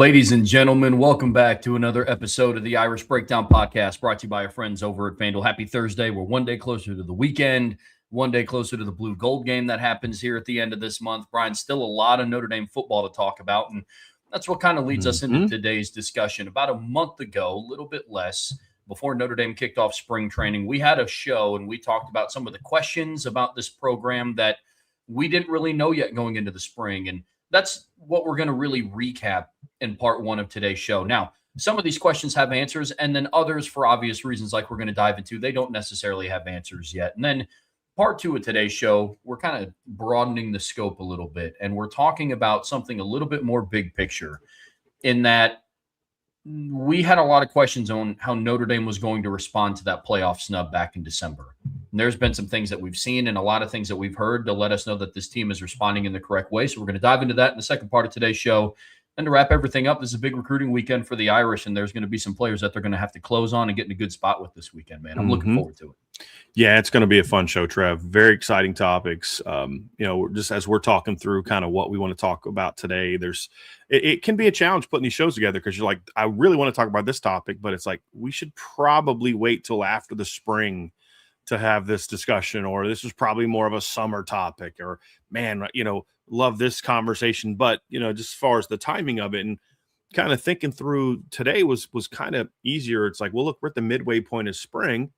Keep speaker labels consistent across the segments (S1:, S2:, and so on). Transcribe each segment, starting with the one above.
S1: Ladies and gentlemen, welcome back to another episode of the Irish Breakdown Podcast, brought to you by our friends over at FanDuel. Happy Thursday. We're one day closer to the weekend, one day closer to the Blue Gold game that happens here at the end of this month. Brian, still a lot of Notre Dame football to talk about, and that's what kind of leads us into today's discussion. About a month ago, a little bit less, before Notre Dame kicked off spring training, we had a show and we talked about some of the questions about this program that we didn't really know yet going into the spring, and that's what we're going to really recap in part one of today's show. Now, some of these questions have answers, and then others, for obvious reasons, like we're going to dive into, they don't necessarily have answers yet. And then part two of today's show, we're kind of broadening the scope a little bit, and we're talking about something a little bit more big picture, in that we had a lot of questions on how Notre Dame was going to respond to that playoff snub back in December. And there's been some things that we've seen and a lot of things that we've heard to let us know that this team is responding in the correct way. So we're going to dive into that in the second part of today's show. And to wrap everything up, this is a big recruiting weekend for the Irish, and there's going to be some players that they're going to have to close on and get in a good spot with this weekend, man. I'm looking forward to it.
S2: Yeah, it's going to be a fun show, Trev. Very exciting topics. Just as we're talking through kind of what we want to talk about today, it can be a challenge putting these shows together because you're like, I really want to talk about this topic, but it's like we should probably wait till after the spring to have this discussion, or this is probably more of a summer topic, or man, love this conversation. But, just as far as the timing of it and kind of thinking through today was kind of easier. It's like, well, look, we're at the midway point of spring.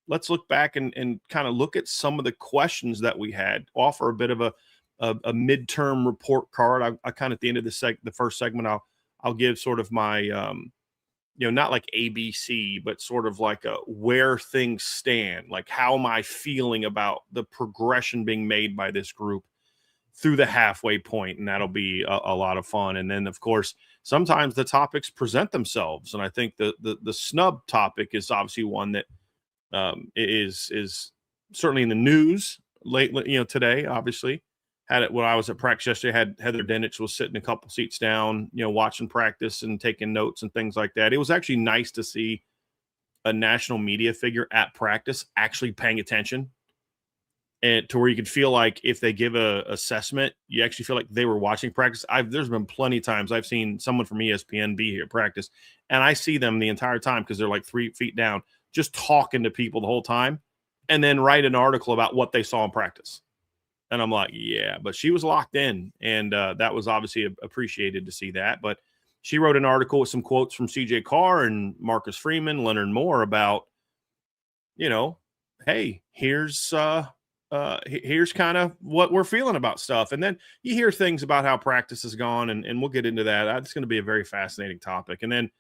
S2: Let's look back and kind of look at some of the questions that we had, offer a bit of a midterm report card. I kind of at the end of the first segment, I'll give sort of my, not like ABC, but sort of like where things stand. Like, how am I feeling about the progression being made by this group through the halfway point? And that'll be a lot of fun. And then, of course, sometimes the topics present themselves. And I think the snub topic is obviously one that is certainly in the news lately, today, obviously. Had it when I was at practice yesterday. Had Heather Dinich was sitting a couple seats down, watching practice and taking notes and things like that. It was actually nice to see a national media figure at practice actually paying attention, and to where you could feel like if they give a assessment, you actually feel like they were watching practice. There's been plenty of times I've seen someone from ESPN be here at practice, and I see them the entire time because they're like 3 feet down, just talking to people the whole time, and then write an article about what they saw in practice. And I'm like, yeah, but she was locked in, and that was obviously appreciated to see that. But she wrote an article with some quotes from CJ Carr and Marcus Freeman, Leonard Moore about, hey, here's kind of what we're feeling about stuff. And then you hear things about how practice has gone, and we'll get into that. It's going to be a very fascinating topic. And then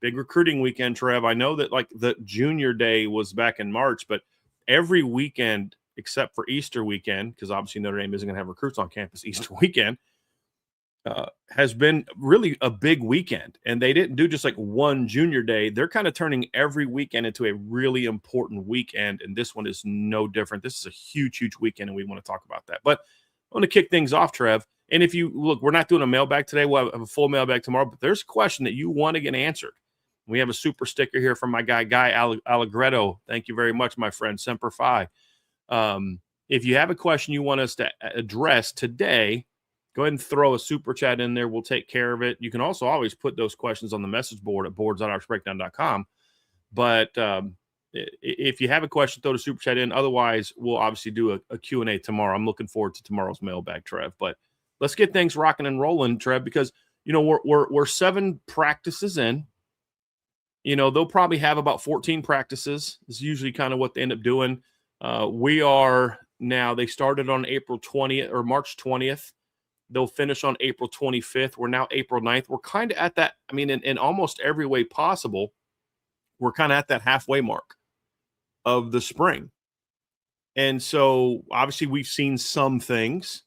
S2: big recruiting weekend, Trev. I know that like the junior day was back in March, but every weekend except for Easter weekend, because obviously Notre Dame isn't going to have recruits on campus Easter weekend, has been really a big weekend. And they didn't do just like one junior day. They're kind of turning every weekend into a really important weekend, and this one is no different. This is a huge, huge weekend, and we want to talk about that. But I want to kick things off, Trev. And if you look, we're not doing a mailbag today. We'll have a full mailbag tomorrow, but there's a question that you want to get answered. We have a super sticker here from my Guy Allegretto. Thank you very much, my friend. Semper Fi. If you have a question you want us to address today, go ahead and throw a super chat in there. We'll take care of it. You can also always put those questions on the message board at boards.irishbreakdown.com. But if you have a question, throw the super chat in. Otherwise, we'll obviously do a Q&A tomorrow. I'm looking forward to tomorrow's mailbag, Trev. But let's get things rocking and rolling, Trev, because we're 7 practices in. They'll probably have about 14 practices. Is usually kind of what they end up doing. We are now, they started on April 20th or March 20th. They'll finish on April 25th. We're now April 9th. We're kind of at that. I mean, in almost every way possible, we're kind of at that halfway mark of the spring. And so obviously we've seen some things,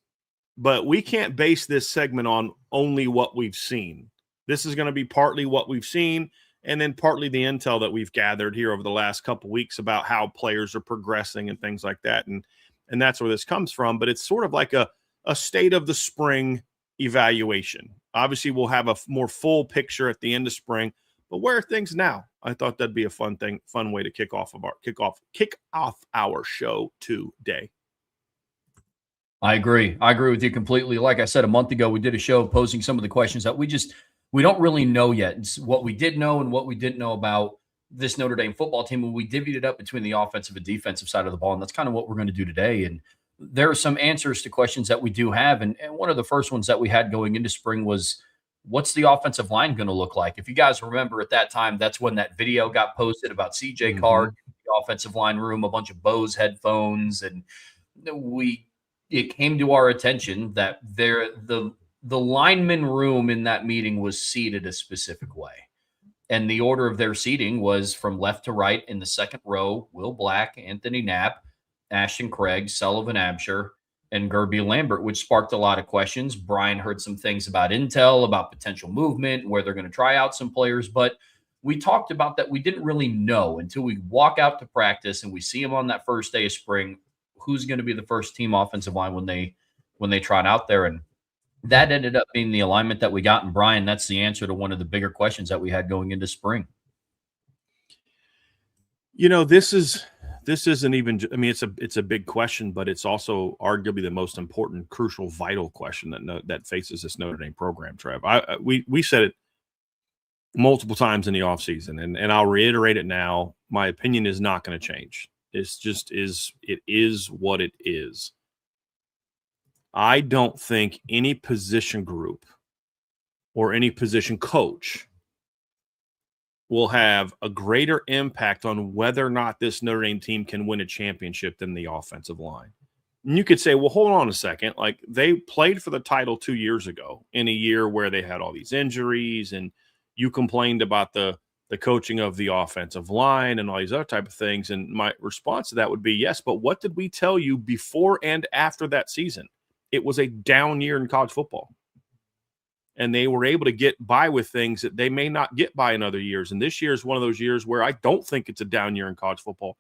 S2: but we can't base this segment on only what we've seen. This is going to be partly what we've seen, and then partly the intel that we've gathered here over the last couple of weeks about how players are progressing and things like that. And that's where this comes from. But it's sort of like a state of the spring evaluation. Obviously, we'll have a more full picture at the end of spring. But where are things now? I thought that'd be a fun way to kick off our show today.
S1: I agree with you completely. Like I said, a month ago, we did a show posing some of the questions that we we don't really know yet. It's what we did know and what we didn't know about this Notre Dame football team when we divvied it up between the offensive and defensive side of the ball. And that's kind of what we're going to do today. And there are some answers to questions that we do have. And one of the first ones that we had going into spring was, what's the offensive line going to look like? If you guys remember at that time, that's when that video got posted about CJ Carr, the offensive line room, a bunch of Bose headphones. And it came to our attention that the lineman room in that meeting was seated a specific way. And the order of their seating was from left to right in the second row: Will Black, Anthony Knapp, Ashton Craig, Sullivan Absher, and Gerby Lambert, which sparked a lot of questions. Brian heard some things about intel, about potential movement, where they're going to try out some players. But we talked about that. We didn't really know until we walk out to practice and we see them on that first day of spring, who's going to be the first team offensive line when they trot out there. And that ended up being the alignment that we got. And Brian, that's the answer to one of the bigger questions that we had going into spring.
S2: This isn't even, I mean, it's a big question, but it's also arguably the most important, crucial, vital question that faces this Notre Dame program, Trev. We said it multiple times in the offseason, and I'll reiterate it now. My opinion is not going to change. It is what it is. I don't think any position group or any position coach will have a greater impact on whether or not this Notre Dame team can win a championship than the offensive line. And you could say, well, hold on a second. Like, they played for the title 2 years ago in a year where they had all these injuries, and you complained about the coaching of the offensive line and all these other type of things. And my response to that would be, yes, but what did we tell you before and after that season? It was a down year in college football. And they were able to get by with things that they may not get by in other years. And this year is one of those years where I don't think it's a down year in college football.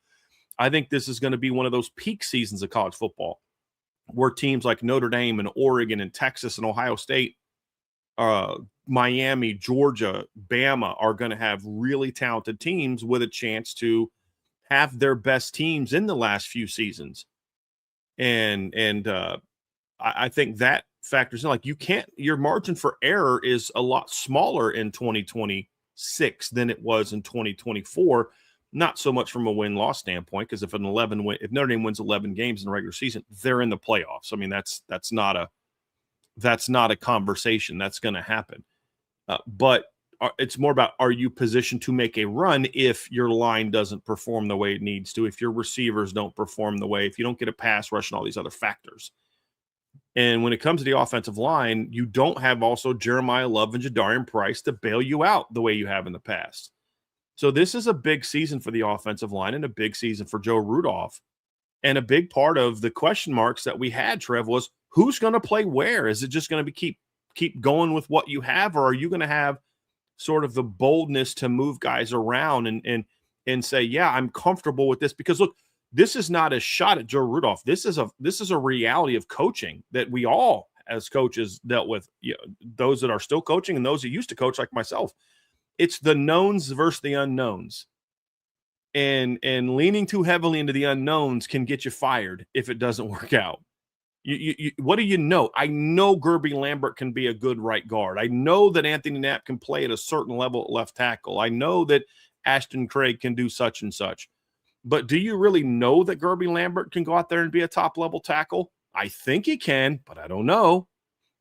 S2: I think this is going to be one of those peak seasons of college football where teams like Notre Dame and Oregon and Texas and Ohio State, Miami, Georgia, Bama are going to have really talented teams with a chance to have their best teams in the last few seasons. And I think that factors in. Like, your margin for error is a lot smaller in 2026 than it was in 2024. Not so much from a win-loss standpoint, because if Notre Dame wins 11 games in the regular season, they're in the playoffs. I mean, that's not a conversation that's going to happen. But it's more about, are you positioned to make a run if your line doesn't perform the way it needs to, if your receivers don't perform the way, if you don't get a pass rush and all these other factors. And when it comes to the offensive line, you don't have also Jeremiah Love and Jadarian Price to bail you out the way you have in the past. So this is a big season for the offensive line and a big season for Joe Rudolph. And a big part of the question marks that we had, Trev, was who's going to play where? Is it just going to be keep going with what you have, or are you going to have sort of the boldness to move guys around and say, yeah, I'm comfortable with this? Because look, this is not a shot at Joe Rudolph. This is a reality of coaching that we all, as coaches, dealt with. Those that are still coaching and those who used to coach, like myself. It's the knowns versus the unknowns, and leaning too heavily into the unknowns can get you fired if it doesn't work out. What do you know? I know Gerby Lambert can be a good right guard. I know that Anthony Knapp can play at a certain level at left tackle. I know that Ashton Craig can do such and such. But do you really know that Gerby Lambert can go out there and be a top-level tackle? I think he can, but I don't know.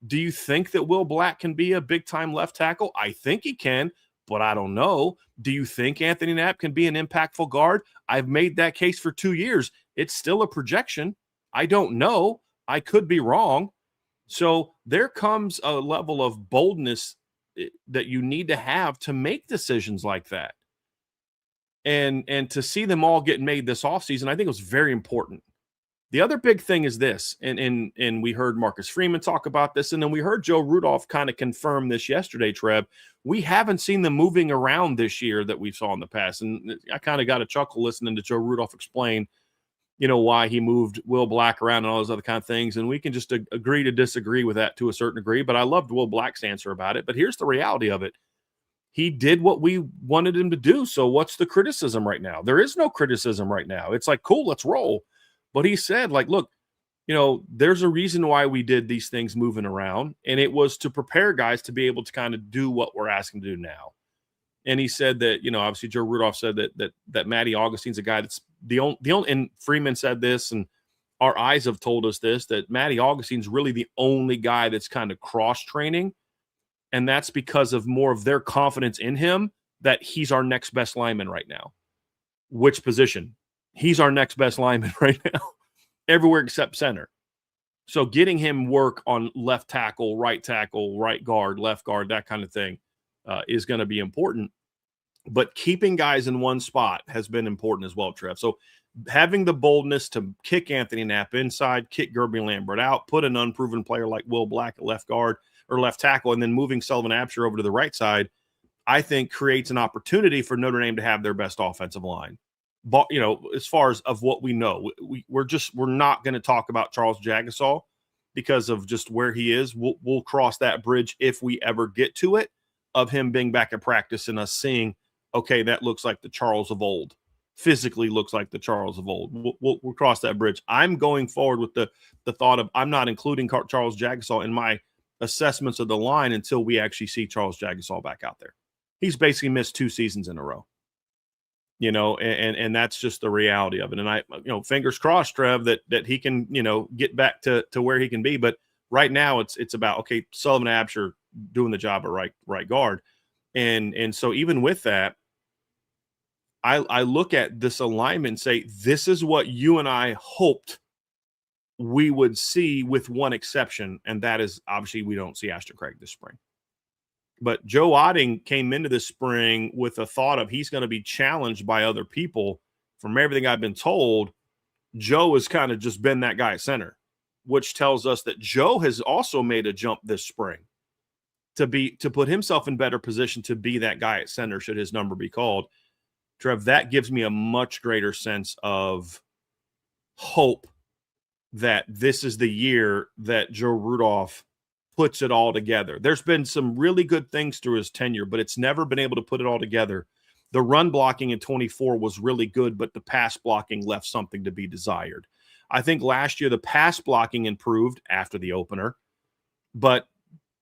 S2: Do you think that Will Black can be a big-time left tackle? I think he can, but I don't know. Do you think Anthony Knapp can be an impactful guard? I've made that case for 2 years. It's still a projection. I don't know. I could be wrong. So there comes a level of boldness that you need to have to make decisions like that. And to see them all get made this offseason, I think it was very important. The other big thing is this, and we heard Marcus Freeman talk about this, and then we heard Joe Rudolph kind of confirm this yesterday, Trev. We haven't seen them moving around this year that we saw in the past. And I kind of got a chuckle listening to Joe Rudolph explain, why he moved Will Black around and all those other kind of things. And we can just agree to disagree with that to a certain degree. But I loved Will Black's answer about it. But here's the reality of it. He did what we wanted him to do. So what's the criticism right now? There is no criticism right now. It's like, cool, let's roll. But he said, like, look, there's a reason why we did these things moving around, and it was to prepare guys to be able to kind of do what we're asking to do now. And he said that, obviously Joe Rudolph said that Matty Augustine's a guy that's the only, and Freeman said this, and our eyes have told us this, that Matty Augustine's really the only guy that's kind of cross-training, and that's because of more of their confidence in him that he's our next best lineman right now. Which position? He's our next best lineman right now, everywhere except center. So getting him work on left tackle, right guard, left guard, that kind of thing is going to be important. But keeping guys in one spot has been important as well, Trev. So having the boldness to kick Anthony Knapp inside, kick Gerby Lambert out, put an unproven player like Will Black at left guard or left tackle, and then moving Sullivan Absher over to the right side, I think creates an opportunity for Notre Dame to have their best offensive line. But, as far as of what we know, we're not going to talk about Charles Jagasaw because of just where he is. We'll cross that bridge if we ever get to it, of him being back at practice and us seeing, okay, that looks like the Charles of old. Physically looks like the Charles of old. We'll cross that bridge. I'm going forward with the thought of I'm not including Charles Jagasaw in my assessments of the line until we actually see Charles Jagasaw back out there. He's basically missed 2 seasons in a row, and that's just the reality of it. And I, fingers crossed, Trev, that he can, get back to where he can be. But right now it's about, okay, Sullivan Absher doing the job at right guard. And so even with that, I look at this alignment and say, this is what you and I hoped we would see, with one exception, and that is obviously we don't see Ashton Craig this spring. But Joe Otting came into this spring with a thought of he's going to be challenged by other people. From everything I've been told, Joe has kind of just been that guy at center, which tells us that Joe has also made a jump this spring to put himself in better position to be that guy at center should his number be called. Trev, that gives me a much greater sense of hope that this is the year that Joe Rudolph puts it all together. There's been some really good things through his tenure, but it's never been able to put it all together. The run blocking in 24 was really good, but the pass blocking left something to be desired. I think last year the pass blocking improved after the opener, but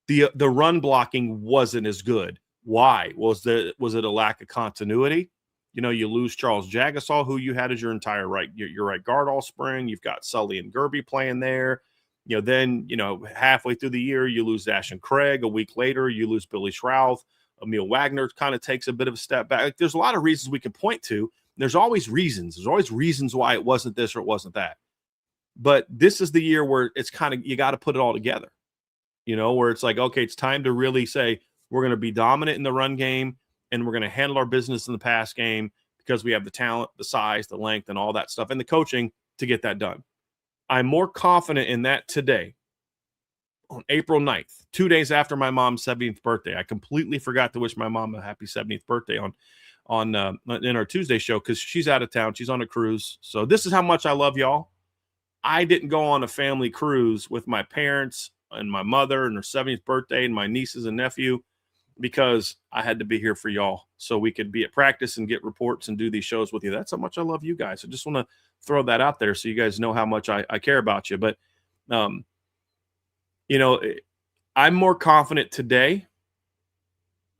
S2: the run blocking wasn't as good. Why? Was it a lack of continuity? You lose Charles Jagasaw, who you had as your entire your right guard all spring. You've got Sully and Gerby playing there. Then, halfway through the year, you lose Ashton Craig. A week later, you lose Billy Schrouth. Emil Wagner kind of takes a bit of a step back. There's a lot of reasons we can point to. There's always reasons. There's always reasons why it wasn't this or it wasn't that. But this is the year where it's kind of, you got to put it all together, where it's like, okay, it's time to really say we're going to be dominant in the run game and we're going to handle our business in the pass game because we have the talent, the size, the length, and all that stuff, and the coaching to get that done. I'm more confident in that today, on April 9th, 2 days after my mom's 70th birthday. I completely forgot to wish my mom a happy 70th birthday in our Tuesday show because she's out of town. She's on a cruise. So this is how much I love y'all. I didn't go on a family cruise with my parents and my mother and her 70th birthday and my nieces and nephew because I had to be here for y'all so we could be at practice and get reports and do these shows with you. That's how much I love you guys. I just want to throw that out there so you guys know how much I care about you. But, I'm more confident today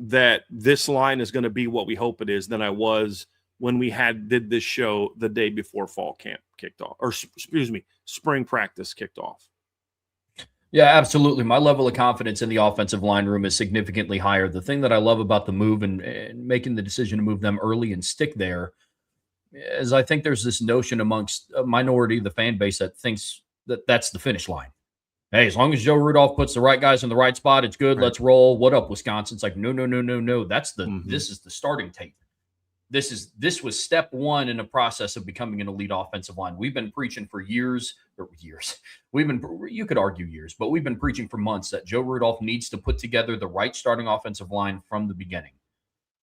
S2: that this line is going to be what we hope it is than I was when we did this show the day before fall camp kicked off, or spring practice kicked off.
S1: Yeah, absolutely. My level of confidence in the offensive line room is significantly higher. The thing that I love about the move and making the decision to move them early and stick there is I think there's this notion amongst a minority of the fan base that thinks that that's the finish line. Hey, as long as Joe Rudolph puts the right guys in the right spot, it's good. Right. Let's roll. What up, Wisconsin? It's like, no. That's this is the starting tape. This was step one in a process of becoming an elite offensive line. We've been preaching for years. You could argue years, but we've been preaching for months that Joe Rudolph needs to put together the right starting offensive line from the beginning.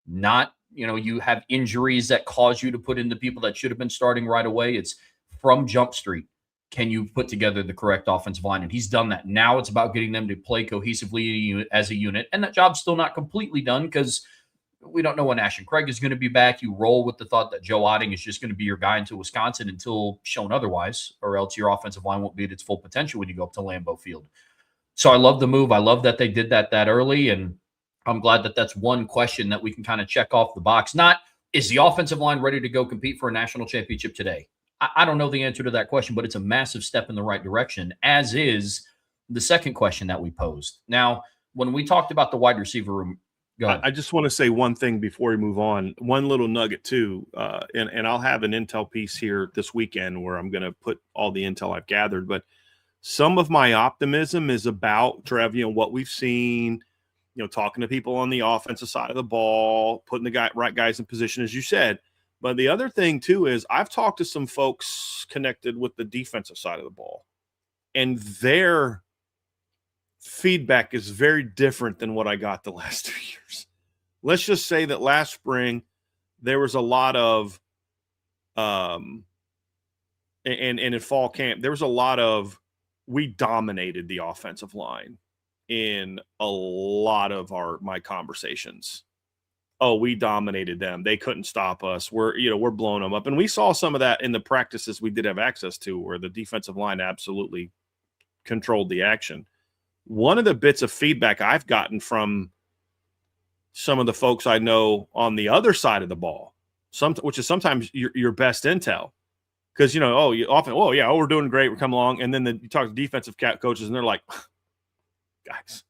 S1: Not, you have injuries that cause you to put in the people that should have been starting right away. It's from Jump Street. Can you put together the correct offensive line? And he's done that. Now it's about getting them to play cohesively as a unit. And that job's still not completely done because We don't know when Ashton Craig is going to be back. You roll with the thought that Joe Otting is just going to be your guy into Wisconsin until shown otherwise, or else your offensive line won't be at its full potential when you go up to Lambeau Field. So I love the move. I love that they did that early, and I'm glad that that's one question that we can kind of check off the box. Not, is the offensive line ready to go compete for a national championship today? I don't know the answer to that question, but it's a massive step in the right direction, as is the second question that we posed. Now, when we talked about the wide receiver room, go ahead.
S2: I just want to say one thing before we move on. One little nugget too, and I'll have an intel piece here this weekend where I'm going to put all the intel I've gathered. But some of my optimism is about Trev, what we've seen, talking to people on the offensive side of the ball, putting the right guys in position, as you said. But the other thing too is I've talked to some folks connected with the defensive side of the ball, and their feedback is very different than what I got the last 2 years. Let's just say that last spring there was a lot of and in fall camp there was a lot of, we dominated the offensive line in a lot of my conversations. Oh, we dominated them. They couldn't stop us. We're blowing them up. And we saw some of that in the practices we did have access to, where the defensive line absolutely controlled the action. One of the bits of feedback I've gotten from some of the folks I know on the other side of the ball, which is sometimes your best intel, because we're doing great, we're coming along, and then you talk to defensive coaches, and they're like, guys,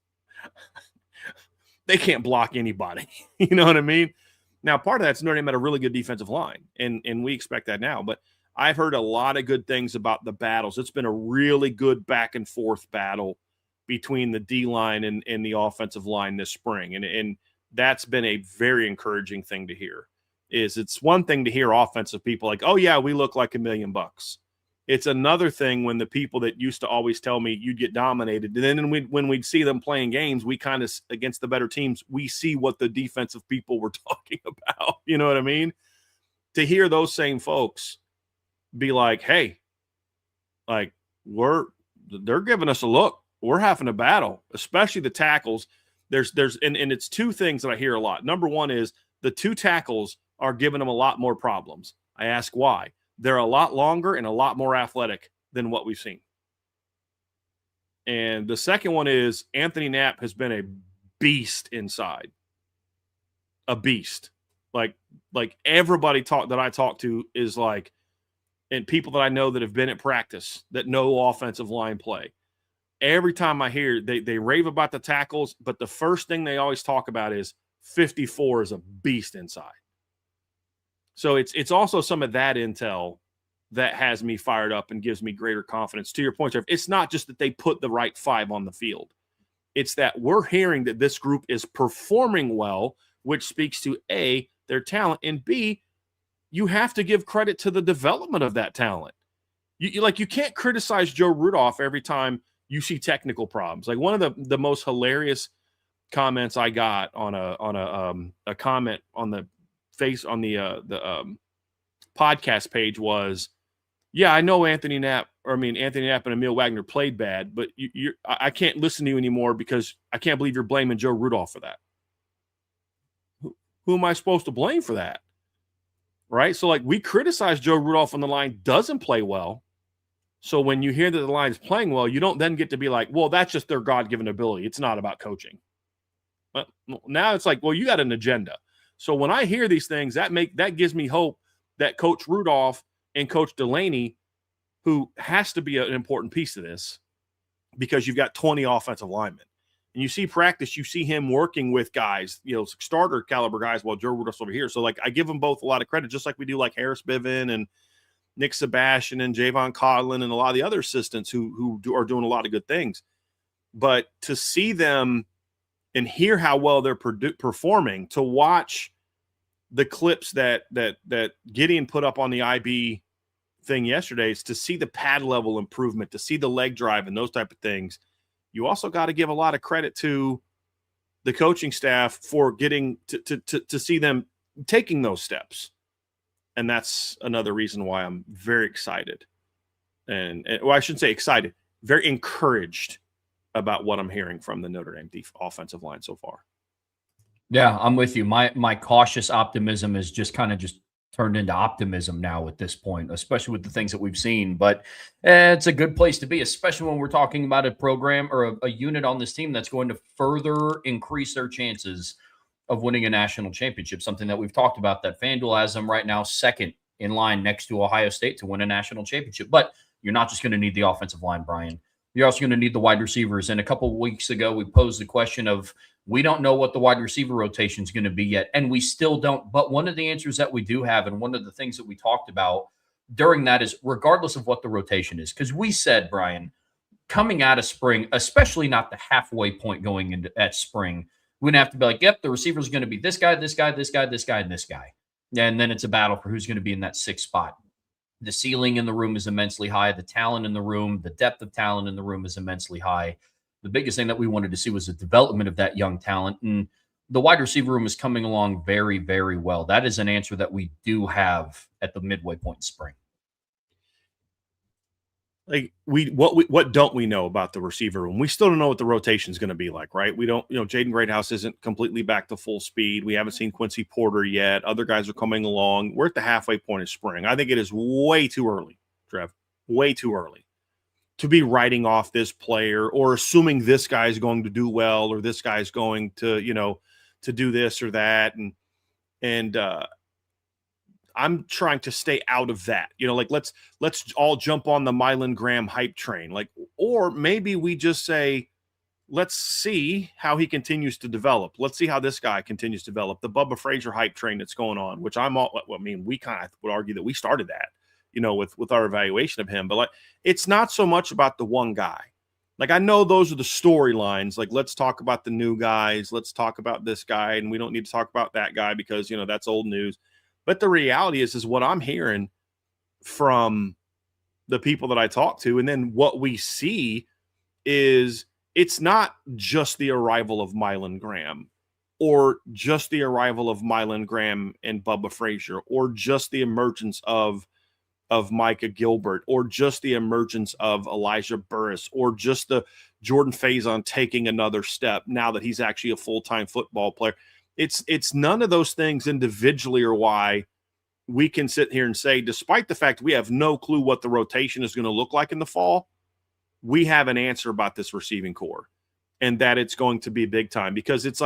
S2: they can't block anybody. You know what I mean? Now, part of that's Notre Dame had a really good defensive line, and we expect that now. But I've heard a lot of good things about the battles. It's been a really good back and forth battle between the D line and the offensive line this spring, and that's been a very encouraging thing to hear. It's one thing to hear offensive people like, oh yeah, we look like $1 million. It's another thing when the people that used to always tell me you'd get dominated, and then when we'd see them playing games, we kind of, against the better teams, we see what the defensive people were talking about. You know what I mean? To hear those same folks be like, hey, like they're giving us a look. We're having a battle, especially the tackles. And it's two things that I hear a lot. Number one is the two tackles are giving them a lot more problems. I ask why. They're a lot longer and a lot more athletic than what we've seen. And the second one is Anthony Knapp has been a beast inside. A beast. Like everybody that I talk to is like, and people that I know that have been at practice that know offensive line play. Every time I hear, they rave about the tackles, but the first thing they always talk about is 54 is a beast inside. So it's also some of that intel that has me fired up and gives me greater confidence. To your point, Jeff, it's not just that they put the right five on the field. It's that we're hearing that this group is performing well, which speaks to A, their talent, and B, you have to give credit to the development of that talent. You can't criticize Joe Rudolph every time you see technical problems. Like one of the most hilarious comments I got on a comment on the podcast page was, yeah, I know Anthony Knapp and Emil Wagner played bad, but I can't listen to you anymore because I can't believe you're blaming Joe Rudolph for that. Who am I supposed to blame for that? Right? So like we criticize Joe Rudolph when the line doesn't play well. So when you hear that the line is playing well, you don't then get to be like, well, that's just their God-given ability. It's not about coaching. But now it's like, well, you got an agenda. So when I hear these things, that gives me hope that Coach Rudolph and Coach Delaney, who has to be an important piece of this, because you've got 20 offensive linemen. And you see practice, you see him working with guys, starter caliber guys, while Joe Rudolph's over here. So like I give them both a lot of credit, just like we do like Harris Biven and Nick Sebastian and Javon Codlin and a lot of the other assistants who are doing a lot of good things. But to see them and hear how well they're performing, to watch the clips that Gideon put up on the IB thing yesterday, is to see the pad level improvement, to see the leg drive and those type of things. You also got to give a lot of credit to the coaching staff for getting to see them taking those steps. And that's another reason why I'm very excited. And I shouldn't say excited, very encouraged about what I'm hearing from the Notre Dame offensive line so far.
S1: Yeah, I'm with you. My cautious optimism is just turned into optimism now at this point, especially with the things that we've seen. But it's a good place to be, especially when we're talking about a program or a unit on this team that's going to further increase their chances of winning a national championship. Something that we've talked about, that FanDuel has them right now second in line next to Ohio State to win a national championship. But you're not just going to need the offensive line, Brian. You're also going to need the wide receivers. And a couple of weeks ago, we posed the question of, we don't know what the wide receiver rotation is going to be yet, and we still don't. But one of the answers that we do have, and one of the things that we talked about during that, is regardless of what the rotation is, because we said, Brian, coming out of spring, especially not the halfway point going into at spring, we're gonna have to be like, yep, the receiver is going to be this guy, this guy, this guy, this guy, and this guy. And then it's a battle for who's going to be in that sixth spot. The ceiling in the room is immensely high. The talent in the room, the depth of talent in the room is immensely high. The biggest thing that we wanted to see was the development of that young talent. And the wide receiver room is coming along very, very well. That is an answer that we do have at the midway point in spring.
S2: Like what don't we know about the receiver room? We still don't know what the rotation is going to be like, right? We don't, Jaden Greathouse isn't completely back to full speed. We haven't seen Quincy Porter yet. Other guys are coming along. We're at the halfway point of spring. I think it is way too early, Trev, way too early to be writing off this player or assuming this guy is going to do well or this guy is going to, to do this or that. And I'm trying to stay out of that, like let's all jump on the Mylan Graham hype train, or maybe we just say, let's see how he continues to develop. Let's see how this guy continues to develop. The Bubba Frazier hype train that's going on, which we kind of would argue that we started that, with our evaluation of him, but it's not so much about the one guy. I know those are the storylines. Let's talk about the new guys. Let's talk about this guy. And we don't need to talk about that guy because, that's old news. But the reality is what I'm hearing from the people that I talk to, and then what we see is it's not just the arrival of Mylan Graham or just the arrival of Mylan Graham and Bubba Frazier or just the emergence of Micah Gilbert or just the emergence of Elijah Burris or just the Jordan Faison taking another step now that he's actually a full-time football player. It's none of those things individually or why we can sit here and say, despite the fact we have no clue what the rotation is going to look like in the fall, we have an answer about this receiving core and that it's going to be big time because it's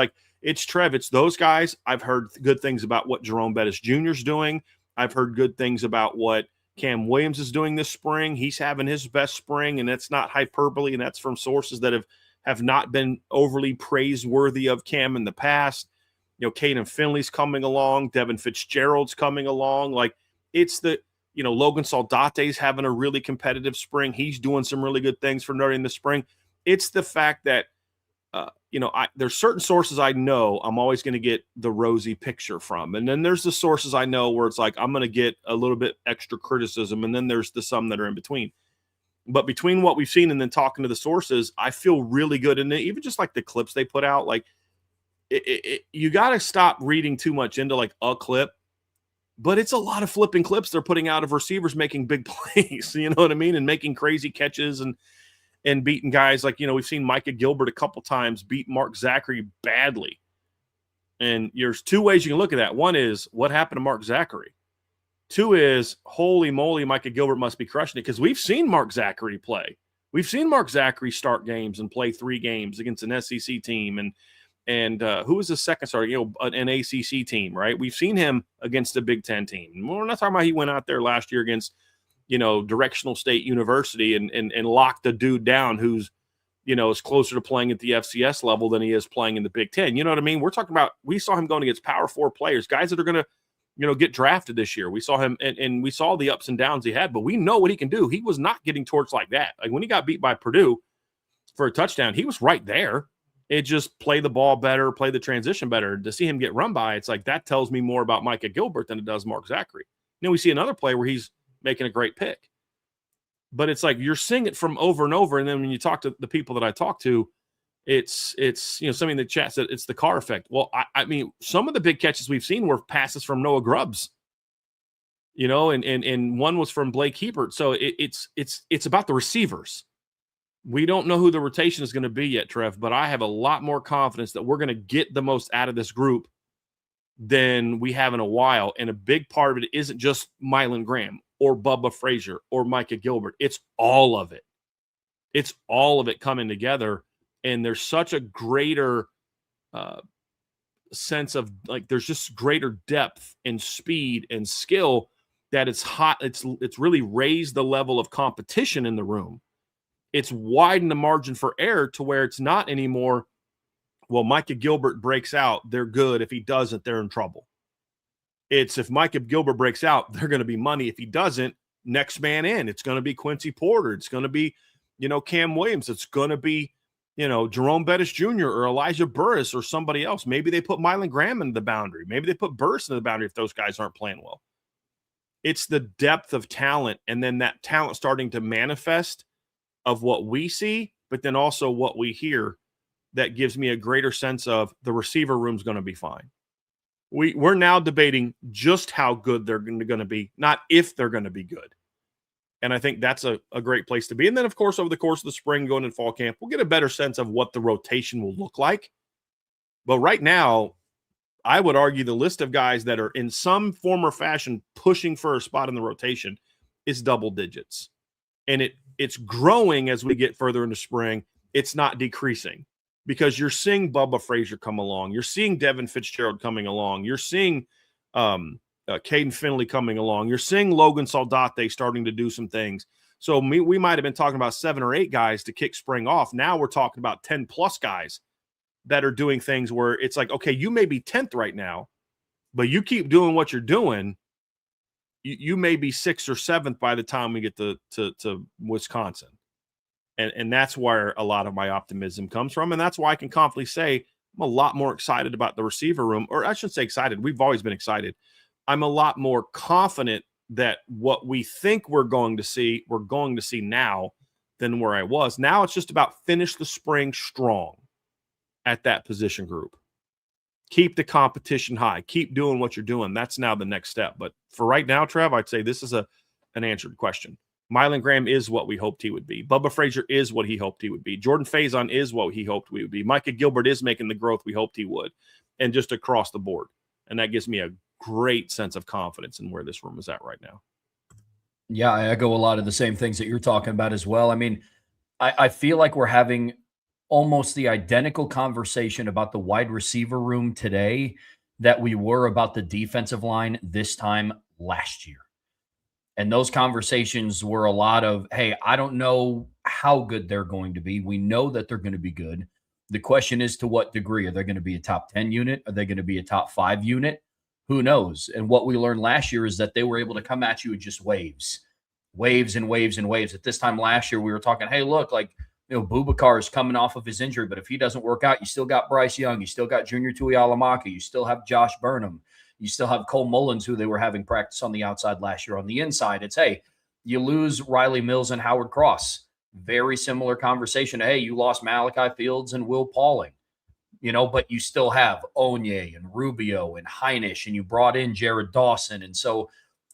S2: Trev, it's those guys. I've heard good things about what Jerome Bettis Jr. is doing. I've heard good things about what Cam Williams is doing this spring. He's having his best spring, and that's not hyperbole, and that's from sources that have not been overly praiseworthy of Cam in the past. Caden Finley's coming along. Devin Fitzgerald's coming along. It's the, Logan Saldate's having a really competitive spring. He's doing some really good things for Notre Dame this spring. It's the fact that, there's certain sources I know I'm always going to get the rosy picture from. And then there's the sources I know where it's I'm going to get a little bit extra criticism. And then there's the some that are in between. But between what we've seen and then talking to the sources, I feel really good. And even just the clips they put out, you got to stop reading too much into a clip, but it's a lot of flipping clips they're putting out of receivers making big plays, you know what I mean? And making crazy catches and beating guys we've seen Micah Gilbert a couple times beat Mark Zachary badly. And there's two ways you can look at that. One is what happened to Mark Zachary. Two is, holy moly, Micah Gilbert must be crushing it because we've seen Mark Zachary play. We've seen Mark Zachary start games and play 3 games against an SEC team and who was the second starter? An ACC team, right? We've seen him against a Big Ten team. We're not talking about he went out there last year against, Directional State University and locked the dude down who's, is closer to playing at the FCS level than he is playing in the Big Ten. You know what I mean? We're talking about, we saw him going against Power 4 players, guys that are going to, get drafted this year. We saw him and we saw the ups and downs he had, but we know what he can do. He was not getting torched like that. When he got beat by Purdue for a touchdown, he was right there. It just play the ball better, play the transition better. To see him get run by, it's that tells me more about Micah Gilbert than it does Mark Zachary. We see another play where he's making a great pick. But it's you're seeing it from over and over. And then when you talk to the people that I talk to, it's somebody in the chat said it's the Carr effect. Well, I mean, some of the big catches we've seen were passes from Noah Grubbs, and one was from Blake Hebert. So it's about the receivers. We don't know who the rotation is going to be yet, Trev, but I have a lot more confidence that we're going to get the most out of this group than we have in a while. And a big part of it isn't just Mylan Graham or Bubba Frazier or Micah Gilbert. It's all of it. It's all of it coming together. And there's such a greater sense of like, there's just greater depth and speed and skill that it's hot. It's really raised the level of competition in the room. It's widened the margin for error to where it's not anymore, well, Micah Gilbert breaks out, they're good. If he doesn't, they're in trouble. It's if Micah Gilbert breaks out, they're going to be money. If he doesn't, next man in. It's going to be Quincy Porter. It's going to be, Cam Williams. It's going to be, Jerome Bettis Jr. or Elijah Burris or somebody else. Maybe they put Mylan Graham into the boundary. Maybe they put Burris into the boundary if those guys aren't playing well. It's the depth of talent, and then that talent starting to manifest of what we see, but then also what we hear, that gives me a greater sense of the receiver room's going to be fine. We're now debating just how good they're going to be, not if they're going to be good. And I think that's a great place to be. And then, of course, over the course of the spring, going in fall camp, we'll get a better sense of what the rotation will look like. But right now, I would argue the list of guys that are in some form or fashion pushing for a spot in the rotation is double digits. And it's growing as we get further into spring. It's not decreasing because you're seeing Bubba Frazier come along. You're seeing Devin Fitzgerald coming along. You're seeing Caden Finley coming along. You're seeing Logan Saldate starting to do some things. So we might have been talking about 7 or 8 guys to kick spring off. Now we're talking about 10 plus guys that are doing things where it's like, okay, you may be 10th right now, but you keep doing what you're doing. You may be 6th or 7th by the time we get to Wisconsin. And that's where a lot of my optimism comes from. And that's why I can confidently say I'm a lot more excited about the receiver room, or I shouldn't say excited. We've always been excited. I'm a lot more confident that what we think we're going to see now than where I was. Now it's just about finish the spring strong at that position group. Keep the competition high. Keep doing what you're doing. That's now the next step. But for right now, Trev, I'd say this is an answered question. Mylan Graham is what we hoped he would be. Bubba Frazier is what he hoped he would be. Jordan Faison is what he hoped we would be. Micah Gilbert is making the growth we hoped he would. And just across the board. And that gives me a great sense of confidence in where this room is at right now.
S1: Yeah, I echo a lot of the same things that you're talking about as well. I mean, I feel like we're having almost the identical conversation about the wide receiver room today that we were about the defensive line this time last year. And those conversations were a lot of, hey, I don't know how good they're going to be. We know that they're going to be good. The question is to what degree. Are they going to be a top 10 unit? Are they going to be a top 5 unit? Who knows? And what we learned last year is that they were able to come at you with just waves and waves and waves. At this time last year, we were talking, hey, look, like, Boubacar is coming off of his injury, but if he doesn't work out, you still got Bryce Young. You still got Junior Tuialamaka. You still have Josh Burnham. You still have Cole Mullins, who they were having practice on the outside last year. On the inside, it's, hey, you lose Riley Mills and Howard Cross. Very similar conversation. Hey, you lost Malachi Fields and Will Pauling, but you still have Onye and Rubio and Heinisch, and you brought in Jared Dawson. And so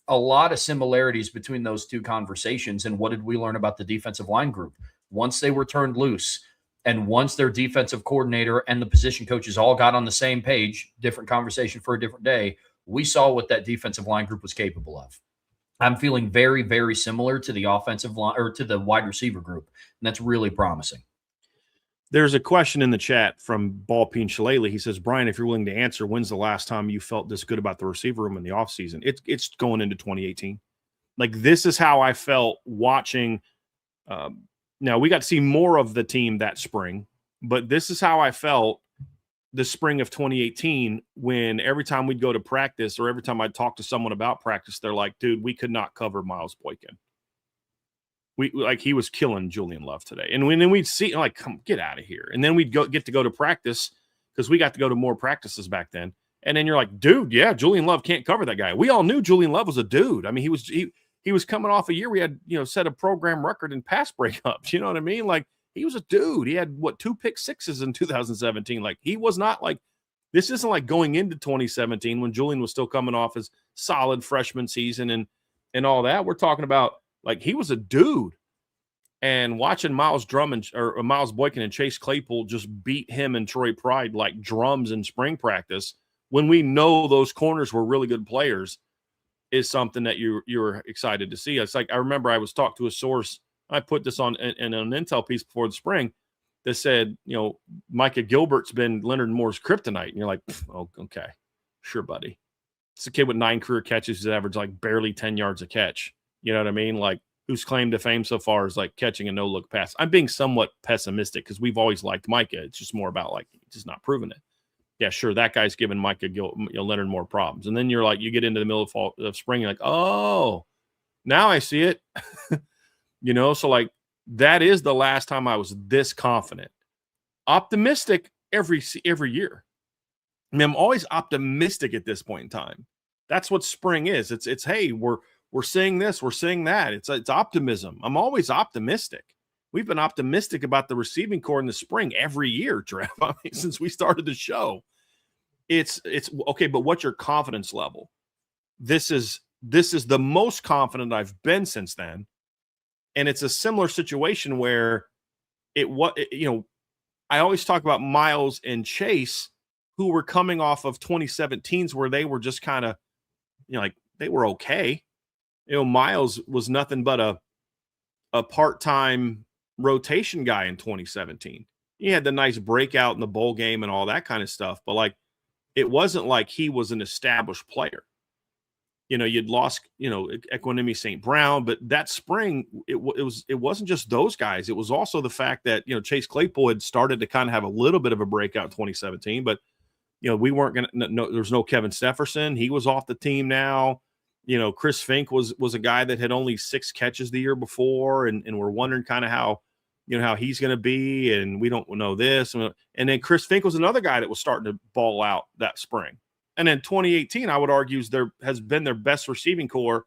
S1: a lot of similarities between those two conversations. And what did we learn about the defensive line group? Once they were turned loose and once their defensive coordinator and the position coaches all got on the same page, different conversation for a different day, we saw what that defensive line group was capable of. I'm feeling very, very similar to the offensive line or to the wide receiver group. And that's really promising.
S2: There's a question in the chat from Ballpeen Shillelagh. He says, Brian, if you're willing to answer, when's the last time you felt this good about the receiver room in the offseason? It's going into 2018. Like, this is how I felt watching now, we got to see more of the team that spring, but this is how I felt the spring of 2018 when every time we'd go to practice or every time I'd talk to someone about practice, they're like, dude, we could not cover Miles Boykin. He was killing Julian Love today. And then we'd see, like, come get out of here. And then we'd get to go to practice because we got to go to more practices back then. And then you're like, dude, yeah, Julian Love can't cover that guy. We all knew Julian Love was a dude. I mean, he was coming off a year we had, set a program record in pass breakups. You know what I mean? Like, he was a dude. He had 2 pick sixes in 2017. Like, he was not like, this isn't like going into 2017 when Julian was still coming off his solid freshman season and all that. We're talking about, like, he was a dude. And watching Miles Boykin and Chase Claypool just beat him and Troy Pride like drums in spring practice, when we know those corners were really good players, is something that you're excited to see. It's like, I remember I was talking to a source. I put this on in an intel piece before the spring that said, Micah Gilbert's been Leonard Moore's kryptonite. And you're like, oh, okay, sure, buddy. It's a kid with 9 career catches who's averaged like barely 10 yards a catch. You know what I mean? Like, whose claim to fame so far is like catching a no-look pass. I'm being somewhat pessimistic because we've always liked Micah. It's just more about like just not proving it. Yeah, sure, that guy's giving Leonard more problems. And then you get into the middle of spring, you're like, oh, now I see it. So like that is the last time I was this confident. Optimistic every year. I mean, I'm always optimistic at this point in time. That's what spring is. It's hey, we're seeing this, we're seeing that. It's optimism. I'm always optimistic. We've been optimistic about the receiving core in the spring every year, Trev. I mean, since we started the show. It's okay, but what's your confidence level? This is the most confident I've been since then. And it's a similar situation where I always talk about Miles and Chase, who were coming off of 2017s where they were just kind of, like they were okay. Miles was nothing but a part-time rotation guy in 2017. He had the nice breakout in the bowl game and all that kind of stuff, but like it wasn't like he was an established player. You'd lost, Equanimity St. Brown, but that spring it wasn't just those guys. It was also the fact that Chase Claypool had started to kind of have a little bit of a breakout in 2017, but we weren't there's no Kevin Stefferson. He was off the team now. Chris Fink was a guy that had only 6 catches the year before, and we're wondering kind of how he's going to be, and we don't know this. And then Chris Fink was another guy that was starting to ball out that spring. And then 2018, I would argue, has been their best receiving core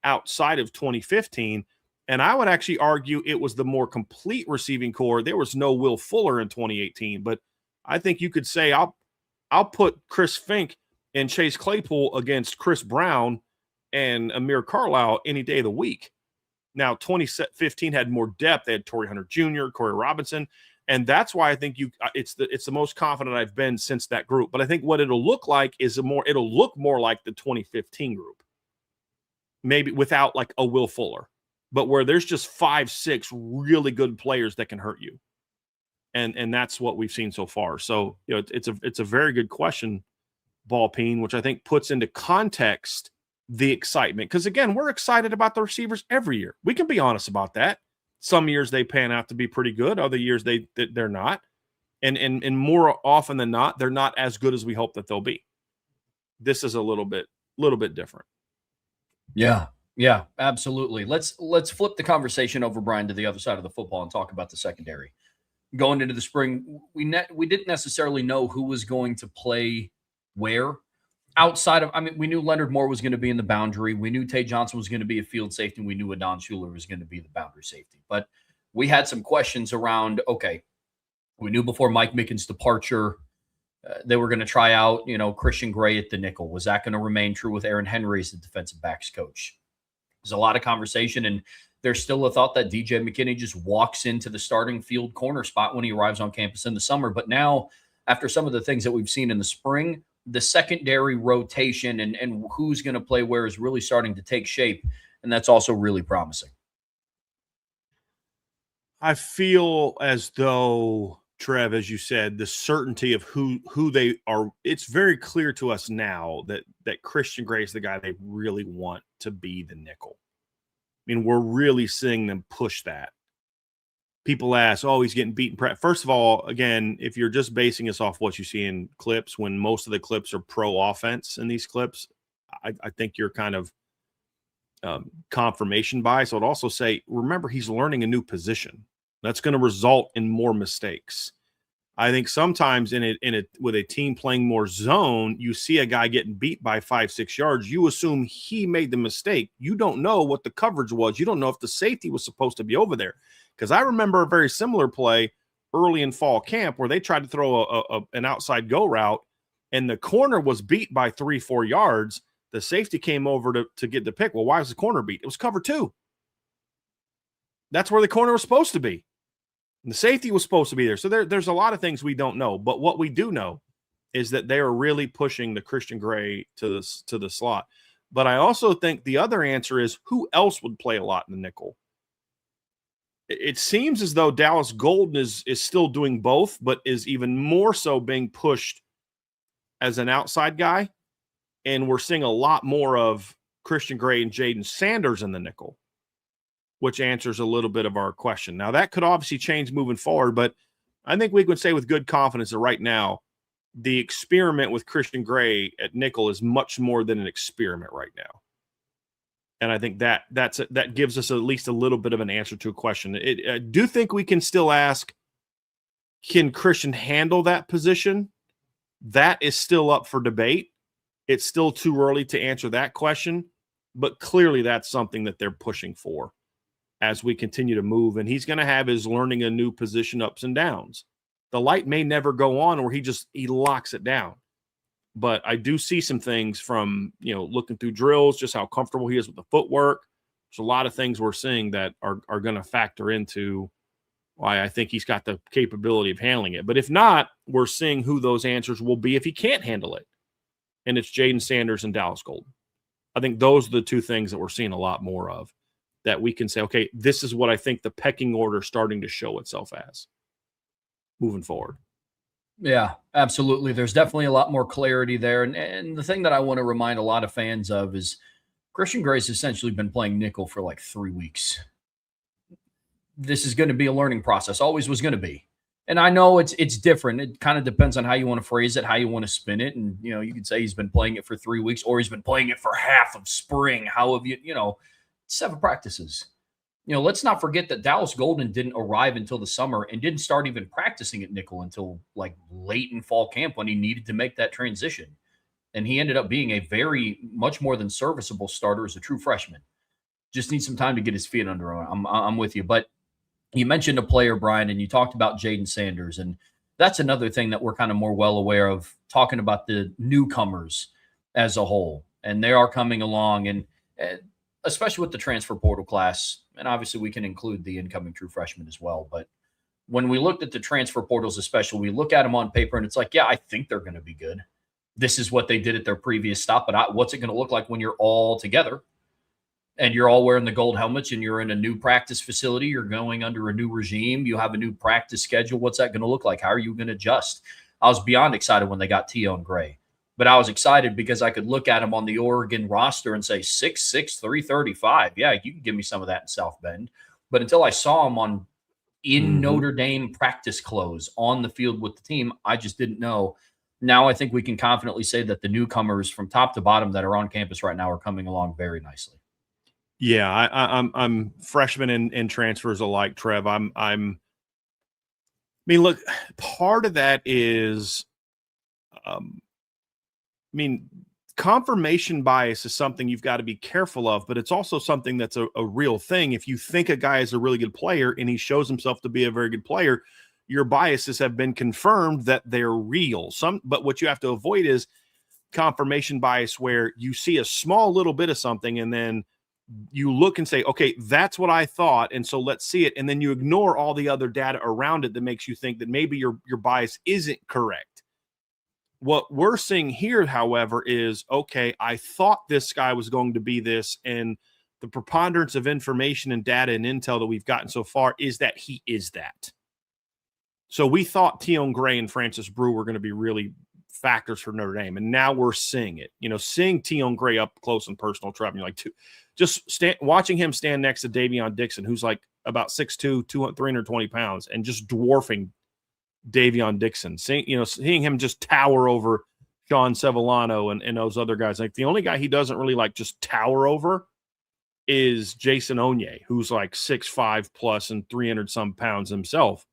S2: outside of 2015. And I would actually argue it was the more complete receiving core. There was no Will Fuller in 2018, but I think you could say I'll put Chris Fink and Chase Claypool against Chris Brown and Amir Carlisle any day of the week. Now, 2015 had more depth. They had Torrey Hunter Jr., Corey Robinson, and that's why I think it's the most confident I've been since that group. But I think what it'll look like is it'll look more like the 2015 group, maybe without like a Will Fuller, but where there's just 5-6 really good players that can hurt you, and that's what we've seen so far. So it's a very good question, Ball Peen, which I think puts into context the excitement. Because again, we're excited about the receivers every year. We can be honest about that. Some years they pan out to be pretty good. Other years they're not. And more often than not, they're not as good as we hope that they'll be. This is a little bit different.
S1: Yeah, absolutely. Let's flip the conversation over, Brian, to the other side of the football and talk about the secondary. Going into the spring, we didn't necessarily know who was going to play where. Outside of, we knew Leonard Moore was going to be in the boundary. We knew Tay Johnson was going to be a field safety. And we knew Adon Schuler was going to be the boundary safety. But we had some questions around, okay, we knew before Mike Mickens' departure, they were going to try out, Christian Gray at the nickel. Was that going to remain true with Aaron Henry as the defensive backs coach? There's a lot of conversation, and there's still a thought that DJ McKinney just walks into the starting field corner spot when he arrives on campus in the summer. But now, after some of the things that we've seen in the spring, the secondary rotation and who's going to play where is really starting to take shape, and that's also really promising.
S2: I feel as though, Trev, as you said, the certainty of who they are, it's very clear to us now that Christian Gray is the guy they really want to be the nickel. I mean, we're really seeing them push that. People ask, oh, he's getting beaten. First of all, again, if you're just basing us off what you see in clips, when most of the clips are pro offense in these clips, I think you're kind of confirmation bias. I would also say, remember, he's learning a new position. That's going to result in more mistakes. I think sometimes with a team playing more zone, you see a guy getting beat by 5-6 yards. You assume he made the mistake. You don't know what the coverage was. You don't know if the safety was supposed to be over there. Because I remember a very similar play early in fall camp where they tried to throw an outside go route, and the corner was beat by 3-4 yards. The safety came over to get the pick. Well, why was the corner beat? It was cover 2. that's where the corner was supposed to be. And the safety was supposed to be there. So there's a lot of things we don't know. But what we do know is that they are really pushing the Christian Gray to the slot. But I also think the other answer is who else would play a lot in the nickel? It seems as though Dallas Golden is still doing both, but is even more so being pushed as an outside guy. And we're seeing a lot more of Christian Gray and Jaden Sanders in the nickel, which answers a little bit of our question. Now, that could obviously change moving forward, but I think we can say with good confidence that right now, the experiment with Christian Gray at nickel is much more than an experiment right now. And I think that gives us at least a little bit of an answer to a question. I do think we can still ask, can Christian handle that position? That is still up for debate. It's still too early to answer that question, but clearly that's something that they're pushing for as we continue to move. And he's going to have his learning a new position ups and downs. The light may never go on where he locks it down. But I do see some things from, looking through drills, just how comfortable he is with the footwork. There's a lot of things we're seeing that are going to factor into why I think he's got the capability of handling it. But if not, we're seeing who those answers will be if he can't handle it. And it's Jaden Sanders and Dallas Golden. I think those are the two things that we're seeing a lot more of, that we can say, okay, this is what I think the pecking order is starting to show itself as moving forward.
S1: Yeah, absolutely. There's definitely a lot more clarity there. And the thing that I want to remind a lot of fans of is Christian Gray's essentially been playing nickel for like 3 weeks. This is going to be a learning process, always was going to be. And I know it's different. It kind of depends on how you want to phrase it, how you want to spin it. And, you could say he's been playing it for 3 weeks or he's been playing it for half of spring. How have you, 7 practices. Let's not forget that Dallas Golden didn't arrive until the summer and didn't start even practicing at nickel until like late in fall camp when he needed to make that transition. And he ended up being a very much more than serviceable starter as a true freshman. Just needs some time to get his feet under him. I'm with you. But you mentioned a player, Brian, and you talked about Jaden Sanders. And that's another thing that we're kind of more well aware of, talking about the newcomers as a whole. And they are coming along, and especially with the transfer portal class. And obviously we can include the incoming true freshmen as well. But when we looked at the transfer portals, especially, we look at them on paper and it's like, yeah, I think they're going to be good. This is what they did at their previous stop. But what's it going to look like when you're all together and you're all wearing the gold helmets and you're in a new practice facility, you're going under a new regime, you have a new practice schedule? What's that going to look like? How are you going to adjust? I was beyond excited when they got Tion Gray. But I was excited because I could look at him on the Oregon roster and say 6'6", 335. Yeah, you can give me some of that in South Bend. But until I saw him in Notre Dame practice clothes on the field with the team, I just didn't know. Now I think we can confidently say that the newcomers from top to bottom that are on campus right now are coming along very nicely.
S2: Yeah, I'm freshmen and transfers alike, Trev. Look, part of that is confirmation bias is something you've got to be careful of, but it's also something that's a real thing. If you think a guy is a really good player and he shows himself to be a very good player, your biases have been confirmed that they're real. But what you have to avoid is confirmation bias, where you see a small little bit of something and then you look and say, okay, that's what I thought, and so let's see it. And then you ignore all the other data around it that makes you think that maybe your bias isn't correct. What we're seeing here, however, is, okay, I thought this guy was going to be this, and the preponderance of information and data and intel that we've gotten so far is that he is that. So we thought Tion Gray and Francis Brew were going to be really factors for Notre Dame, and now we're seeing it. Seeing Tion Gray up close and personal, Trev, you're like, watching him stand next to Davion Dixon, who's like about 6'2", 320 pounds, and just dwarfing Davion Dixon, seeing him just tower over Sean Sevillano and those other guys. Like, the only guy he doesn't really like just tower over is Jason Onye, who's like 6'5" plus and 300 some pounds himself.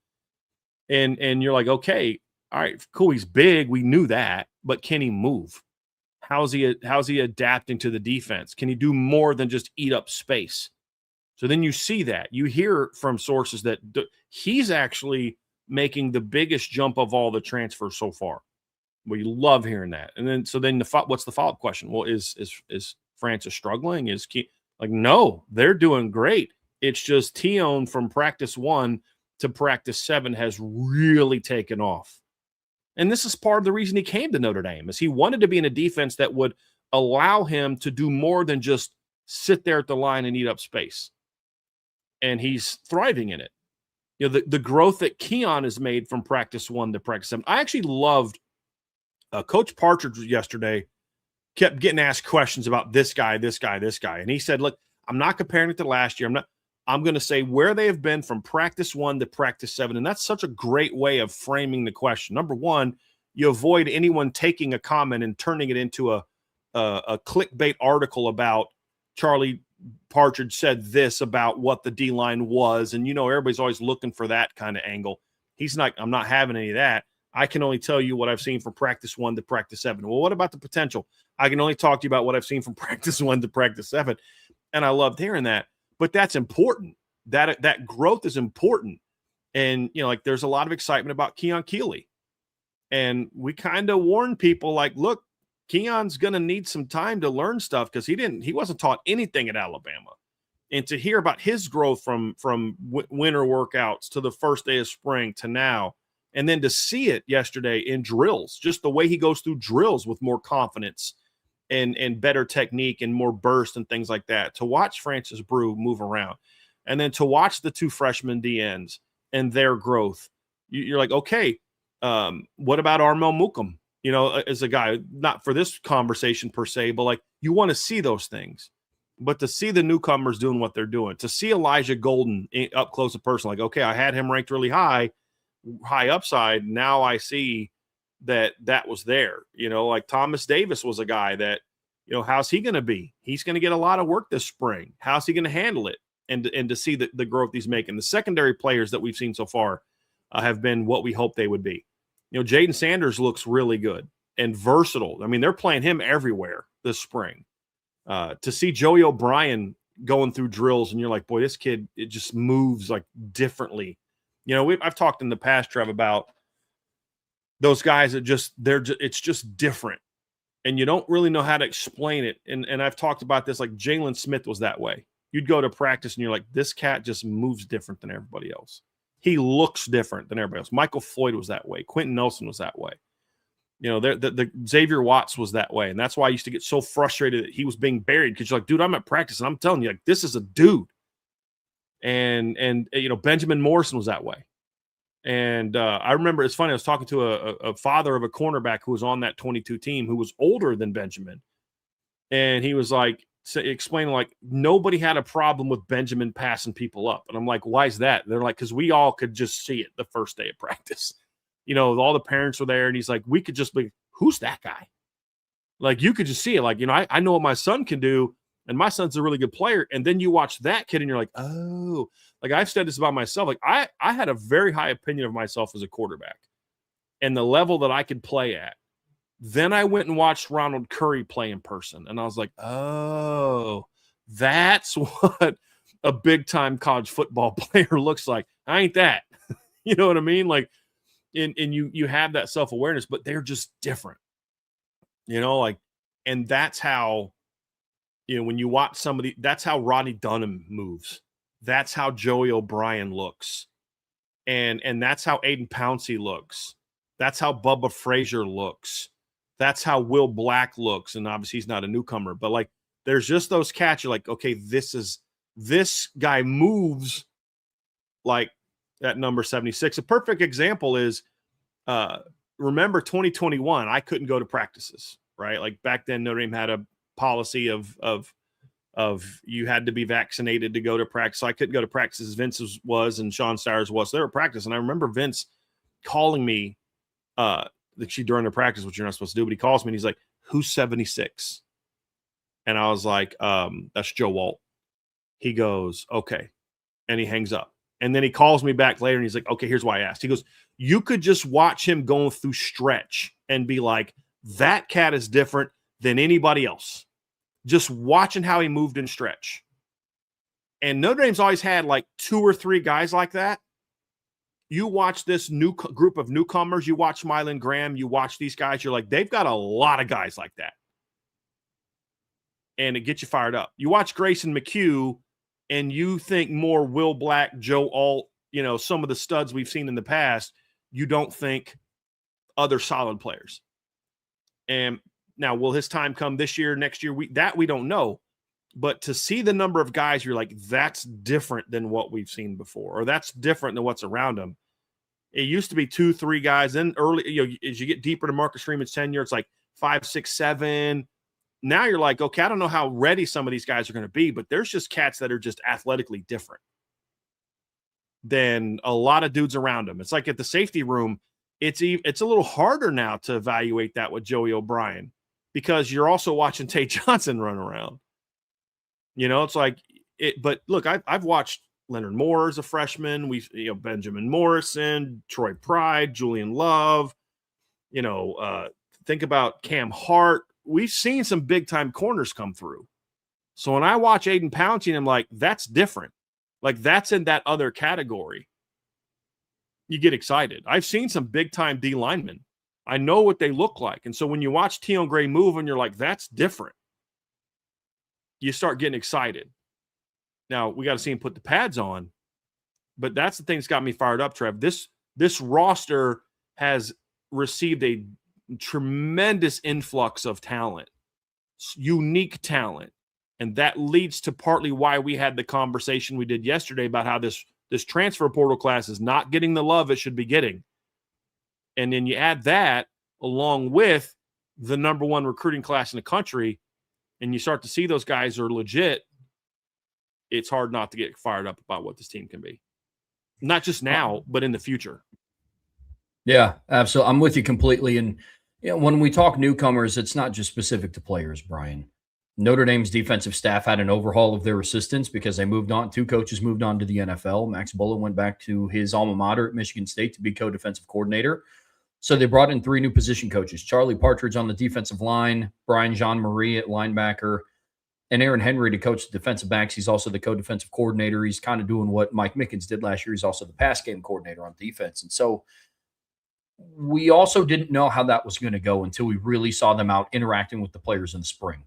S2: And you're like, okay, all right, cool. He's big. We knew that, but can he move? How's he adapting to the defense? Can he do more than just eat up space? So then you see that. You hear from sources that he's actually making the biggest jump of all the transfers so far. We love hearing that. And then what's the follow-up question? Well, is Francis struggling? No, they're doing great. It's just Tion from practice 1 to practice 7 has really taken off. And this is part of the reason he came to Notre Dame, is he wanted to be in a defense that would allow him to do more than just sit there at the line and eat up space. And he's thriving in it. You know, the growth that Keon has made from practice 1 to practice 7. I actually loved Coach Partridge yesterday kept getting asked questions about this guy. And he said, look, I'm not comparing it to last year. I'm going to say where they have been from practice 1 to practice 7. And that's such a great way of framing the question. Number one, you avoid anyone taking a comment and turning it into a clickbait article about Charlie Partridge said this about what the D-line was. And, everybody's always looking for that kind of angle. He's like, I'm not having any of that. I can only tell you what I've seen from practice 1 to practice 7. Well, what about the potential? I can only talk to you about what I've seen from practice 1 to practice 7. And I loved hearing that. But that's important. That growth is important. And, there's a lot of excitement about Keon Keeley. And we kind of warned people like, look, Keon's going to need some time to learn stuff because he wasn't taught anything at Alabama. And to hear about his growth from winter workouts to the first day of spring to now, and then to see it yesterday in drills, just the way he goes through drills with more confidence and better technique and more burst and things like that, to watch Francis Brew move around, and then to watch the 2 freshman DNs and their growth, you're like, okay, what about Armel Mookum? As a guy, not for this conversation per se, but like you want to see those things. But to see the newcomers doing what they're doing, to see Elijah Golden up close and personal, like, okay, I had him ranked really high upside. Now I see that was there. Like Thomas Davis was a guy that, how's he going to be? He's going to get a lot of work this spring. How's he going to handle it? And to see the growth he's making. The secondary players that we've seen so far have been what we hoped they would be. Jaden Sanders looks really good and versatile. I mean, they're playing him everywhere this spring. To see Joey O'Brien going through drills, and you're like, boy, this kid, it just moves like differently. I've talked in the past, Trev, about those guys that it's just different, and you don't really know how to explain it. And I've talked about this, like Jalen Smith was that way. You'd go to practice and you're like, this cat just moves different than everybody else. He looks different than everybody else. Michael Floyd was that way. Quentin Nelson was that way. The Xavier Watts was that way. And that's why I used to get so frustrated that he was being buried, because you're like, dude, I'm at practice and I'm telling you, like, this is a dude. And Benjamin Morrison was that way. And I remember, it's funny, I was talking to a father of a cornerback who was on that 22 team who was older than Benjamin. And he was like, explaining like nobody had a problem with Benjamin passing people up. And I'm like, why is that? And they're like, because we all could just see it the first day of practice. All the parents were there, and he's like, we could just be, who's that guy? Like, you could just see it. Like, I know what my son can do, and my son's a really good player. And then you watch that kid and you're like, oh, like I've said this about myself. Like I had a very high opinion of myself as a quarterback and the level that I could play at. Then I went and watched Ronald Curry play in person, and I was like, oh, that's what a big-time college football player looks like. I ain't that. You know what I mean? Like, and you have that self-awareness, but they're just different. And that's how, when you watch somebody, that's how Rodney Dunham moves. That's how Joey O'Brien looks. And that's how Aiden Pouncey looks. That's how Bubba Frazier looks. That's how Will Black looks. And obviously he's not a newcomer, but like, there's just those cats. You're like, okay, this guy moves like that number 76. A perfect example is, remember 2021, I couldn't go to practices, right? Like back then Notre Dame had a policy of you had to be vaccinated to go to practice. So I couldn't go to practices. Vince was, and Sean Stires was. So they were practice. And I remember Vince calling me, during the practice, which you're not supposed to do, but he calls me and he's like, who's 76? And I was like, that's Joe Walt. He goes, okay. And he hangs up. And then he calls me back later and he's like, okay, here's why I asked. He goes, you could just watch him going through stretch and be like, that cat is different than anybody else. Just watching how he moved in stretch. And Notre Dame's always had like 2 or 3 guys like that. You watch this new group of newcomers, you watch Mylan Graham, you watch these guys, you're like, they've got a lot of guys like that. And it gets you fired up. You watch Grayson McHugh and you think more Will Black, Joe Alt, some of the studs we've seen in the past, you don't think other solid players. And now, will his time come this year, next year? We don't know. But to see the number of guys, you're like, that's different than what we've seen before, or that's different than what's around him. It used to be 2, 3 guys. Then early, as you get deeper to Marcus Freeman's tenure, it's like 5, 6, 7. Now you're like, okay, I don't know how ready some of these guys are going to be, but there's just cats that are just athletically different than a lot of dudes around them. It's like at the safety room, it's a little harder now to evaluate that with Joey O'Brien because you're also watching Tate Johnson run around. It's like it. But look, I've watched Leonard Moore as a freshman. Benjamin Morrison, Troy Pride, Julian Love. Think about Cam Hart. We've seen some big time corners come through. So when I watch Aiden Pouncey, I'm like, that's different. Like that's in that other category. You get excited. I've seen some big time D linemen. I know what they look like. And so when you watch Tion Gray move and you're like, that's different, you start getting excited. Now we got to see him put the pads on, but that's the thing that's got me fired up, Trev. This roster has received a tremendous influx of talent, unique talent. And that leads to partly why we had the conversation we did yesterday about how this transfer portal class is not getting the love it should be getting. And then you add that along with the number 1 recruiting class in the country, and you start to see those guys are legit. It's hard not to get fired up about what this team can be. Not just now, but in the future.
S1: Yeah, absolutely. I'm with you completely. And when we talk newcomers, it's not just specific to players, Brian. Notre Dame's defensive staff had an overhaul of their assistants because they moved on. 2 coaches moved on to the NFL. Max Bullough went back to his alma mater at Michigan State to be co-defensive coordinator. So they brought in 3 new position coaches. Charlie Partridge on the defensive line, Brian Jean-Marie at linebacker, and Aaron Henry to coach the defensive backs. He's also the co-defensive coordinator. He's kind of doing what Mike Mickens did last year. He's also the pass game coordinator on defense. And so we also didn't know how that was going to go until we really saw them out interacting with the players in the spring.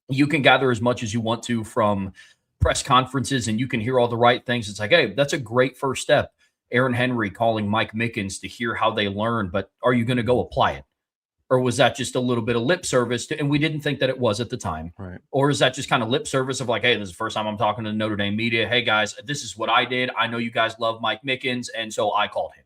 S1: You can gather as much as you want to from press conferences and you can hear all the right things. It's like, hey, that's a great first step. Aaron Henry calling Mike Mickens to hear how they learned, but are you going to go apply it? Or was that just a little bit of lip service? And we didn't think that it was at the time.
S2: Right.
S1: Or is that just kind of lip service of like, hey, this is the first time I'm talking to the Notre Dame media. Hey, guys, this is what I did. I know you guys love Mike Mickens, and so I called him.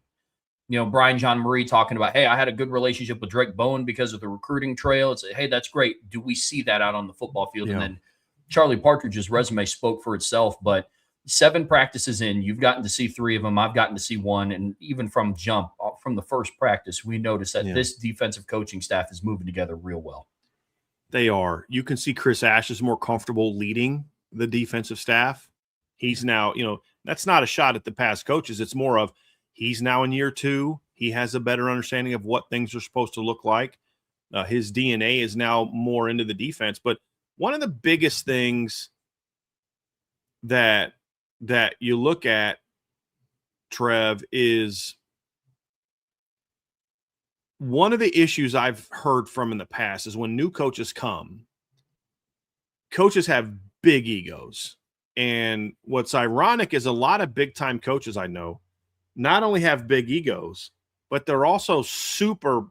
S1: Brian Jean-Marie talking about, hey, I had a good relationship with Drake Bowen because of the recruiting trail. It's, hey, that's great. Do we see that out on the football field? Yeah. And then Charlie Partridge's resume spoke for itself. But 7 practices in, you've gotten to see 3 of them. I've gotten to see 1. And even from the first practice, we noticed that this defensive coaching staff is moving together real well.
S2: They are. You can see Chris Ash is more comfortable leading the defensive staff. He's now, that's not a shot at the past coaches. It's more of, he's now in year 2. He has a better understanding of what things are supposed to look like. His DNA is now more into the defense. But one of the biggest things that you look at, Trev, is one of the issues I've heard from in the past is when new coaches come, coaches have big egos. And what's ironic is a lot of big-time coaches I know not only have big egos, but they're also super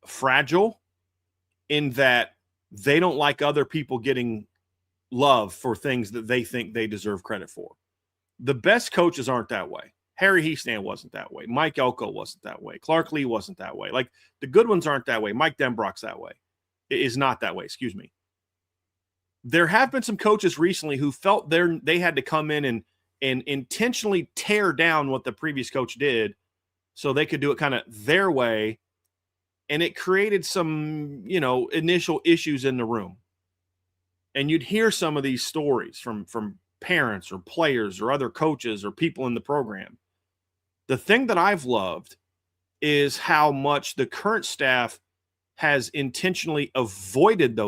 S2: fragile in that they don't like other people getting love for things that they think they deserve credit for. The best coaches aren't that way. Harry Heastand wasn't that way. Mike Elko wasn't that way. Clark Lee wasn't that way. Like the good ones aren't that way. Mike Denbrock's that way. It is not that way. Excuse me. There have been some coaches recently who felt they had to come in and intentionally tear down what the previous coach did so they could do it kind of their way. And it created some, initial issues in the room. And you'd hear some of these stories from parents or players or other coaches or people in the program. The thing that I've loved is how much the current staff has intentionally avoided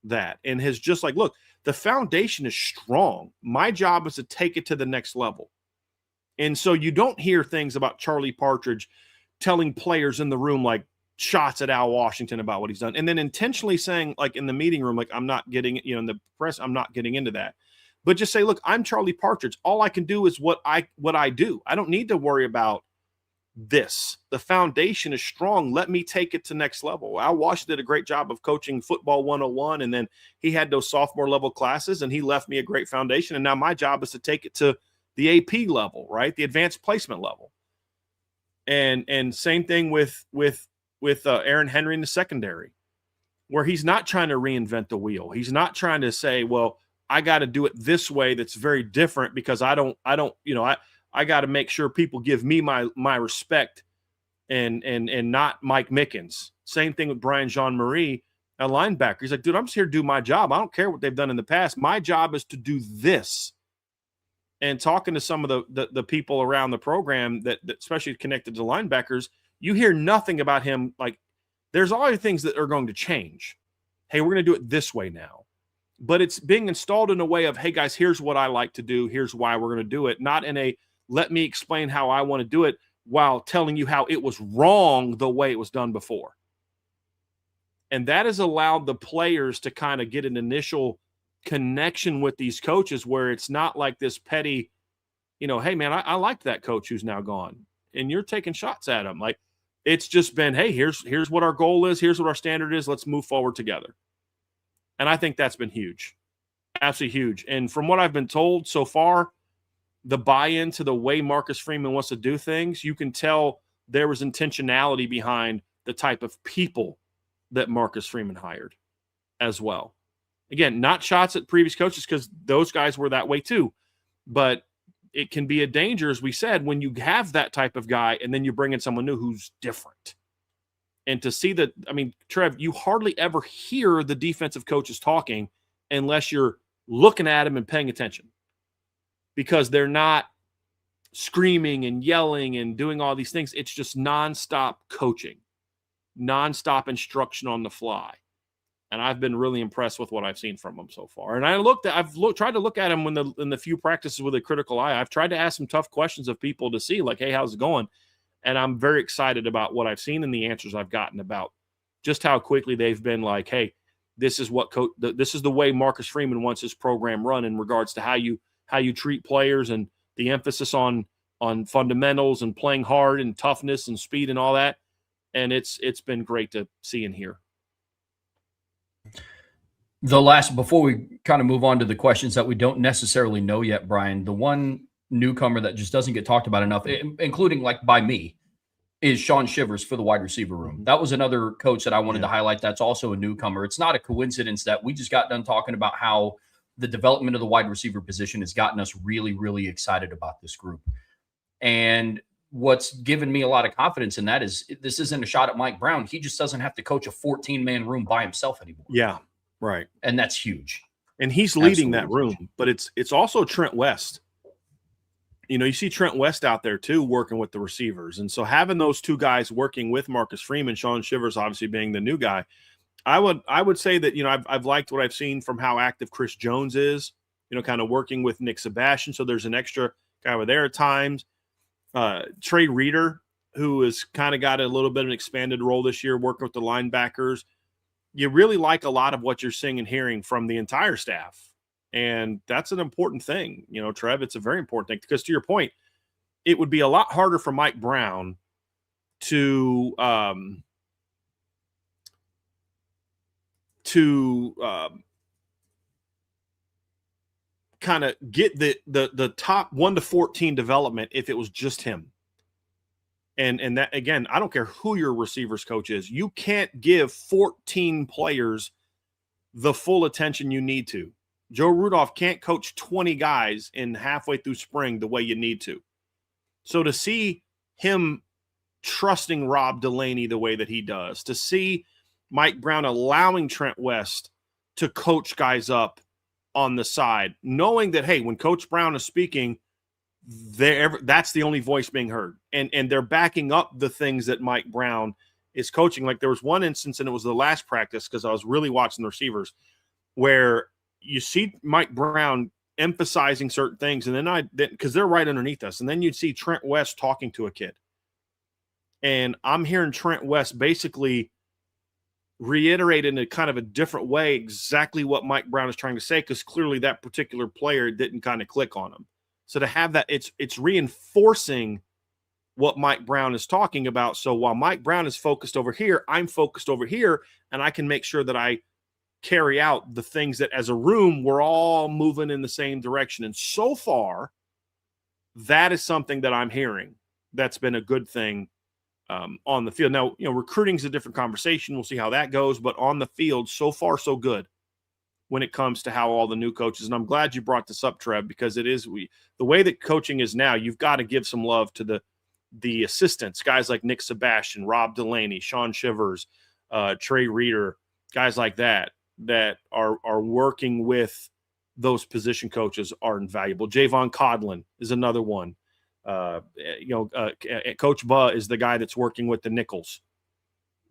S2: that and has just like, look, the foundation is strong. My job is to take it to the next level. And so you don't hear things about Charlie Partridge telling players in the room, like shots at Al Washington about what he's done. And then intentionally saying, like in the meeting room, like, I'm not getting, in the press, I'm not getting into that. but just say, look, I'm Charlie Partridge. All I can do is what I do. I don't need to worry about this. The foundation is strong. Let me take it to next level. Al Walsh did a great job of coaching football 101, and then he had those sophomore level classes, and he left me a great foundation. And now my job is to take it to the AP level, right? The advanced placement level. And same thing with Aaron Henry in the secondary, where he's not trying to reinvent the wheel. He's not trying to say, well, I got to do it this way that's very different because I got to make sure people give me my respect and not Mike Mickens. Same thing with Brian Jean-Marie, a linebacker. He's like, dude, I'm just here to do my job. I don't care what they've done in the past. My job is to do this. And talking to some of the people around the program that especially connected to linebackers, you hear nothing about him. Like, there's always things that are going to change. Hey, we're going to do it this way now. But it's being installed in a way of, hey, guys, here's what I like to do. Here's why we're going to do it. Not in a, let me explain how I want to do it while telling you how it was wrong the way it was done before. And that has allowed the players to kind of get an initial connection with these coaches where it's not like this petty, hey, man, I liked that coach who's now gone. And you're taking shots at him. Like, it's just been, hey, here's what our goal is. Here's what our standard is. Let's move forward together. And I think that's been huge. Absolutely huge. And from what I've been told so far, the buy-in to the way Marcus Freeman wants to do things, you can tell there was intentionality behind the type of people that Marcus Freeman hired as well. Again, not shots at previous coaches because those guys were that way too. But it can be a danger, as we said, when you have that type of guy and then you bring in someone new who's different. And to see that, Trev, you hardly ever hear the defensive coaches talking unless you're looking at them and paying attention, because they're not screaming and yelling and doing all these things. It's just nonstop coaching, nonstop instruction on the fly. And I've been really impressed with what I've seen from them so far. And I've tried to look at them in the few practices with a critical eye. I've tried to ask some tough questions of people to see, like, hey, how's it going? And I'm very excited about what I've seen and the answers I've gotten about just how quickly they've been like, hey, this is the way Marcus Freeman wants his program run in regards to how you treat players and the emphasis on fundamentals and playing hard and toughness and speed and all that. And it's been great to see and hear.
S1: Before we kind of move on to the questions that we don't necessarily know yet, Brian, the one newcomer that just doesn't get talked about enough, including like by me, is Sean Shivers for the wide receiver room. That was another coach that I wanted to highlight. That's also a newcomer. It's not a coincidence that we just got done talking about how the development of the wide receiver position has gotten us really, really excited about this group. And what's given me a lot of confidence in that is this isn't a shot at Mike Brown. He just doesn't have to coach a 14-man room by himself anymore.
S2: Yeah, right.
S1: And that's huge.
S2: And he's leading that room, but it's also Trent West. You see Trent West out there too, working with the receivers. And so having those two guys working with Marcus Freeman, Sean Shivers obviously being the new guy, I would say that, I've liked what I've seen from how active Chris Jones is, kind of working with Nick Sebastian. So there's an extra guy over there at times. Trey Reeder, who has kind of got a little bit of an expanded role this year, working with the linebackers. You really like a lot of what you're seeing and hearing from the entire staff. And that's an important thing, Trev. It's a very important thing because, to your point, it would be a lot harder for Mike Brown to kind of get the top 1 to 14 development if it was just him. And that, again, I don't care who your receivers coach is. You can't give 14 players the full attention you need to. Joe Rudolph can't coach 20 guys in halfway through spring the way you need to. So to see him trusting Rob Delaney the way that he does, to see Mike Brown allowing Trent West to coach guys up on the side, knowing that, hey, when Coach Brown is speaking, that's the only voice being heard. And they're backing up the things that Mike Brown is coaching. Like there was one instance, and it was the last practice because I was really watching the receivers, where you see Mike Brown emphasizing certain things, and then because they're right underneath us, and then you'd see Trent West talking to a kid. And I'm hearing Trent West basically reiterate in a kind of a different way exactly what Mike Brown is trying to say, because clearly that particular player didn't kind of click on him. So to have that, it's reinforcing what Mike Brown is talking about. So while Mike Brown is focused over here, I'm focused over here, and I can make sure that I carry out the things that as a room, we're all moving in the same direction. And so far, that is something that I'm hearing. That's been a good thing on the field. Now, recruiting is a different conversation. We'll see how that goes, but on the field, so far, so good when it comes to how all the new coaches, and I'm glad you brought this up, Trev, because it is, the way that coaching is now, you've got to give some love to the assistants, guys like Nick Sebastian, Rob Delaney, Sean Shivers, Trey Reeder, guys like that are working with those position coaches are invaluable. Javon Codlin is another one. Coach Buh is the guy that's working with the nickels.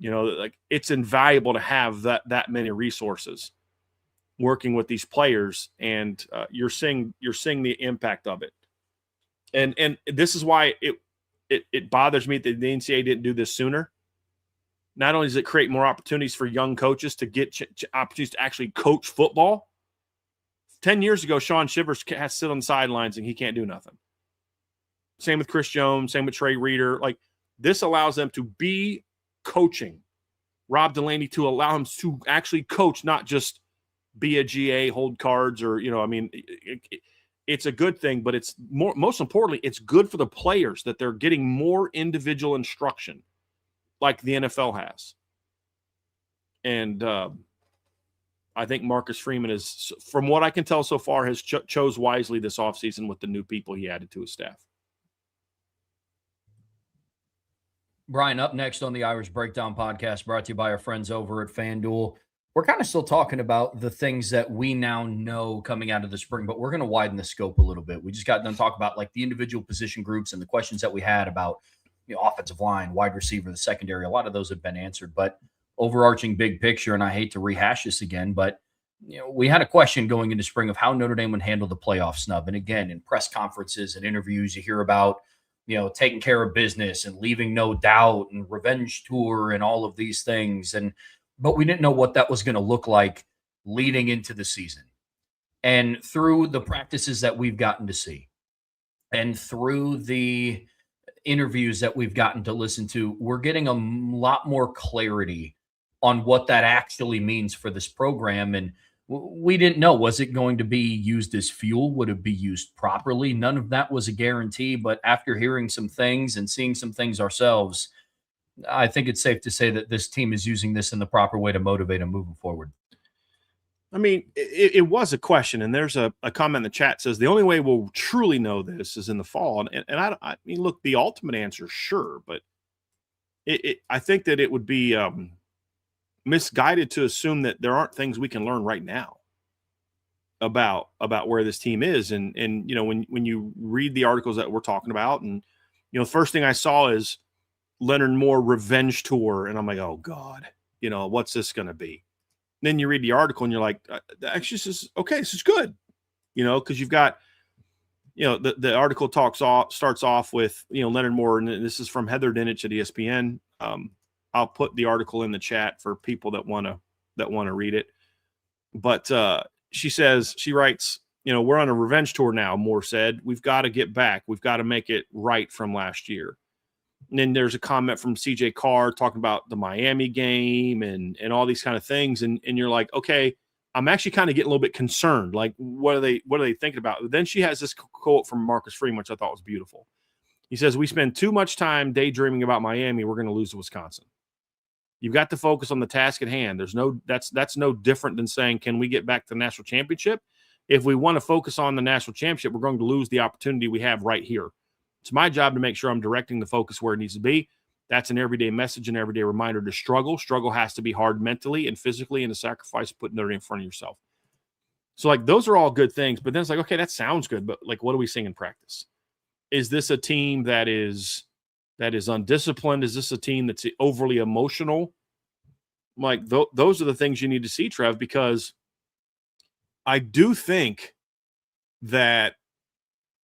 S2: Like, it's invaluable to have that many resources working with these players, and you're seeing the impact of it. And this is why it bothers me that the NCAA didn't do this sooner. Not only does it create more opportunities for young coaches to get opportunities to actually coach football. 10 years ago, Sean Shivers has to sit on the sidelines and he can't do nothing. Same with Chris Jones, same with Trey Reeder. Like, this allows them to be coaching. Rob Delaney to allow him to actually coach, not just be a GA, hold cards, or, it's a good thing, but it's most importantly, it's good for the players that they're getting more individual instruction like the NFL has. And I think Marcus Freeman is, from what I can tell so far, has chose wisely this offseason with the new people he added to his staff.
S1: Brian, up next on the Irish Breakdown podcast, brought to you by our friends over at FanDuel. We're kind of still talking about the things that we now know coming out of the spring, but we're going to widen the scope a little bit. We just got done talking about like the individual position groups and the questions that we had about offensive line, wide receiver, the secondary. A lot of those have been answered, but overarching big picture, and I hate to rehash this again, but we had a question going into spring of how Notre Dame would handle the playoff snub. And again, in press conferences and interviews, you hear about taking care of business and leaving no doubt and revenge tour and all of these things. But we didn't know what that was going to look like leading into the season. And through the practices that we've gotten to see and through the interviews that we've gotten to listen to, we're getting a lot more clarity on what that actually means for this program. And we didn't know, was it going to be used as fuel? Would it be used properly? None of that was a guarantee. But after hearing some things and seeing some things ourselves, I think it's safe to say that this team is using this in the proper way to motivate them moving forward.
S2: I mean, it was a question, and there's a comment in the chat says the only way we'll truly know this is in the fall. And I mean, look, the ultimate answer, sure, but I think that it would be misguided to assume that there aren't things we can learn right now about where this team is. And when you read the articles that we're talking about, and the first thing I saw is Leonard Moore revenge tour, and I'm like, oh God, what's this going to be? And then you read the article and you're like, actually, this is good, because you've got, the article starts off with, Leonard Moore, and this is from Heather Dinich at ESPN. I'll put the article in the chat for people that want to read it. But she writes, we're on a revenge tour now, Moore said. We've got to get back. We've got to make it right from last year. And then there's a comment from CJ Carr talking about the Miami game and all these kind of things. And you're like, okay, I'm actually kind of getting a little bit concerned. Like, what are they thinking about? But then she has this quote from Marcus Freeman, which I thought was beautiful. He says, we spend too much time daydreaming about Miami. We're going to lose to Wisconsin. You've got to focus on the task at hand. That's no different than saying, can we get back to the national championship? If we want to focus on the national championship, we're going to lose the opportunity we have right here. It's my job to make sure I'm directing the focus where it needs to be. That's an everyday message, an everyday reminder to struggle. Struggle has to be hard mentally and physically, and a sacrifice putting it in front of yourself. So, like, those are all good things. But then it's like, okay, that sounds good, but like, what are we seeing in practice? Is this a team that is undisciplined? Is this a team that's overly emotional? Like, those are the things you need to see, Trev, because I do think that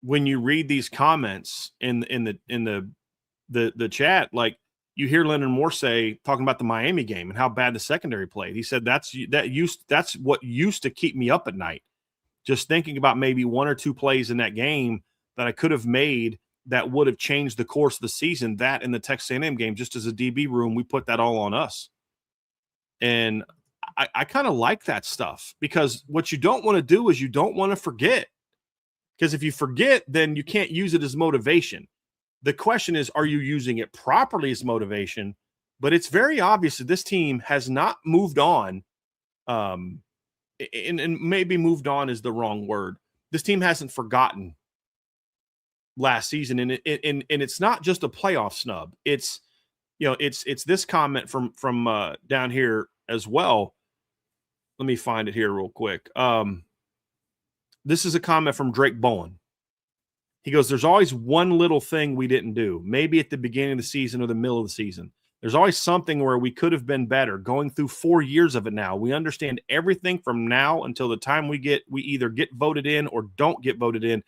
S2: when you read these comments in the chat, like, you hear Leonard Moore say, talking about the Miami game and how bad the secondary played. He said that's what used to keep me up at night. Just thinking about maybe one or two plays in that game that I could have made that would have changed the course of the season. That in the Texas A&M game, just as a DB room, we put that all on us. And I kind of like that stuff, because what you don't want to do is you don't want to forget. Because if you forget, then you can't use it as motivation. The question is, are you using it properly as motivation? But it's very obvious that this team has not moved on. And maybe moved on is the wrong word. This team hasn't forgotten last season. And it's not just a playoff snub. It's this comment from down here as well. Let me find it here real quick. This is a comment from Drake Bowen. He goes, there's always one little thing we didn't do, maybe at the beginning of the season or the middle of the season. There's always something where we could have been better. Going through 4 years of it now, we understand everything from now until the time we either get voted in or don't get voted in.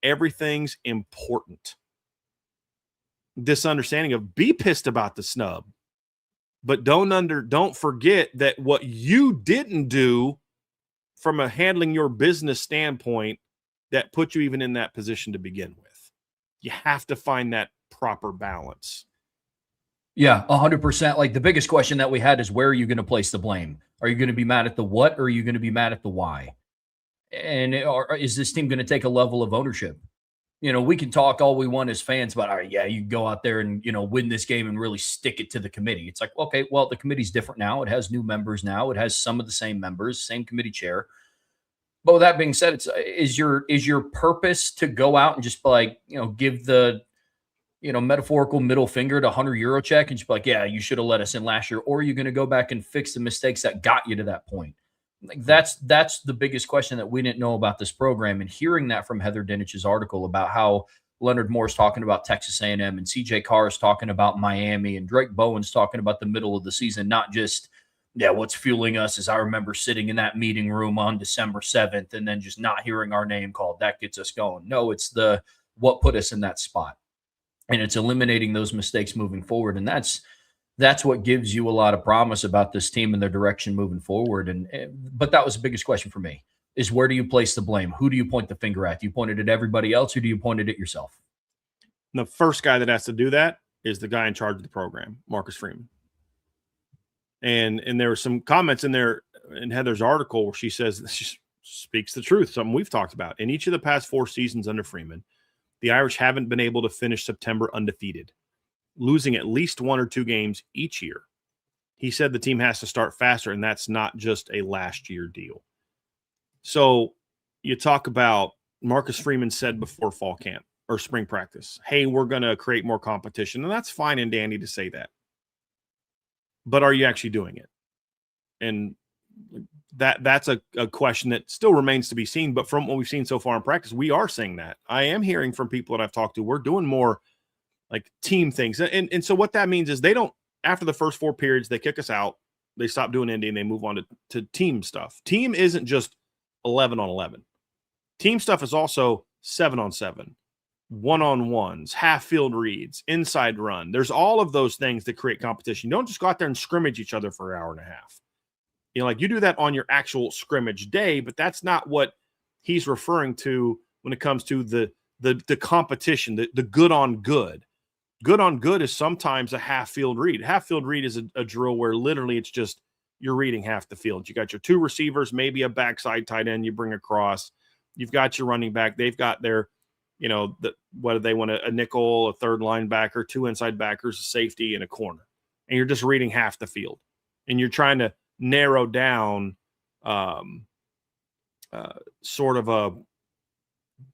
S2: Everything's important. This understanding of be pissed about the snub, but don't forget that what you didn't do from a handling your business standpoint that put you even in that position to begin with. You have to find that proper balance.
S1: Yeah, 100%. Like, the biggest question that we had is, where are you going to place the blame? Are you going to be mad at the what, or are you going to be mad at the why? And is this team going to take a level of ownership? We can talk all we want as fans about, all right, yeah, you can go out there and, win this game and really stick it to the committee. It's like, okay, well, the committee's different now. It has new members now. It has some of the same members, same committee chair. But with that being said, is your purpose to go out and just give the, metaphorical middle finger to Hunter Yurachek and just be like, yeah, you should have let us in last year? Or are you going to go back and fix the mistakes that got you to that point? Like, that's the biggest question that we didn't know about this program. And hearing that from Heather Dinich's article about how Leonard Moore's talking about Texas A&M and CJ Carr is talking about Miami and Drake Bowen's talking about the middle of the season, not just, what's fueling us is I remember sitting in that meeting room on December 7th and then just not hearing our name called. That gets us going. No, it's what put us in that spot. And it's eliminating those mistakes moving forward. And that's what gives you a lot of promise about this team and their direction moving forward. But that was the biggest question for me, is where do you place the blame? Who do you point the finger at? Do you point it at everybody else, or do you point it at yourself?
S2: The first guy that has to do that is the guy in charge of the program, Marcus Freeman. And there were some comments in there in Heather's article where she says, she speaks the truth, something we've talked about. In each of the past 4 seasons under Freeman, the Irish haven't been able to finish September undefeated, losing at least 1 or 2 games each year. He said the team has to start faster, and that's not just a last year deal. So you talk about Marcus Freeman said before fall camp or spring practice, hey, we're going to create more competition. And that's fine and dandy to say that. But are you actually doing it? And that's a question that still remains to be seen. But from what we've seen so far in practice, we are saying that. I am hearing from people that I've talked to, we're doing more like team things. And so what that means is they don't, after the first 4 periods, they kick us out. They stop doing Indy and they move on to team stuff. Team isn't just 11 on 11. Team stuff is also 7 on 7, 1-on-1s, half field reads, inside run. There's all of those things that create competition. You don't just go out there and scrimmage each other for an hour and a half. You do that on your actual scrimmage day, but that's not what he's referring to when it comes to the competition, the good on good. Good on good is sometimes a half field read. Half field read is a drill where literally it's just you're reading half the field. You got your 2 receivers, maybe a backside tight end you bring across. You've got your running back. They've got their, whether they want a nickel, a third linebacker, 2 inside backers, a safety, and a corner. And you're just reading half the field. And you're trying to narrow down sort of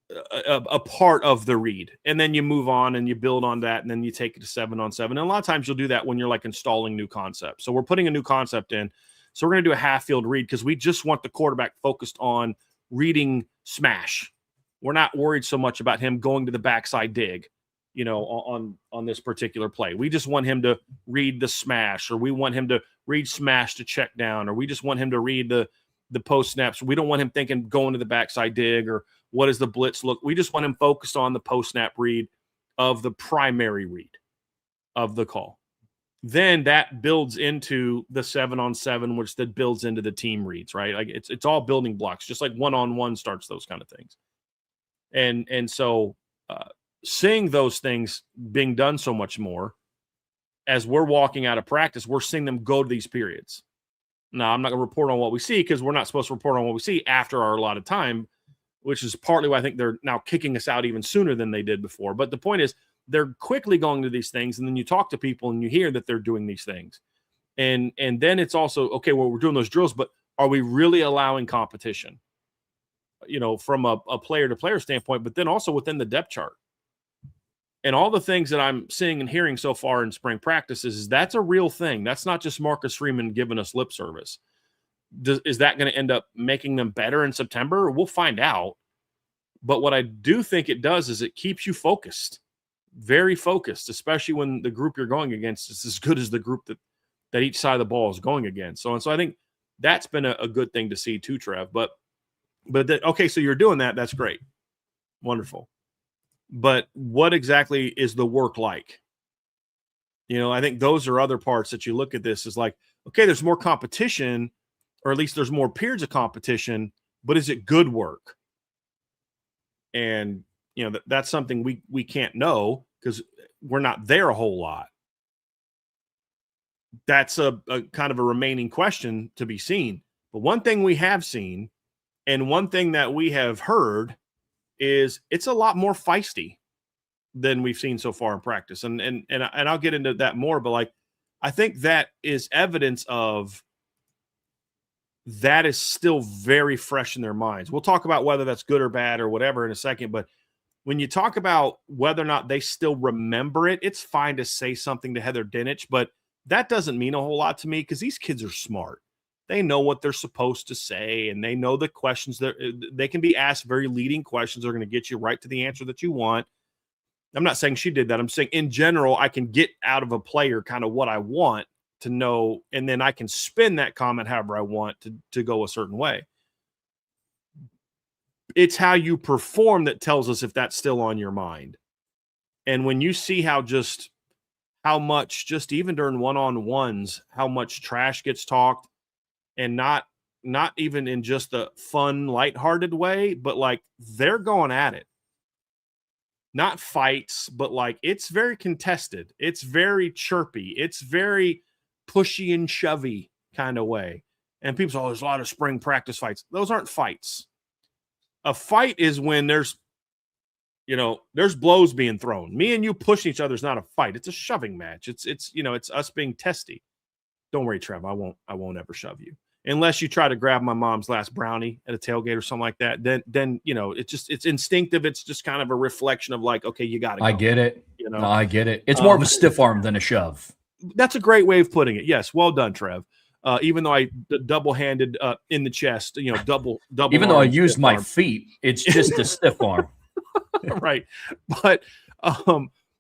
S2: a part of the read. And then you move on and you build on that, and then you take it to 7 on 7. And a lot of times you'll do that when you're like installing new concepts. So we're putting a new concept in. So we're going to do a half field read because we just want the quarterback focused on reading smash. We're not worried so much about him going to the backside dig, on this particular play. We just want him to read the smash, or we want him to read smash to check down, or we just want him to read the post snaps. We don't want him thinking going to the backside dig or what does the blitz look. We just want him focused on the post snap read of the primary read of the call. then that builds into the 7-on-7, which then builds into the team reads, right? Like it's all building blocks, just like one-on-one starts those kind of things. And so seeing those things being done so much more as we're walking out of practice, we're seeing them go to these periods. Now, I'm not going to report on what we see because we're not supposed to report on what we see after our allotted time, which is partly why I think they're now kicking us out even sooner than they did before. But the point is, they're quickly going to these things, and then you talk to people and you hear that they're doing these things. And then it's also, okay, well, we're doing those drills, but are we really allowing competition? From a player-to-player standpoint, but then also within the depth chart. And all the things that I'm seeing and hearing so far in spring practices is that's a real thing. That's not just Marcus Freeman giving us lip service. Is that going to end up making them better in September? We'll find out. But what I do think it does is it keeps you focused, very focused, especially when the group you're going against is as good as the group that each side of the ball is going against. So I think that's been a good thing to see too, Trev. But okay, so you're doing that. That's great. Wonderful. But what exactly is the work like? I think those are other parts that you look at this is like, okay, there's more competition, or at least there's more periods of competition, but is it good work? And, that's something we can't know because we're not there a whole lot. That's a kind of a remaining question to be seen. But one thing we have seen and one thing that we have heard is it's a lot more feisty than we've seen so far in practice. And I'll get into that more, but like, I think that is evidence of that is still very fresh in their minds. We'll talk about whether that's good or bad or whatever in a second, but when you talk about whether or not they still remember it, it's fine to say something to Heather Dinich, but that doesn't mean a whole lot to me because these kids are smart. They know what they're supposed to say, and they know the questions that they can be asked. Very leading questions are going to get you right to the answer that you want. I'm not saying she did that. I'm saying in general, I can get out of a player kind of what I want to know, and then I can spin that comment however I want to go a certain way. It's how you perform that tells us if that's still on your mind. And when you see how much, just even during one-on-ones, how much trash gets talked, and not even in just the fun, lighthearted way, but like they're going at it. Not fights, but like it's very contested. It's very chirpy. It's very pushy and shovey kind of way. And people say, oh, there's a lot of spring practice fights. Those aren't fights. A fight is when there's blows being thrown. Me and you pushing each other is not a fight. It's a shoving match. It's us being testy. Don't worry, Trev. I won't ever shove you. Unless you try to grab my mom's last brownie at a tailgate or something like that, then it's instinctive. It's just kind of a reflection of like, okay, you got to go.
S1: I get it. No, I get it. It's more of a stiff arm than a shove.
S2: That's a great way of putting it. Yes, well done, Trev. Even though I double-handed in the chest, double.
S1: Even though I used my feet, it's just a stiff arm.
S2: Right, but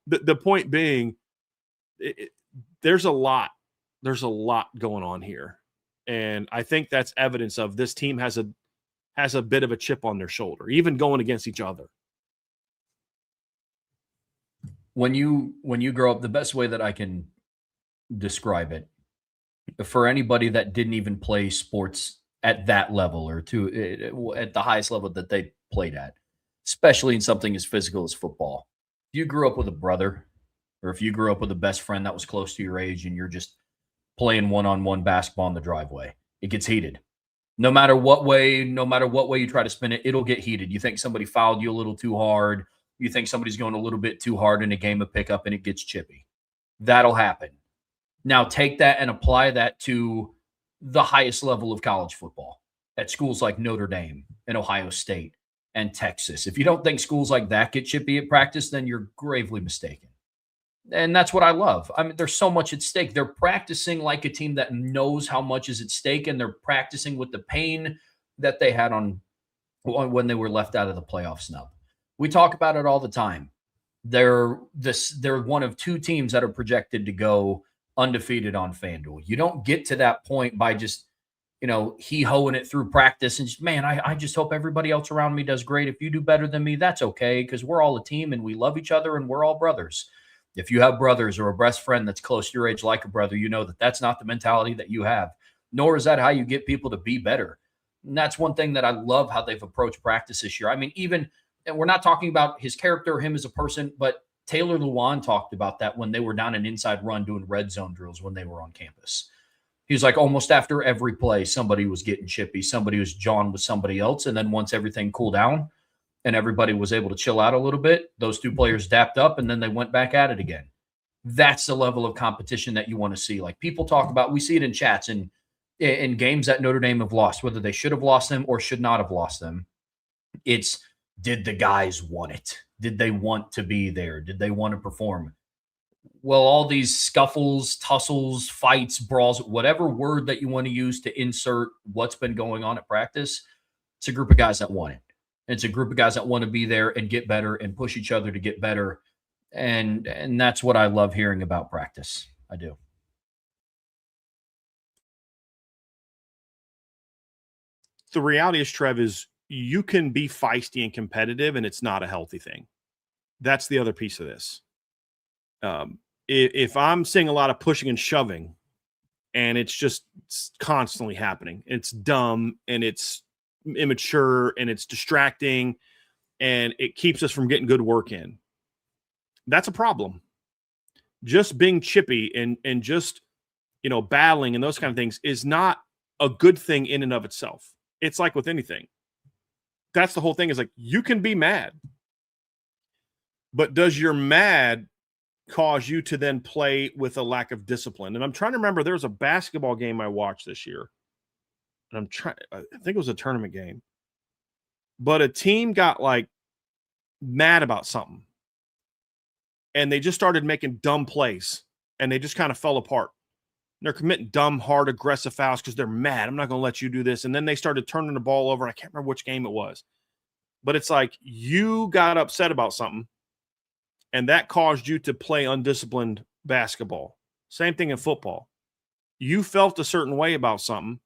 S2: the point being, there's a lot going on here. And I think that's evidence of this team has a bit of a chip on their shoulder, even going against each other.
S1: When you grow up, the best way that I can describe it, for anybody that didn't even play sports at that level or at the highest level that they played at, especially in something as physical as football, if you grew up with a brother or if you grew up with a best friend that was close to your age and you're just playing one-on-one basketball in the driveway, it gets heated. No matter what way you try to spin it, it'll get heated. You think somebody fouled you a little too hard. You think somebody's going a little bit too hard in a game of pickup and it gets chippy. That'll happen. Now take that and apply that to the highest level of college football at schools like Notre Dame and Ohio State and Texas. If you don't think schools like that get chippy at practice, then you're gravely mistaken. And that's what I love. I mean, there's so much at stake. They're practicing like a team that knows how much is at stake, and they're practicing with the pain that they had on when they were left out of the playoff snub. We talk about it all the time. They're one of two teams that are projected to go undefeated on FanDuel. You don't get to that point by just, hee-hoing it through practice and just, man, I just hope everybody else around me does great. If you do better than me, that's okay, because we're all a team and we love each other and we're all brothers. If you have brothers or a best friend that's close to your age like a brother, you know that that's not the mentality that you have, nor is that how you get people to be better. And that's one thing that I love how they've approached practice this year. I mean, even, and we're not talking about his character or him as a person, but Taylor Lewan talked about that when they were down an inside run doing red zone drills when they were on campus. He was like, almost after every play, somebody was getting chippy, somebody was jawing with somebody else. And then once everything cooled down and everybody was able to chill out a little bit, those two players dapped up and then they went back at it again. That's the level of competition that you want to see. Like people talk about, we see it in chats and in games that Notre Dame have lost, whether they should have lost them or should not have lost them. It's, did the guys want it? Did they want to be there? Did they want to perform? Well, all these scuffles, tussles, fights, brawls, whatever word that you want to use to insert what's been going on at practice, it's a group of guys that want it. It's a group of guys that want to be there and get better and push each other to get better. And that's what I love hearing about practice. I do.
S2: The reality is, Trev, is you can be feisty and competitive, and it's not a healthy thing. That's the other piece of this. If I'm seeing a lot of pushing and shoving, and it's constantly happening, it's dumb and it's immature and it's distracting, and it keeps us from getting good work in. That's a problem. Just being chippy and just, battling and those kind of things is not a good thing in and of itself. It's like with anything. That's the whole thing, is like, you can be mad, but does your mad cause you to then play with a lack of discipline? And I'm trying to remember, there was a basketball game I watched this year. And I think it was a tournament game, but a team got like mad about something and they just started making dumb plays and they just kind of fell apart. They're committing dumb, hard, aggressive fouls because they're mad. I'm not going to let you do this. And then they started turning the ball over. And I can't remember which game it was. But it's like you got upset about something, and that caused you to play undisciplined basketball. Same thing in football. You felt a certain way about something,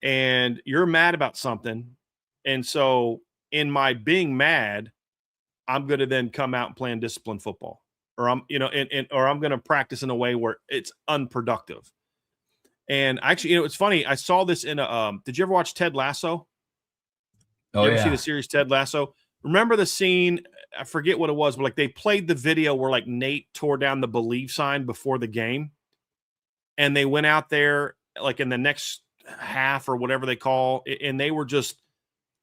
S2: and you're mad about something. And so in my being mad, I'm going to then come out and play undisciplined football. Or I'm going to practice in a way where it's unproductive. And actually, it's funny. I saw this in did you ever watch Ted Lasso?
S1: Oh,
S2: you ever see the series Ted Lasso? Remember the scene? I forget what it was, but like they played the video where like Nate tore down the believe sign before the game. And they went out there like in the next half or whatever they call it, and they were just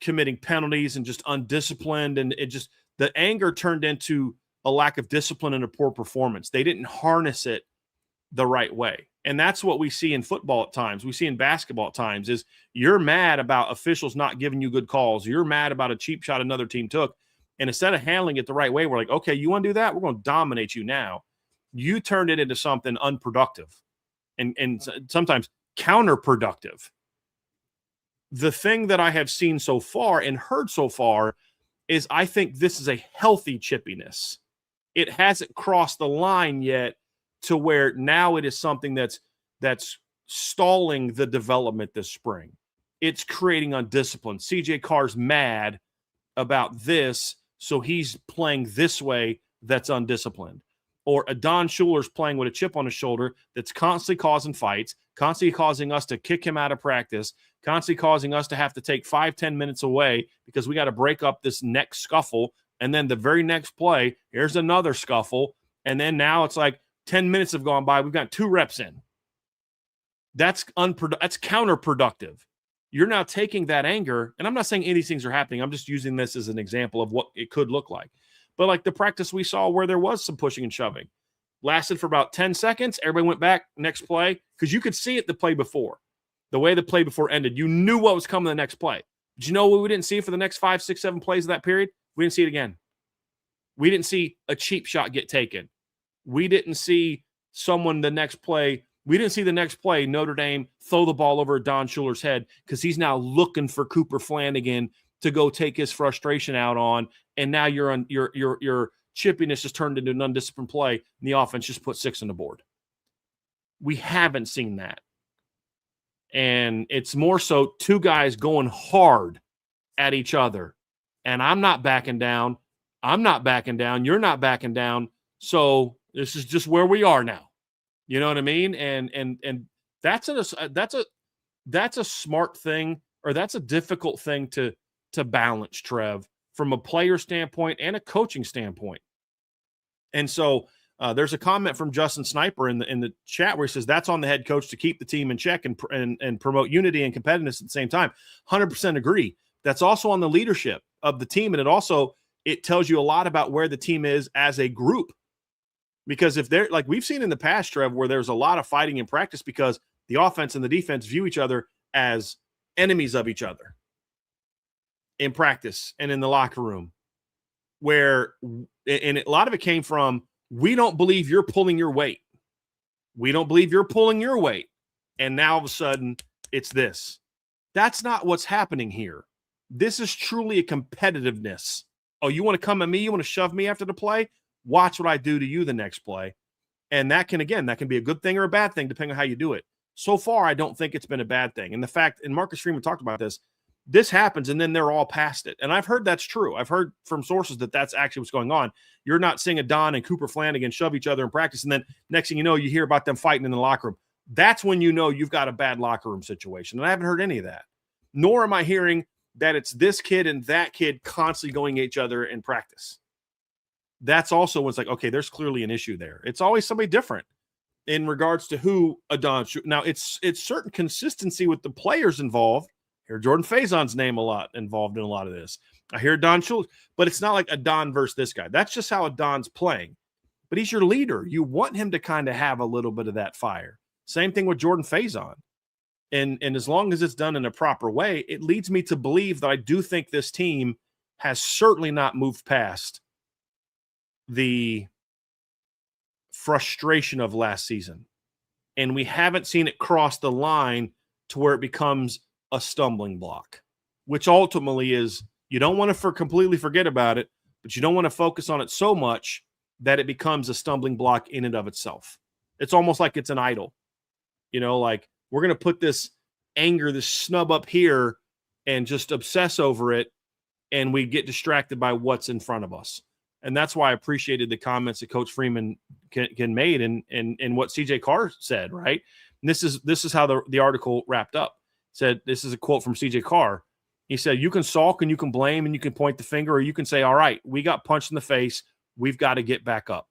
S2: committing penalties and just undisciplined. And the anger turned into a lack of discipline and a poor performance. They didn't harness it the right way. And that's what we see in football at times. We see in basketball at times is you're mad about officials not giving you good calls. You're mad about a cheap shot another team took. And instead of handling it the right way, we're like, okay, you want to do that? We're going to dominate you now. You turned it into something unproductive and sometimes counterproductive. The thing that I have seen so far and heard so far is I think this is a healthy chippiness. It hasn't crossed the line yet to where now it is something that's stalling the development this spring. It's creating undiscipline. CJ Carr's mad about this, so he's playing this way that's undisciplined. Or Adon Schuler's playing with a chip on his shoulder that's constantly causing fights, constantly causing us to kick him out of practice, constantly causing us to have to take 5-10 minutes away because we got to break up this next scuffle. And then the very next play, here's another scuffle. And then now it's like 10 minutes have gone by. We've got 2 reps in. That's counterproductive. You're now taking that anger, and I'm not saying any of these things are happening. I'm just using this as an example of what it could look like. But like the practice we saw where there was some pushing and shoving, lasted for about 10 seconds. Everybody went back, next play, because you could see it the play before. The way the play before ended, you knew what was coming the next play. Did you know what we didn't see for the next 5, 6, 7 plays of that period? We didn't see it again. We didn't see a cheap shot get taken. We didn't see someone the next play. We didn't see the next play, Notre Dame throw the ball over Don Schuler's head because he's now looking for Cooper Flanagan to go take his frustration out on. And now your chippiness has turned into an undisciplined play, and the offense just put 6 on the board. We haven't seen that. And it's more so 2 guys going hard at each other. And I'm not backing down. I'm not backing down. You're not backing down. So This is just where we are now. You know what I mean? And that's a smart thing, or that's a difficult thing to balance, Trev, from a player standpoint and a coaching standpoint. And so there's a comment from Justin Sniper in the chat where he says that's on the head coach to keep the team in check and promote unity and competitiveness at the same time. 100% agree. That's also on the leadership of the team, and it tells you a lot about where the team is as a group. Because if they're like we've seen in the past, Trev, where there's a lot of fighting in practice because the offense and the defense view each other as enemies of each other in practice and in the locker room, and a lot of it came from, we don't believe you're pulling your weight. We don't believe you're pulling your weight. And now all of a sudden it's this. That's not what's happening here. This is truly a competitiveness. Oh, you want to come at me? You want to shove me after the play? Watch what I do to you the next play. And that can be a good thing or a bad thing, depending on how you do it. So far, I don't think it's been a bad thing. And the fact, and Marcus Freeman talked about this happens and then they're all past it. And I've heard that's true. I've heard from sources that that's actually what's going on. You're not seeing a Don and Cooper Flanagan shove each other in practice. And then next thing you know, you hear about them fighting in the locker room. That's when you know you've got a bad locker room situation. And I haven't heard any of that. Nor am I hearing that it's this kid and that kid constantly going at each other in practice. That's also what's like, okay, there's clearly an issue there. It's always somebody different in regards to who Adon. Now, it's certain consistency with the players involved. I hear Jordan Faison's name a lot involved in a lot of this. I hear Don Schultz, but it's not like Adon versus this guy. That's just how Adon's playing. But he's your leader. You want him to kind of have a little bit of that fire. Same thing with Jordan Faison. And as long as it's done in a proper way, it leads me to believe that I do think this team has certainly not moved past the frustration of last season. And we haven't seen it cross the line to where it becomes a stumbling block, which ultimately is you don't want to completely forget about it, but you don't want to focus on it so much that it becomes a stumbling block in and of itself. It's almost like it's an idol. You know, like we're going to put this anger, this snub up here and just obsess over it, and we get distracted by what's in front of us. And that's why I appreciated the comments that Coach Freeman can made and what CJ Carr said, right? And this is how the article wrapped up. It said, this is a quote from CJ Carr. He said, you can sulk and you can blame and you can point the finger, or you can say, all right, we got punched in the face. We've got to get back up.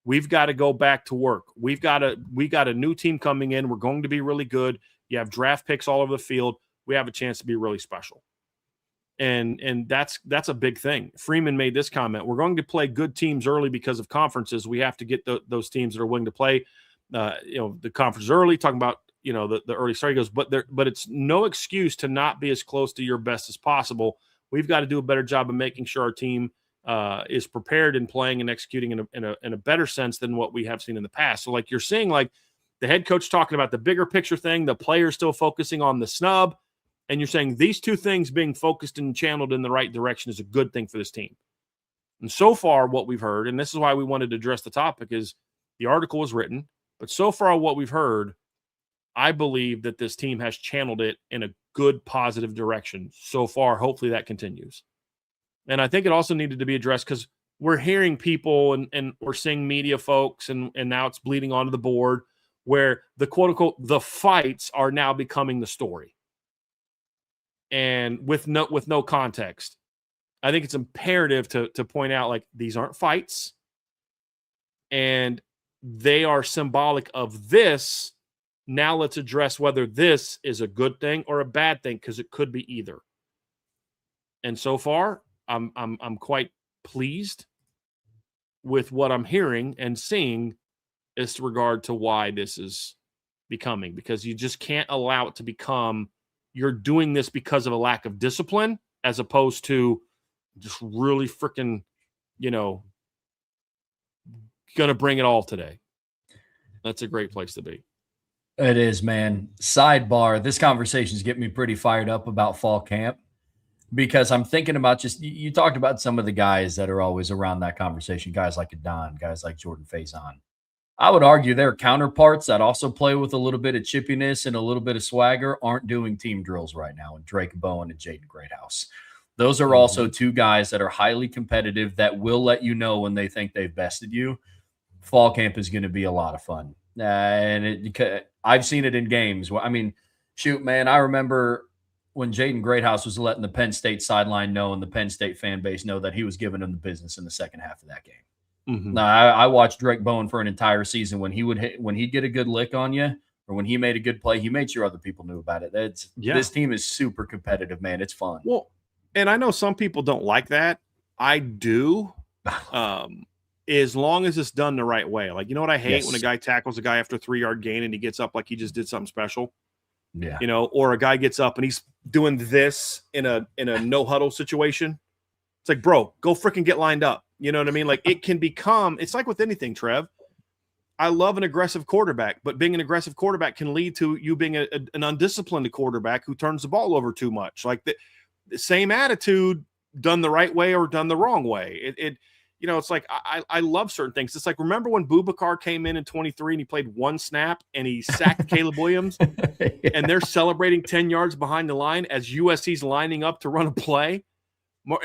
S2: We've got to go back to work. We got a new team coming in. We're going to be really good. You have draft picks all over the field. We have a chance to be really special. And that's a big thing. Freeman made this comment. We're going to play good teams early because of conferences. We have to get those teams that are willing to play, the conference early, talking about, the early start. He goes, but it's no excuse to not be as close to your best as possible. We've got to do a better job of making sure our team is prepared and playing and executing in a better sense than what we have seen in the past. So like you're seeing, like the head coach talking about the bigger picture thing, the players still focusing on the snub. And you're saying these two things being focused and channeled in the right direction is a good thing for this team. And so far what we've heard, and this is why we wanted to address the topic, is the article was written, but so far what we've heard, I believe that this team has channeled it in a good, positive direction. So far, hopefully that continues. And I think it also needed to be addressed because we're hearing people and we're seeing media folks, and now it's bleeding onto the board where the quote-unquote, the fights are now becoming the story. And with no context. I think it's imperative to point out, like, these aren't fights, and they are symbolic of this. Now let's address whether this is a good thing or a bad thing, because it could be either. And so far, I'm quite pleased with what I'm hearing and seeing as regard to why this is becoming, because you just can't allow it to become you're doing this because of a lack of discipline, as opposed to just really freaking, going to bring it all today. That's a great place to be.
S1: It is, man. Sidebar, this conversation is getting me pretty fired up about fall camp, because I'm thinking about you talked about some of the guys that are always around that conversation, guys like Adon, guys like Jordan Faison. I would argue their counterparts that also play with a little bit of chippiness and a little bit of swagger aren't doing team drills right now, and Drake Bowen and Jaden Greathouse. Those are also two guys that are highly competitive that will let you know when they think they've bested you. fall camp is going to be a lot of fun. I've seen it in games. I mean, shoot, man, I remember when Jaden Greathouse was letting the Penn State sideline know and the Penn State fan base know that he was giving them the business in the second half of that game.
S2: Mm-hmm.
S1: Now, I watched Drake Bowen for an entire season. When he'd get a good lick on you, or when he made a good play, he made sure other people knew about it. This team is super competitive, man. It's fun.
S2: Well, and I know some people don't like that. I do. As long as it's done the right way. Like, you know what I hate?
S1: Yes.
S2: When a guy tackles a guy after a 3-yard gain and he gets up like he just did something special.
S1: Yeah.
S2: You know, or a guy gets up and he's doing this in a no huddle situation. It's like, bro, go freaking get lined up. You know what I mean? Like, it can become, it's like with anything, Trev. I love an aggressive quarterback, but being an aggressive quarterback can lead to you being an undisciplined quarterback who turns the ball over too much. Like the same attitude done the right way or done the wrong way. You know, it's like I love certain things. It's like, remember when Boubacar came in 23 and he played one snap and he sacked Caleb Williams and they're celebrating 10 yards behind the line as USC's lining up to run a play?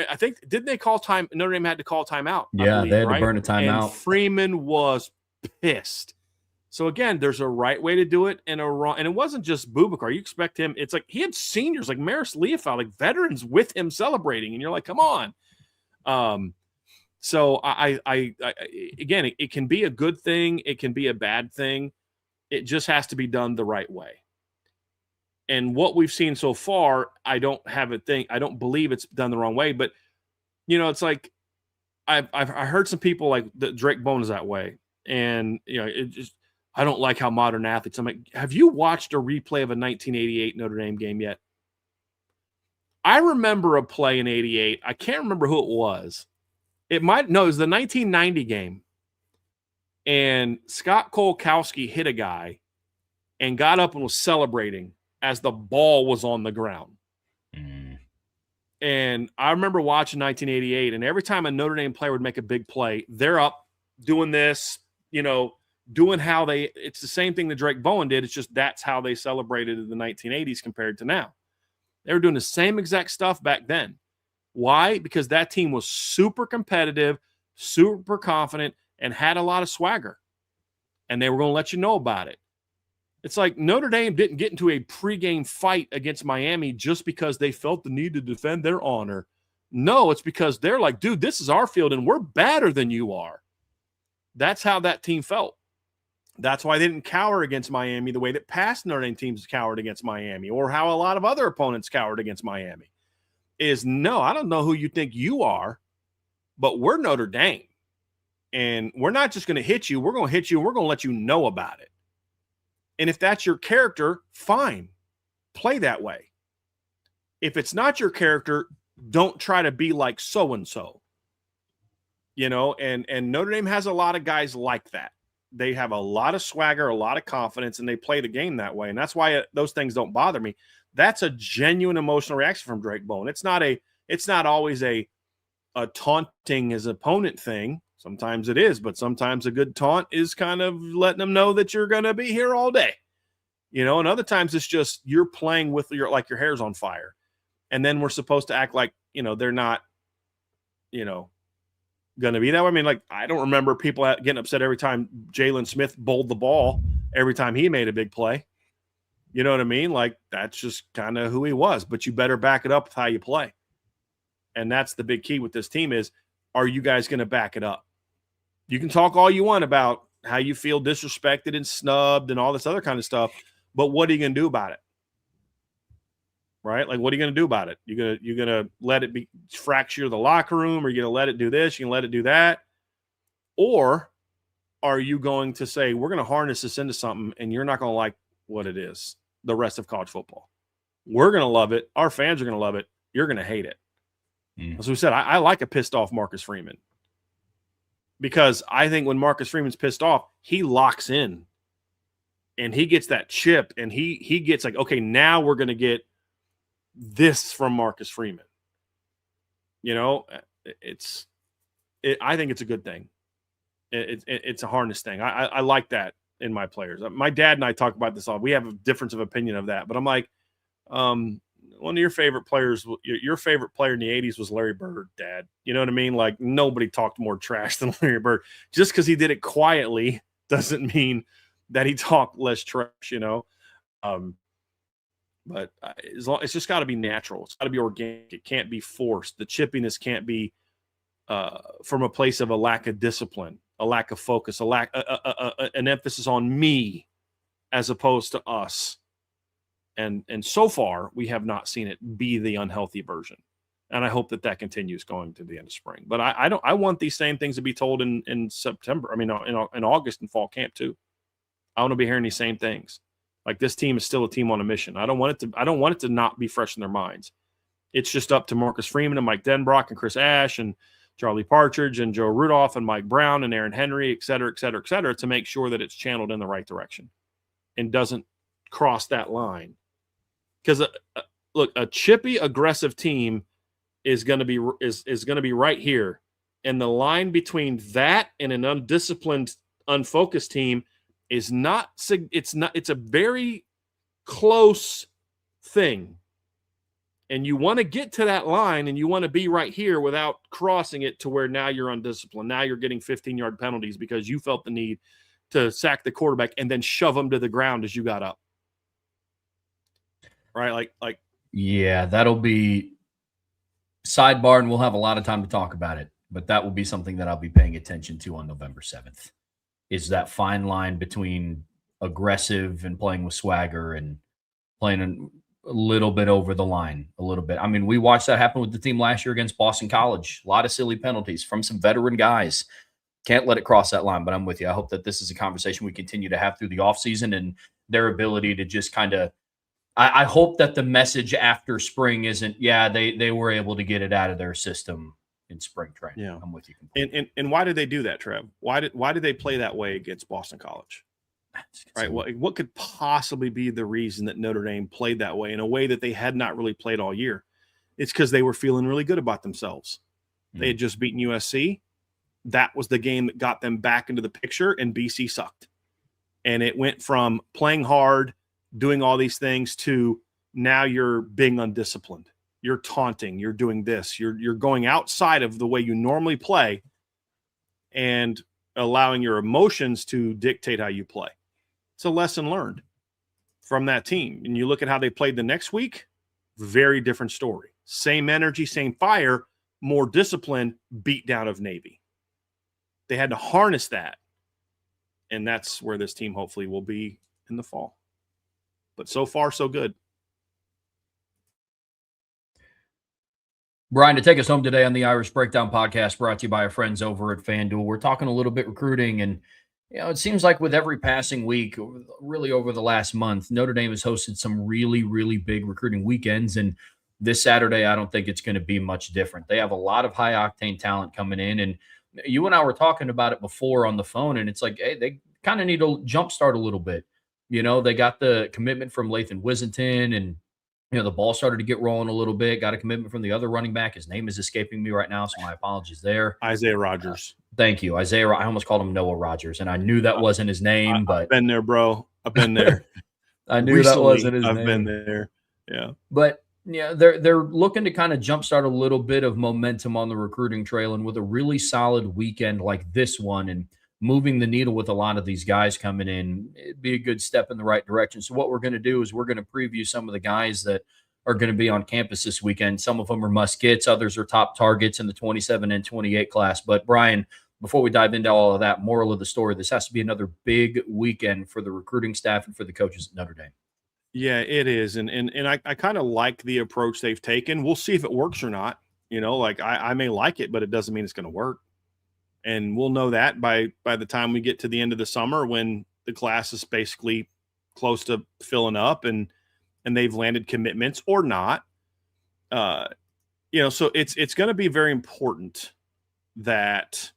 S2: I think, didn't they call time? Notre Dame had to call timeout.
S1: Yeah, they had to burn a timeout.
S2: And Freeman was pissed. So again, there's a right way to do it and a wrong. And it wasn't just Boubacar. You expect him. It's like he had seniors like Maris Leofau, like veterans with him celebrating, and you're like, come on. So I again, it can be a good thing. It can be a bad thing. It just has to be done the right way. And what we've seen so far, I don't believe it's done the wrong way. But you know, it's like I heard some people like that Drake Bowen is that way. And, you know, it just, I don't like how modern athletes. I'm like, have you watched a replay of a 1988 Notre Dame game yet? I remember a play in 88. I can't remember who it was. It was the 1990 game. And Scott Kolkowski hit a guy and got up and was celebrating as the ball was on the ground. And I remember watching 1988, and every time a Notre Dame player would make a big play, they're up doing this, you know, doing how it's the same thing that Drake Bowen did. It's just that's how they celebrated in the 1980s compared to now. They were doing the same exact stuff back then. Why? Because that team was super competitive, super confident, and had a lot of swagger. And they were going to let you know about it. It's like Notre Dame didn't get into a pregame fight against Miami just because they felt the need to defend their honor. No, it's because they're like, dude, this is our field and we're better than you are. That's how that team felt. That's why they didn't cower against Miami the way that past Notre Dame teams cowered against Miami, or how a lot of other opponents cowered against Miami. No, I don't know who you think you are, but we're Notre Dame. And we're not just going to hit you. We're going to hit you and we're going to let you know about it. And if that's your character, fine. Play that way. If it's not your character, don't try to be like so-and-so. You know, and Notre Dame has a lot of guys like that. They have a lot of swagger, a lot of confidence, and they play the game that way. And that's why those things don't bother me. That's a genuine emotional reaction from Drake Bowen. It's not always a taunting his opponent thing. Sometimes it is, but sometimes a good taunt is kind of letting them know that you're going to be here all day. You know, and other times it's just you're playing with your hair's on fire. And then we're supposed to act like, you know, they're not, you know, going to be that way. I mean, like, I don't remember people getting upset every time Jalen Smith bowled the ball every time he made a big play. You know what I mean? Like, that's just kind of who he was, but you better back it up with how you play. And that's the big key with this team is, are you guys going to back it up? You can talk all you want about how you feel disrespected and snubbed and all this other kind of stuff, but what are you going to do about it? Right? Like, what are you going to do about it? You're going to let it fracture the locker room, or you're going to let it do this, you can let it do that? Or are you going to say, we're going to harness this into something and you're not going to like what it is the rest of college football? We're going to love it. Our fans are going to love it. You're going to hate it. As we said, I like a pissed off Marcus Freeman, because I think when Marcus Freeman's pissed off, he locks in and he gets that chip and he gets like, okay, now we're going to get this from Marcus Freeman. You know, I think it's a good thing. It's a harness thing. I like that in my players. My dad and I talk about this all. We have a difference of opinion of that, but I'm like, one of your favorite players, your favorite player in the 80s was Larry Bird, Dad. You know what I mean? Like, nobody talked more trash than Larry Bird. Just because he did it quietly doesn't mean that he talked less trash, you know? But it's just got to be natural. It's got to be organic. It can't be forced. The chippiness can't be from a place of a lack of discipline, a lack of focus, an emphasis on me as opposed to us. And so far, we have not seen it be the unhealthy version. And I hope that continues going to the end of spring. But I want these same things to be told in September. I mean, in August and fall camp too. I want to be hearing these same things. Like, this team is still a team on a mission. I don't want it to not be fresh in their minds. It's just up to Marcus Freeman and Mike Denbrock and Chris Ash and Charlie Partridge and Joe Rudolph and Mike Brown and Aaron Henry, et cetera, to make sure that it's channeled in the right direction and doesn't cross that line. Because look, a chippy, aggressive team is going to be right here, and the line between that and an undisciplined, unfocused team is not. It's a very close thing, and you want to get to that line, and you want to be right here without crossing it to where now you're undisciplined. Now you're getting 15-yard penalties because you felt the need to sack the quarterback and then shove them to the ground as you got up. Right? Like.
S1: Yeah, that'll be sidebar, and we'll have a lot of time to talk about it. But that will be something that I'll be paying attention to on November 7th. Is that fine line between aggressive and playing with swagger and playing a little bit over the line, a little bit. I mean, we watched that happen with the team last year against Boston College. A lot of silly penalties from some veteran guys. Can't let it cross that line, but I'm with you. I hope that this is a conversation we continue to have through the offseason and their ability to just kind of – I hope that the message after spring isn't, they were able to get it out of their system in spring training.
S2: Yeah.
S1: I'm with you.
S2: And why did they do that, Trev? Why did they play that way against Boston College? Right. What could possibly be the reason that Notre Dame played that way in a way that they had not really played all year? It's because they were feeling really good about themselves. They had just beaten USC. That was the game that got them back into the picture, and BC sucked. And it went from playing hard, doing all these things, to now you're being undisciplined. You're taunting. You're doing this. You're going outside of the way you normally play and allowing your emotions to dictate how you play. It's a lesson learned from that team. And you look at how they played the next week, very different story. Same energy, same fire, more discipline, beat down of Navy. They had to harness that. And that's where this team hopefully will be in the fall. But so far, so good.
S1: Brian, to take us home today on the Irish Breakdown podcast, brought to you by our friends over at FanDuel, we're talking a little bit recruiting, and it seems like with every passing week, really over the last month, Notre Dame has hosted some really, really big recruiting weekends, and this Saturday, I don't think it's going to be much different. They have a lot of high-octane talent coming in, and you and I were talking about it before on the phone, and it's like, hey, they kind of need to jumpstart a little bit. They got the commitment from Lathan Wissington, and the ball started to get rolling a little bit. Got a commitment from the other running back. His name is escaping me right now, so my apologies there.
S2: Isaiah Rogers.
S1: Thank you. Isaiah. I almost called him Noah Rogers, and I knew that wasn't his name. But
S2: I've been there, bro. I've been there.
S1: I knew that wasn't his name.
S2: I've been there. Yeah.
S1: But they're looking to kind of jumpstart a little bit of momentum on the recruiting trail, and with a really solid weekend like this one, and moving the needle with a lot of these guys coming in, it'd be a good step in the right direction. So what we're going to do is we're going to preview some of the guys that are going to be on campus this weekend. Some of them are must-gets. Others are top targets in the 27 and 28 class. But, Brian, before we dive into all of that, moral of the story, this has to be another big weekend for the recruiting staff and for the coaches at Notre Dame.
S2: Yeah, it is. And I kind of like the approach they've taken. We'll see if it works or not. I may like it, but it doesn't mean it's going to work. And we'll know that by the time we get to the end of the summer, when the class is basically close to filling up and they've landed commitments or not. So it's going to be very important that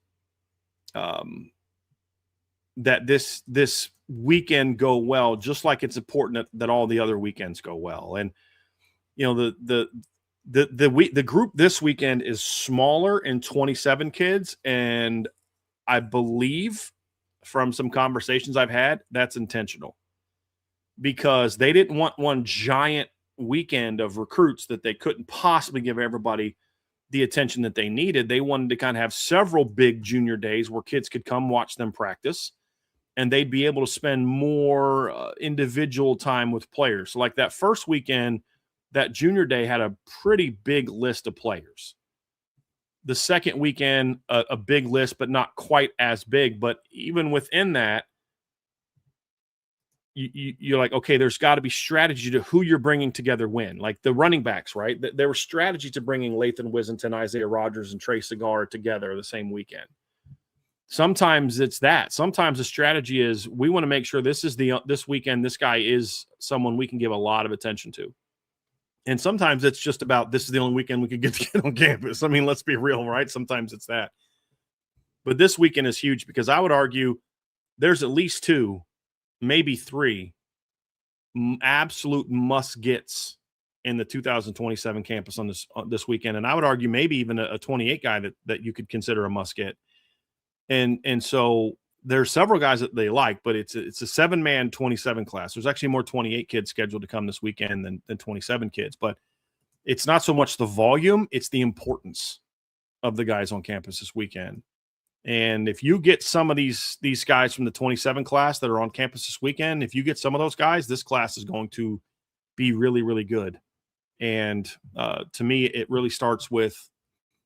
S2: that this weekend go well, just like it's important that all the other weekends go well. And the group this weekend is smaller in 27 kids, and I believe from some conversations I've had, that's intentional, because they didn't want one giant weekend of recruits that they couldn't possibly give everybody the attention that they needed. They wanted to kind of have several big junior days where kids could come watch them practice, and they'd be able to spend more individual time with players. So like that first weekend, that junior day had a pretty big list of players. The second weekend, a big list, but not quite as big. But even within that, you're like, okay, there's got to be strategy to who you're bringing together when. Like the running backs, right? There was strategy to bringing Lathan Wissington, Isaiah Rogers, and Trey Segar together the same weekend. Sometimes it's that. Sometimes the strategy is we want to make sure this weekend, this guy is someone we can give a lot of attention to. And sometimes it's just about this is the only weekend we can get to get on campus. I mean, let's be real, right? Sometimes it's that. But this weekend is huge because I would argue there's at least 2, maybe 3 absolute must-gets in the 2027 campus on this weekend. And I would argue maybe even a 28 guy that you could consider a must-get. And so there's several guys that they like, but it's a 7-man 27 class. There's actually more 28 kids scheduled to come this weekend than 27 kids. But it's not so much the volume, it's the importance of the guys on campus this weekend. And if you get some of these guys from the 27 class that are on campus this weekend, if you get some of those guys, this class is going to be really, really good. And to me, it really starts with,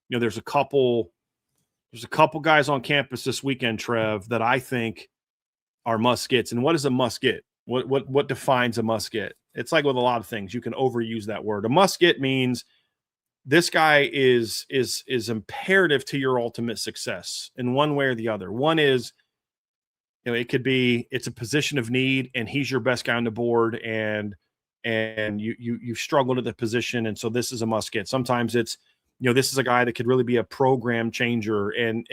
S2: there's a couple guys on campus this weekend, Trev, that I think are must-gets. And what is a must-get? What defines a must-get? It's like with a lot of things. You can overuse that word. A must-get means this guy is imperative to your ultimate success in one way or the other. One is, it could be it's a position of need and he's your best guy on the board and you've struggled at the position, and so this is a must-get. Sometimes it's, this is a guy that could really be a program changer, and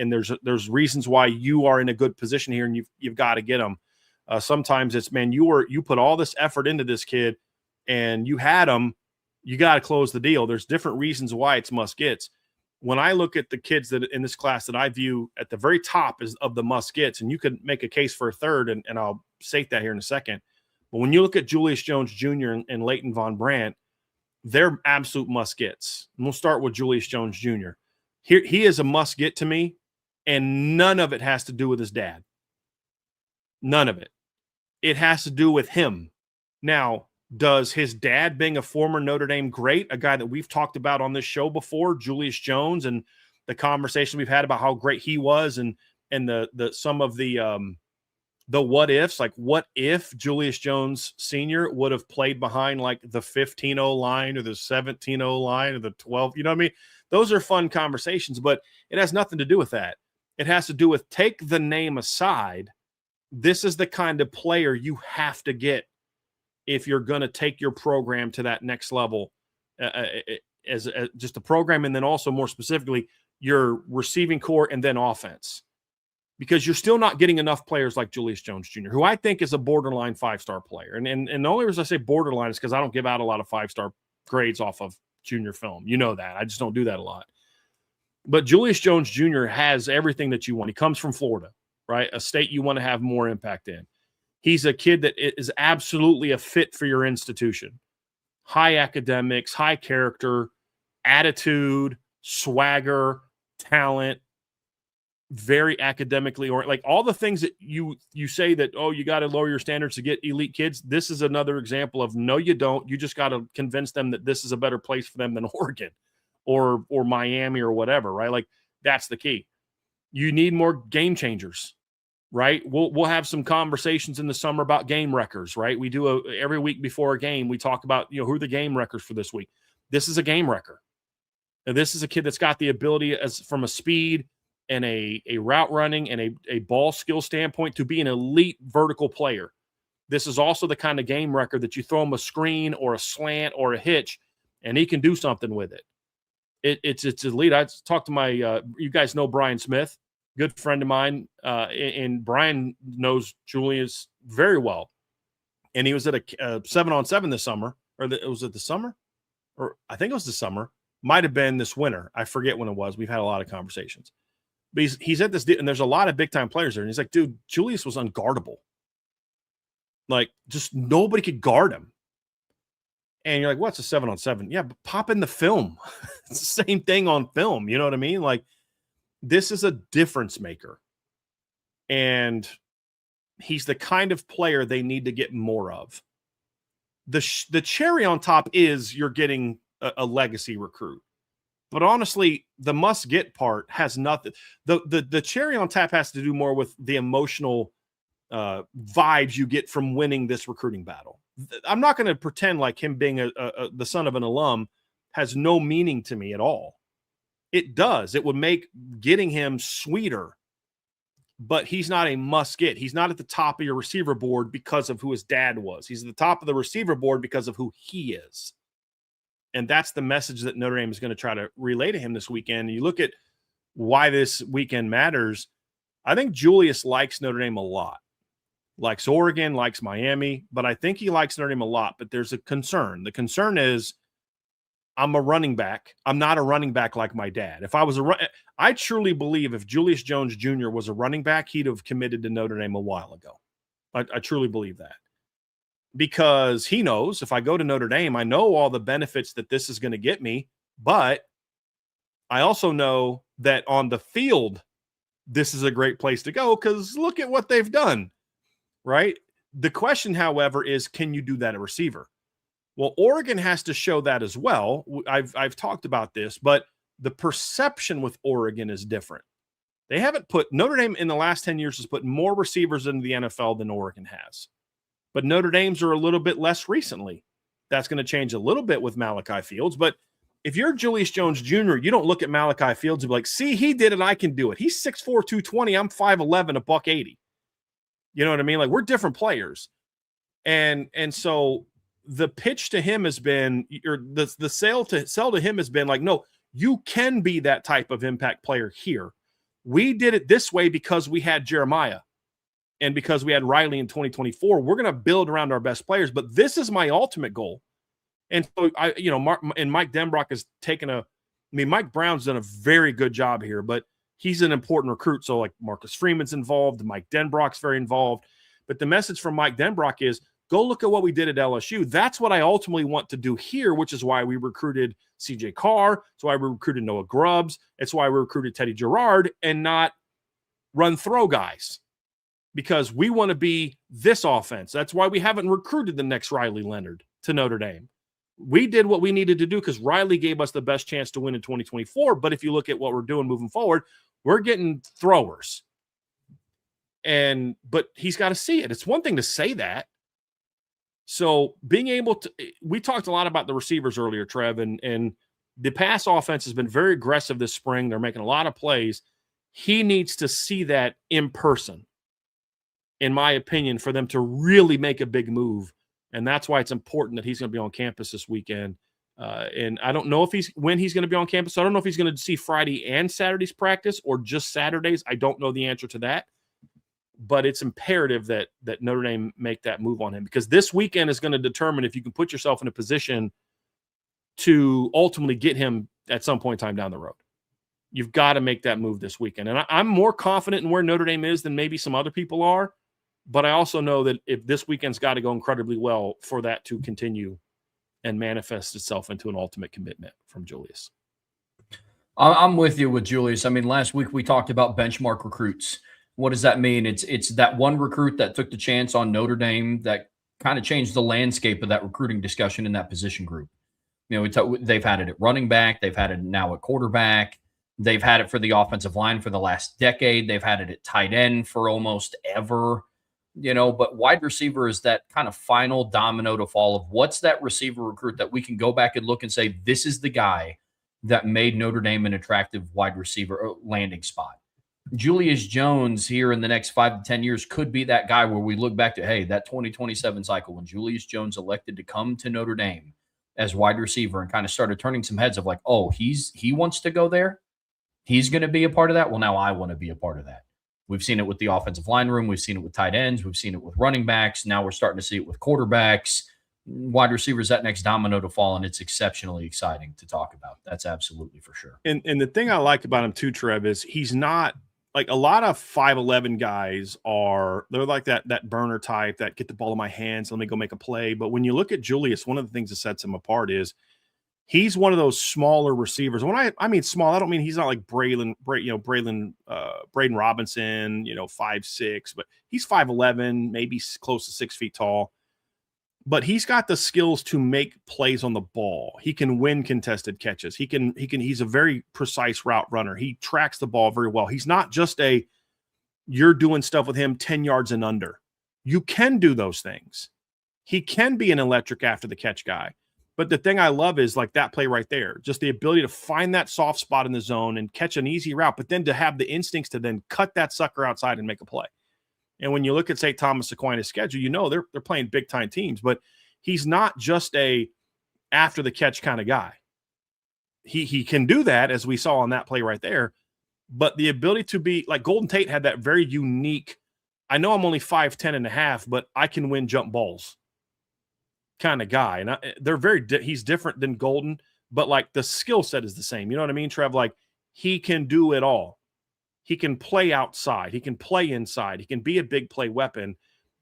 S2: there's reasons why you are in a good position here, and you've got to get him. Sometimes it's, man, you put all this effort into this kid, and you had him. You got to close the deal. There's different reasons why it's must-gets. When I look at the kids that in this class that I view at the very top is of the must-gets, and you could make a case for a third, and I'll state that here in a second. But when you look at Julius Jones Jr. and Leighton Von Brandt, they're absolute must-gets. And we'll start with Julius Jones Jr. He is a must-get to me, and none of it has to do with his dad. None of it. It has to do with him. Now, does his dad, being a former Notre Dame great, a guy that we've talked about on this show before, Julius Jones, and the conversation we've had about how great he was, and the some of the what ifs, like what if Julius Jones Sr. would have played behind like the 15-0 line or the 17-0 line or the 12, you know what I mean? Those are fun conversations, but it has nothing to do with that. It has to do with, take the name aside, this is the kind of player you have to get if you're going to take your program to that next level as just a program, and then also more specifically your receiving core and then offense. Because you're still not getting enough players like Julius Jones Jr., who I think is a borderline 5-star player. And the only reason I say borderline is because I don't give out a lot of 5-star grades off of junior film. You know that. I just don't do that a lot. But Julius Jones Jr. has everything that you want. He comes from Florida, right? A state you want to have more impact in. He's a kid that is absolutely a fit for your institution. High academics, high character, attitude, swagger, talent, very academically, or like all the things that you say that, oh, you got to lower your standards to get elite kids. This is another example of, no, you don't. You just got to convince them that this is a better place for them than Oregon or Miami or whatever, right? Like, that's the key. You need more game changers, right? We'll have some conversations in the summer about game wreckers, right? We do every week before a game, we talk about, who are the game wreckers for this week. This is a game wrecker. And this is a kid that's got the ability, as from a speed and a route running and a ball skill standpoint, to be an elite vertical player. This is also the kind of game wrecker that you throw him a screen or a slant or a hitch, and he can do something with it. It's elite. I talked to my you guys know Brian Smith, good friend of mine, and Brian knows Julius very well. And he was at a 7-on-7 this summer, was it the summer? Or I think it was the summer. Might have been this winter. I forget when it was. We've had a lot of conversations. But he's at this, and there's a lot of big-time players there. And he's like, dude, Julius was unguardable. Like, just nobody could guard him. And you're like, what's a 7-on-7? Yeah, but pop in the film. It's the same thing on film. You know what I mean? Like, this is a difference maker. And he's the kind of player they need to get more of. The cherry on top is you're getting a legacy recruit. But honestly, the must-get part has nothing. The cherry on top has to do more with the emotional vibes you get from winning this recruiting battle. I'm not going to pretend like him being the son of an alum has no meaning to me at all. It does. It would make getting him sweeter, but he's not a must-get. He's not at the top of your receiver board because of who his dad was. He's at the top of the receiver board because of who he is. And that's the message that Notre Dame is going to try to relay to him this weekend. And you look at why this weekend matters. I think Julius likes Notre Dame a lot. Likes Oregon, likes Miami, but I think he likes Notre Dame a lot. But there's a concern. The concern is I'm a running back. I'm not a running back like my dad. If I was I truly believe if Julius Jones Jr. was a running back, he'd have committed to Notre Dame a while ago. I truly believe that. Because he knows if I go to Notre Dame, I know all the benefits that this is going to get me, but I also know that on the field, this is a great place to go because look at what they've done, right? The question, however, is can you do that at receiver? Well, Oregon has to show that as well. I've talked about this, but the perception with Oregon is different. They haven't put Notre Dame in the last 10 years has put more receivers into the NFL than Oregon has. But Notre Dame's are a little bit less recently. That's going to change a little bit with Malachi Fields. But if you're Julius Jones Jr., you don't look at Malachi Fields and be like, see, he did it, I can do it. He's 6'4", 220. I'm 5'11", $180. You know what I mean? Like, we're different players. And so the pitch to him has been, or the sell to him has been like, no, you can be that type of impact player here. We did it this way because we had Jeremiah. And because we had Riley in 2024, we're going to build around our best players. But this is my ultimate goal. And so, Mike Denbrock has taken Mike Brown's done a very good job here, but he's an important recruit. So, like, Marcus Freeman's involved. Mike Denbrock's very involved. But the message from Mike Denbrock is, go look at what we did at LSU. That's what I ultimately want to do here, which is why we recruited C.J. Carr. It's why we recruited Noah Grubbs. It's why we recruited Teddy Gerard and not run-throw guys. Because we want to be this offense. That's why we haven't recruited the next Riley Leonard to Notre Dame. We did what we needed to do because Riley gave us the best chance to win in 2024. But if you look at what we're doing moving forward, we're getting throwers. But he's got to see it. It's one thing to say that. So being able to – we talked a lot about the receivers earlier, Trev, and the pass offense has been very aggressive this spring. They're making a lot of plays. He needs to see that in person, in my opinion, for them to really make a big move. And that's why it's important that he's going to be on campus this weekend. And I don't know when he's going to be on campus. So I don't know if he's going to see Friday and Saturday's practice or just Saturdays. I don't know the answer to that. But it's imperative that Notre Dame make that move on him, because this weekend is going to determine if you can put yourself in a position to ultimately get him at some point in time down the road. You've got to make that move this weekend. And I'm more confident in where Notre Dame is than maybe some other people are. But I also know that if this weekend's got to go incredibly well for that to continue and manifest itself into an ultimate commitment from Julius.
S1: I'm with you with Julius. I mean, last week we talked about benchmark recruits. What does that mean? It's that one recruit that took the chance on Notre Dame that kind of changed the landscape of that recruiting discussion in that position group. You know, they've had it at running back. They've had it now at quarterback. They've had it for the offensive line for the last decade. They've had it at tight end for almost ever. You know, but wide receiver is that kind of final domino to fall of what's that receiver recruit that we can go back and look and say, this is the guy that made Notre Dame an attractive wide receiver landing spot. Julius Jones here in the next 5 to 10 years could be that guy where we look back to, hey, that 2027 cycle when Julius Jones elected to come to Notre Dame as wide receiver and kind of started turning some heads of like, oh, he wants to go there. He's going to be a part of that. Well, now I want to be a part of that. We've seen it with the offensive line room. We've seen it with tight ends. We've seen it with running backs. Now we're starting to see it with quarterbacks. Wide receivers, that next domino to fall, and it's exceptionally exciting to talk about. That's absolutely for sure.
S2: And the thing I like about him too, Trev, is he's not like a lot of 5'11" guys they're like that burner type that get the ball in my hands, let me go make a play. But when you look at Julius, one of the things that sets him apart is he's one of those smaller receivers. When I mean small, I don't mean he's not like Braden Robinson, 5'6", but he's 5'11", maybe close to 6 feet tall. But he's got the skills to make plays on the ball. He can win contested catches. He's a very precise route runner. He tracks the ball very well. He's not just you're doing stuff with him 10 yards and under. You can do those things. He can be an electric after the catch guy. But the thing I love is like that play right there, just the ability to find that soft spot in the zone and catch an easy route, but then to have the instincts to then cut that sucker outside and make a play. And when you look at St. Thomas Aquinas' schedule, they're playing big-time teams, but he's not just a after-the-catch kind of guy. He can do that, as we saw on that play right there, but the ability to be – like Golden Tate had that very unique – I know I'm only 5'10" and a half, but I can win jump balls kind of guy. And he's different than Golden, but like the skill set is the same. You know what I mean, Trev? Like he can do it all. He can play outside. He can play inside. He can be a big play weapon.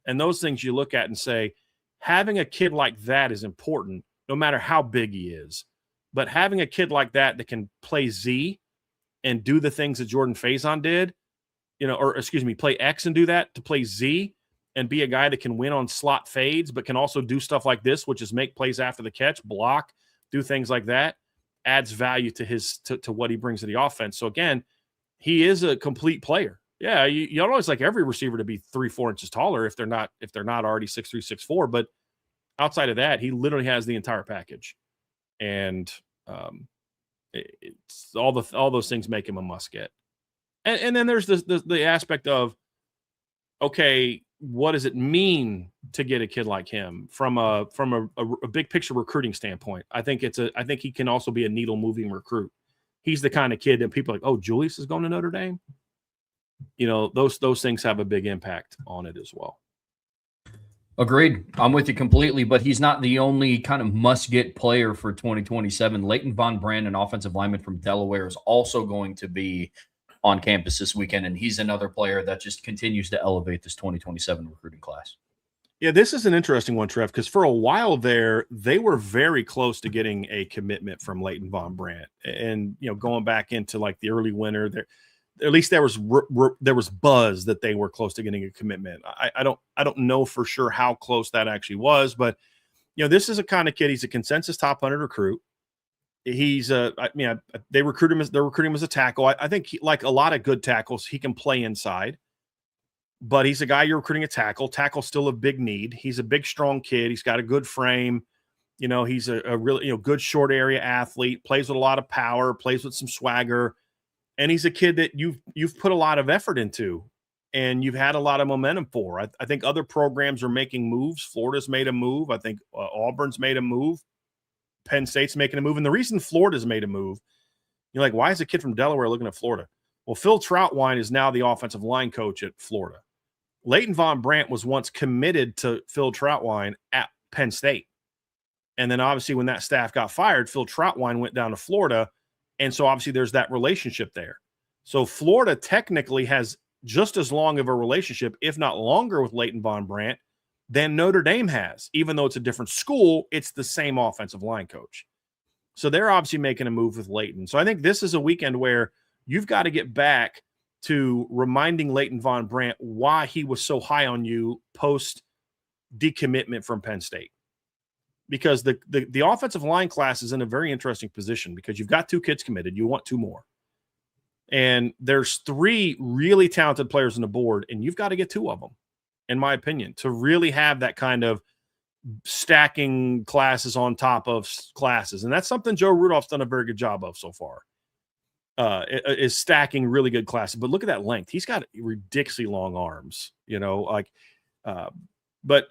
S2: And those things you look at and say, having a kid like that is important, no matter how big he is. But having a kid like that can play Z and do the things that Jordan Faison did, play X and do that, to play Z and be a guy that can win on slot fades, but can also do stuff like this, which is make plays after the catch, block, do things like that, adds value to what he brings to the offense. So again, he is a complete player. Yeah, you don't always like every receiver to be 3-4 inches taller if they're not already 6'3", 6'4", but outside of that, he literally has the entire package. And it's all those things make him a must get. And then there's the aspect of, okay, what does it mean to get a kid like him from a big picture recruiting standpoint? I think he can also be a needle moving recruit. He's the kind of kid that people are like, oh, Julius is going to Notre Dame. Those things have a big impact on it as well.
S1: Agreed. I'm with you completely, but he's not the only kind of must-get player for 2027. Leighton Von Brand, an offensive lineman from Delaware, is also going to be on campus this weekend, and he's another player that just continues to elevate this 2027 recruiting class.
S2: Yeah, this is an interesting one, Trev, because for a while there, they were very close to getting a commitment from Leighton Von Brand. And, going back into like the early winter, at least there was buzz that they were close to getting a commitment. I don't know for sure how close that actually was, but, this is a kind of kid. He's a consensus top 100 recruit. He's they're recruiting him as a tackle. I think like a lot of good tackles, he can play inside. But he's a guy you're recruiting a tackle. Tackle's still a big need. He's a big, strong kid. He's got a good frame. He's a really, good short area athlete, plays with a lot of power, plays with some swagger. And he's a kid that you've put a lot of effort into and you've had a lot of momentum for. I think other programs are making moves. Florida's made a move. I think Auburn's made a move. Penn State's making a move. And the reason Florida's made a move, you're like, why is a kid from Delaware looking at Florida? Well, Phil Troutwine is now the offensive line coach at Florida. Leighton Von Brand was once committed to Phil Troutwine at Penn State. And then obviously when that staff got fired, Phil Troutwine went down to Florida. And so obviously there's that relationship there. So Florida technically has just as long of a relationship, if not longer, with Leighton Von Brand than Notre Dame has. Even though it's a different school, it's the same offensive line coach. So they're obviously making a move with Leighton. So I think this is a weekend where you've got to get back to reminding Leighton Von Brand why he was so high on you post decommitment from Penn State. Because the offensive line class is in a very interesting position because you've got 2 kids committed. You want 2 more. And there's 3 really talented players on the board, and you've got to get 2 of them, in my opinion, to really have that kind of stacking classes on top of classes. And that's something Joe Rudolph's done a very good job of so far. Is stacking really good classes. But look at that length. He's got ridiculously long arms, but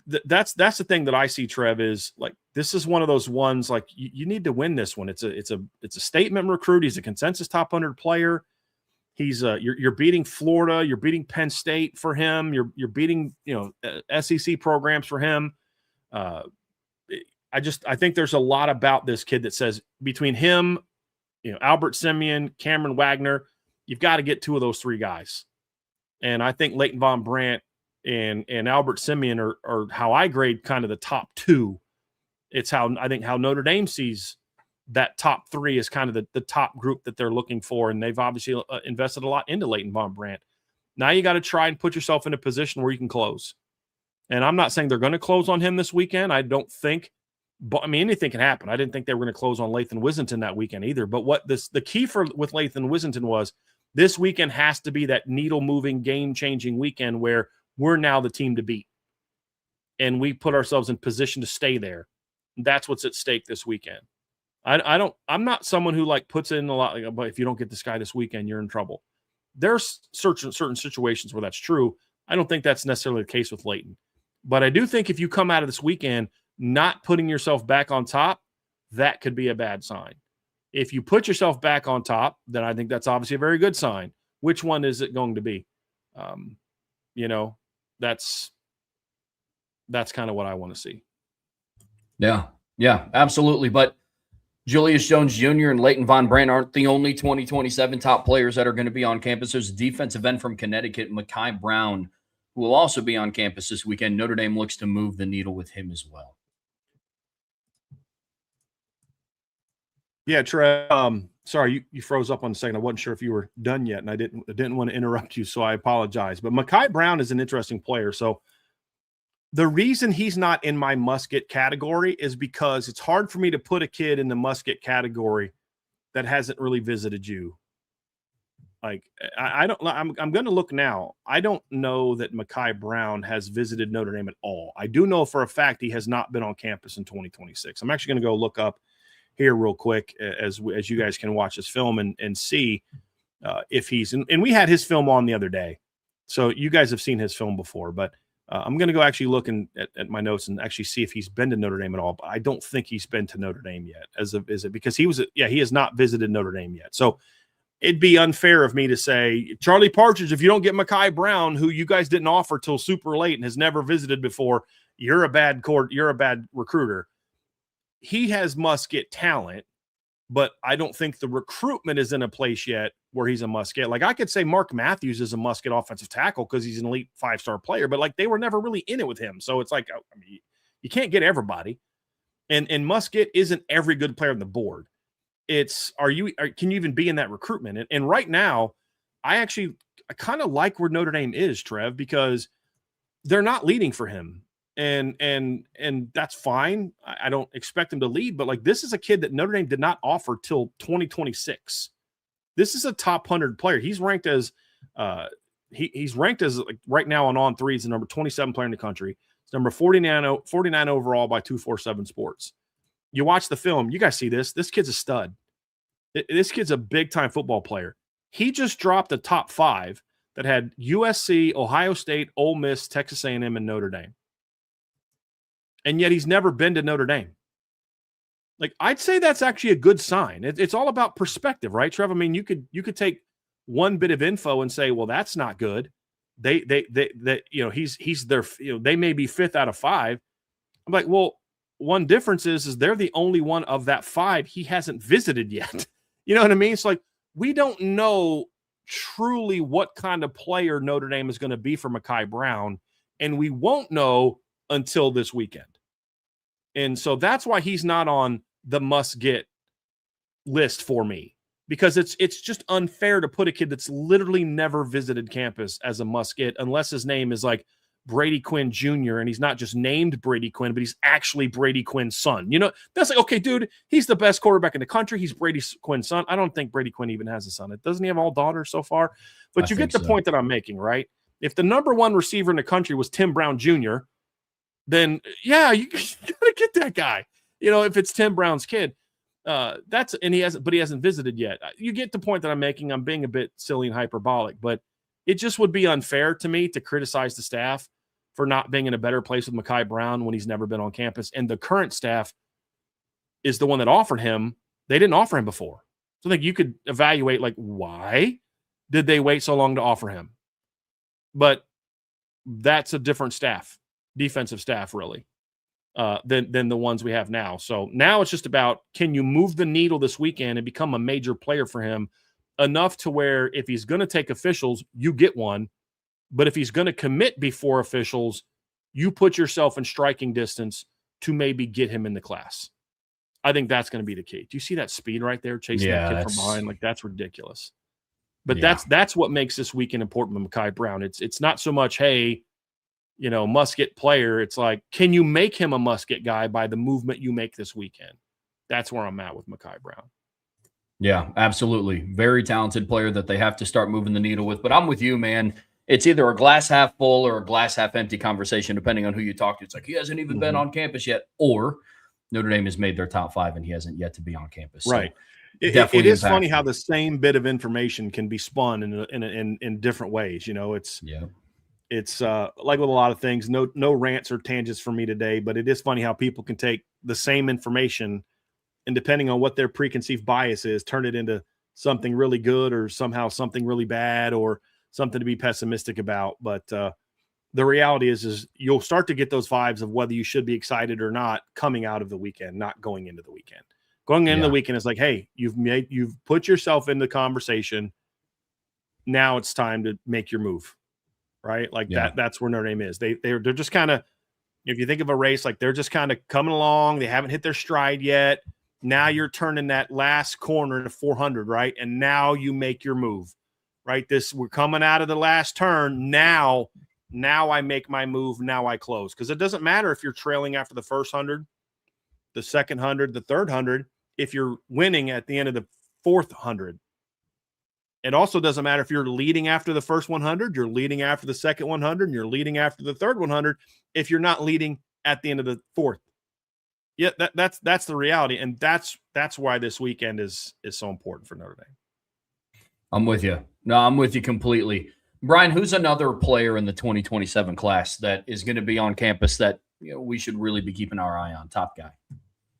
S2: that's the thing that I see, Trev, is like, this is one of those ones, like you need to win this one. It's a statement recruit. He's a consensus top 100 player. He's you're beating Florida, you're beating Penn State for him. You're beating, SEC programs for him. I think there's a lot about this kid that says between him, Albert Simeon, Cameron Wagner, you've got to get two of those three guys. And I think Leighton Von Brandt and Albert Simeon are how I grade kind of the top two. It's how I think how Notre Dame sees that top three is kind of the top group that they're looking for. And they've obviously invested a lot into Leighton Von Brandt. Now you got to try and put yourself in a position where you can close. And I'm not saying they're going to close on him this weekend. I don't think, but I mean, anything can happen. I didn't think they were going to close on Lathan Wissington that weekend either. But the key with Lathan Wissington was this weekend has to be that needle moving, game changing weekend where we're now the team to beat. And we put ourselves in position to stay there. That's what's at stake this weekend. I'm not someone who like puts in a lot, like, but if you don't get this guy this weekend, you're in trouble. There's certain situations where that's true. I don't think that's necessarily the case with Leighton. But I do think if you come out of this weekend not putting yourself back on top, that could be a bad sign. If you put yourself back on top, then I think that's obviously a very good sign. Which one is it going to be? That's kind of what I want to see.
S1: Yeah, absolutely. But Julius Jones Jr. and Leighton Von Brandt aren't the only 2027 top players that are going to be on campus. There's a defensive end from Connecticut, Mekhi Brown, who will also be on campus this weekend. Notre Dame looks to move the needle with him as well.
S2: Yeah, Trey. Sorry, you froze up on a second. I wasn't sure if you were done yet, and I didn't want to interrupt you, so I apologize. But Mekhi Brown is an interesting player. So the reason he's not in my must-get category is because it's hard for me to put a kid in the must-get category that hasn't really visited you. Like, I'm going to look now. I don't know that Mekhi Brown has visited Notre Dame at all. I do know for a fact he has not been on campus in 2026. I'm actually going to go look up here real quick as you guys can watch this film and see if he's – and we had his film on the other day. So you guys have seen his film before. But I'm going to go actually look at my notes and actually see if he's been to Notre Dame at all. But I don't think he's been to Notre Dame yet as a visit because he has not visited Notre Dame yet. So – it'd be unfair of me to say, Charlie Partridge, if you don't get Mekhi Brown, who you guys didn't offer till super late and has never visited before, you're a bad recruiter. He has must-get talent, but I don't think the recruitment is in a place yet where he's a must-get. Like I could say Mark Matthews is a must-get offensive tackle because he's an elite 5-star player, but like they were never really in it with him. So it's like, I mean, you can't get everybody. And must-get isn't every good player on the board. It's can you even be in that recruitment? And right now, I kind of like where Notre Dame is, Trev, because they're not leading for him. And that's fine. I don't expect him to lead, but like this is a kid that Notre Dame did not offer till 2026. This is a top 100 player. He's ranked as he's ranked as like right now on On3 is the number 27 player in the country. It's number 49 overall by 247 Sports. You watch the film, you guys see this. This kid's a stud. This kid's a big-time football player. He just dropped the top 5 that had USC, Ohio State, Ole Miss, Texas A&M, and Notre Dame. And yet he's never been to Notre Dame. Like, I'd say that's actually a good sign. It's all about perspective, right, Trev? I mean, you could take one bit of info and say, well, that's not good. They he's their, they may be 5th out of 5. I'm like, well, one difference is they're the only one of that 5 he hasn't visited yet. You know what I mean? It's like we don't know truly what kind of player Notre Dame is going to be for Mekhi Brown, and we won't know until this weekend. And so that's why he's not on the must-get list for me, because it's just unfair to put a kid that's literally never visited campus as a must-get unless his name is like Brady Quinn Jr. and he's not just named Brady Quinn, but he's actually Brady Quinn's son. That's like, okay, dude, he's the best quarterback in the country. He's Brady Quinn's son. I don't think Brady Quinn even has a son. Doesn't he have all daughters so far? But you get the point that I'm making, right? If the number 1 receiver in the country was Tim Brown Jr., then yeah, you gotta get that guy. If it's Tim Brown's kid, he hasn't visited yet. You get the point that I'm making. I'm being a bit silly and hyperbolic, but it just would be unfair to me to criticize the staff for not being in a better place with Mekhi Brown when he's never been on campus. And the current staff is the one that offered him. They didn't offer him before. So I think you could evaluate, like, why did they wait so long to offer him? But that's a different staff, defensive staff, really, than the ones we have now. So now it's just about, can you move the needle this weekend and become a major player for him enough to where if he's going to take officials, you get one. But if he's going to commit before officials, you put yourself in striking distance to maybe get him in the class. I think that's going to be the key. Do you see that speed right there, chasing that kid from behind? Like, that's ridiculous. But that's what makes this weekend important with Mekhi Brown. It's not so much, hey, must-get player. It's like, can you make him a must-get guy by the movement you make this weekend? That's where I'm at with Mekhi Brown.
S1: Yeah, absolutely. Very talented player that they have to start moving the needle with. But I'm with you, man. It's either a glass half full or a glass half empty conversation, depending on who you talk to. It's like, he hasn't even been on campus yet, or Notre Dame has made their top 5 and he hasn't yet to be on campus.
S2: Right.
S1: So
S2: it is funny how the same bit of information can be spun in different ways. It's like with a lot of things, no rants or tangents for me today, but it is funny how people can take the same information and depending on what their preconceived bias is, turn it into something really good or somehow something really bad or something to be pessimistic about. But the reality is you'll start to get those vibes of whether you should be excited or not coming out of the weekend, not going into the weekend. Going into the weekend is like, hey, you've put yourself in the conversation. Now it's time to make your move, right? Like that's where Notre Dame is. They're just kind of, if you think of a race, like they're just kind of coming along. They haven't hit their stride yet. Now you're turning that last corner to 400, right? And now you make your move, right? We're coming out of the last turn. Now I make my move. Now I close. Because it doesn't matter if you're trailing after the first 100, the second 100, the third 100, if you're winning at the end of the fourth 100. It also doesn't matter if you're leading after the first 100, you're leading after the second 100, and you're leading after the third 100 if you're not leading at the end of the fourth. Yeah, that's the reality, and that's why this weekend is so important for Notre Dame.
S1: I'm with you. No, I'm with you completely. Brian, who's another player in the 2027 class that is going to be on campus that we should really be keeping our eye on? Top guy.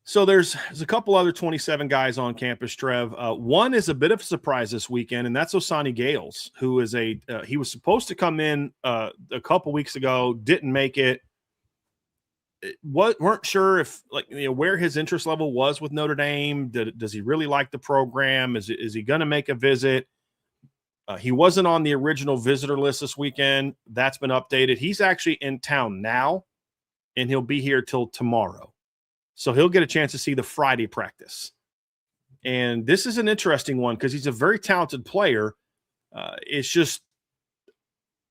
S2: So there's a couple other 27 guys on campus, Trev. One is a bit of a surprise this weekend, and that's Osani Gales, who is he was supposed to come in a couple weeks ago, didn't make it. Weren't sure if where his interest level was with Notre Dame. Does he really like the program? Is he going to make a visit? He wasn't on the original visitor list this weekend. That's been updated. He's actually in town now, and he'll be here till tomorrow. So he'll get a chance to see the Friday practice. And this is an interesting one because he's a very talented player.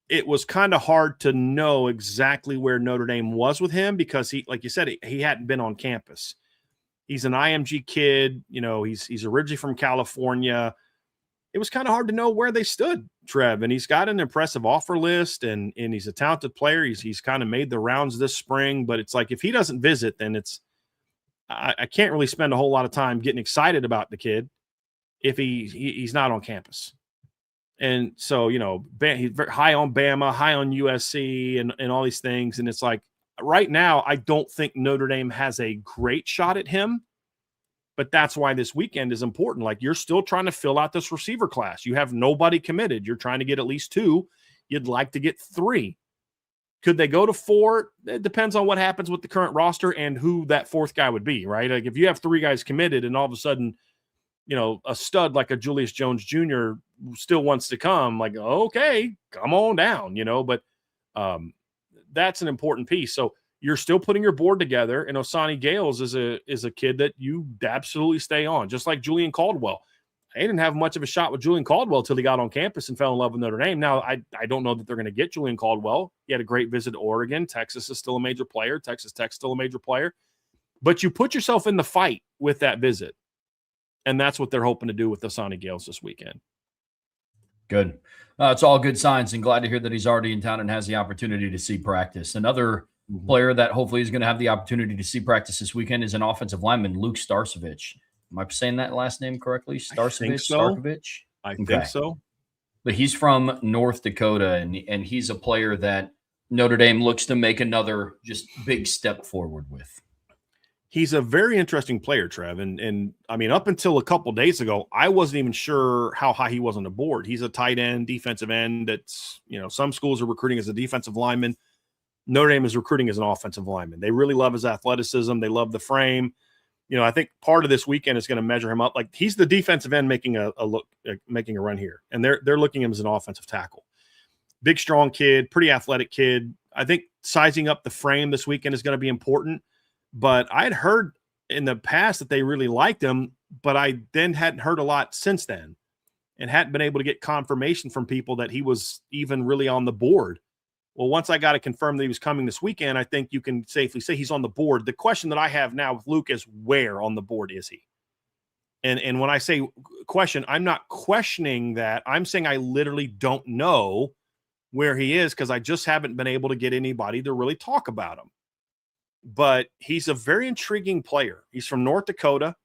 S2: It was kind of hard to know exactly where Notre Dame was with him because he, like you said, he hadn't been on campus. He's an IMG kid. He's originally from California. It was kind of hard to know where they stood, Trev. And he's got an impressive offer list, and he's a talented player. He's kind of made the rounds this spring, but it's like if he doesn't visit, then I can't really spend a whole lot of time getting excited about the kid if he's not on campus. And so, he's very high on Bama, high on USC and all these things. And it's like right now, I don't think Notre Dame has a great shot at him, but that's why this weekend is important. Like you're still trying to fill out this receiver class. You have nobody committed. You're trying to get at least 2. You'd like to get 3. Could they go to 4? It depends on what happens with the current roster and who that 4th guy would be, right? Like if you have 3 guys committed and all of a sudden, a stud like a Julius Jones Jr. still wants to come, like, okay, come on down, but that's an important piece. So you're still putting your board together, and Osani Gales is a kid that you absolutely stay on, just like Julian Caldwell. I didn't have much of a shot with Julian Caldwell till he got on campus and fell in love with Notre Dame. Now, I don't know that they're going to get Julian Caldwell. He had a great visit to Oregon. Texas is still a major player. Texas Tech's still a major player. But you put yourself in the fight with that visit, and that's what they're hoping to do with Osani Gales this weekend.
S1: Good. It's all good signs, and glad to hear that he's already in town and has the opportunity to see practice. Another player that hopefully is going to have the opportunity to see practice this weekend is an offensive lineman, Luke Starcevich. Am I saying that last name correctly? Starcevich?
S2: I think so.
S1: But he's from North Dakota, and he's a player that Notre Dame looks to make another just big step forward with.
S2: He's a very interesting player, Trev. And I mean, up until a couple days ago, I wasn't even sure how high he was on the board. He's a tight end, defensive end. That's, some schools are recruiting as a defensive lineman. Notre Dame is recruiting as an offensive lineman. They really love his athleticism. They love the frame. I think part of this weekend is going to measure him up. Like, he's the defensive end making a run here, and they're looking at him as an offensive tackle. Big, strong kid, pretty athletic kid. I think sizing up the frame this weekend is going to be important. But I had heard in the past that they really liked him, but I then hadn't heard a lot since then, and hadn't been able to get confirmation from people that he was even really on the board. Well, once I got to confirm that he was coming this weekend, I think you can safely say he's on the board. The question that I have now with Luke is, where on the board is he? And when I say question, I'm not questioning that. I'm saying I literally don't know where he is because I just haven't been able to get anybody to really talk about him. But he's a very intriguing player. He's from North Dakota.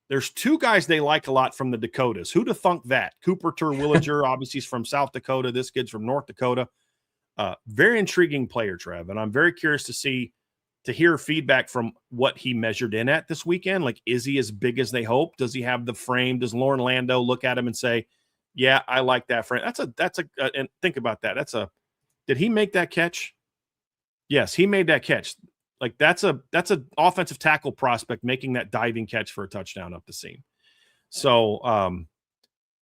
S2: There's two guys they like a lot from the Dakotas. Who'd have thunk that? Cooper Williger, obviously, he's from South Dakota. This kid's from North Dakota. Very intriguing player, Trev. And I'm very curious to hear feedback from what he measured in at this weekend. Like, is he as big as they hope? Does he have the frame? Does Lauren Lando look at him and say, yeah, I like that frame? And think about that. Did he make that catch? Yes, he made that catch. Like, that's an offensive tackle prospect making that diving catch for a touchdown up the seam. So,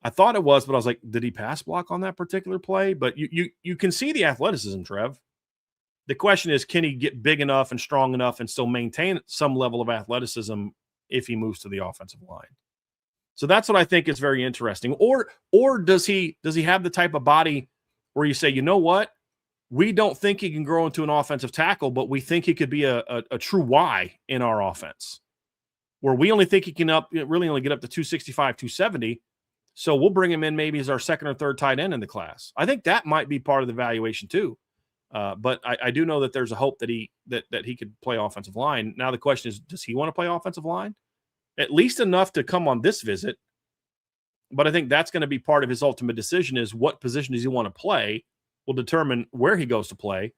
S2: I thought it was, but I was like, did he pass block on that particular play? But you can see the athleticism, Trev. The question is, can he get big enough and strong enough and still maintain some level of athleticism if he moves to the offensive line? So that's what I think is very interesting. Or does he have the type of body where you say, you know what? We don't think he can grow into an offensive tackle, but we think he could be a true Y in our offense, where we only think he can really only get up to 265, 270. So we'll bring him in maybe as our second or third tight end in the class. I think that might be part of the valuation too. But I do know that there's a hope that he could play offensive line. Now the question is, does he want to play offensive line? At least enough to come on this visit. But I think that's going to be part of his ultimate decision, is what position does he want to play will determine where he goes to play,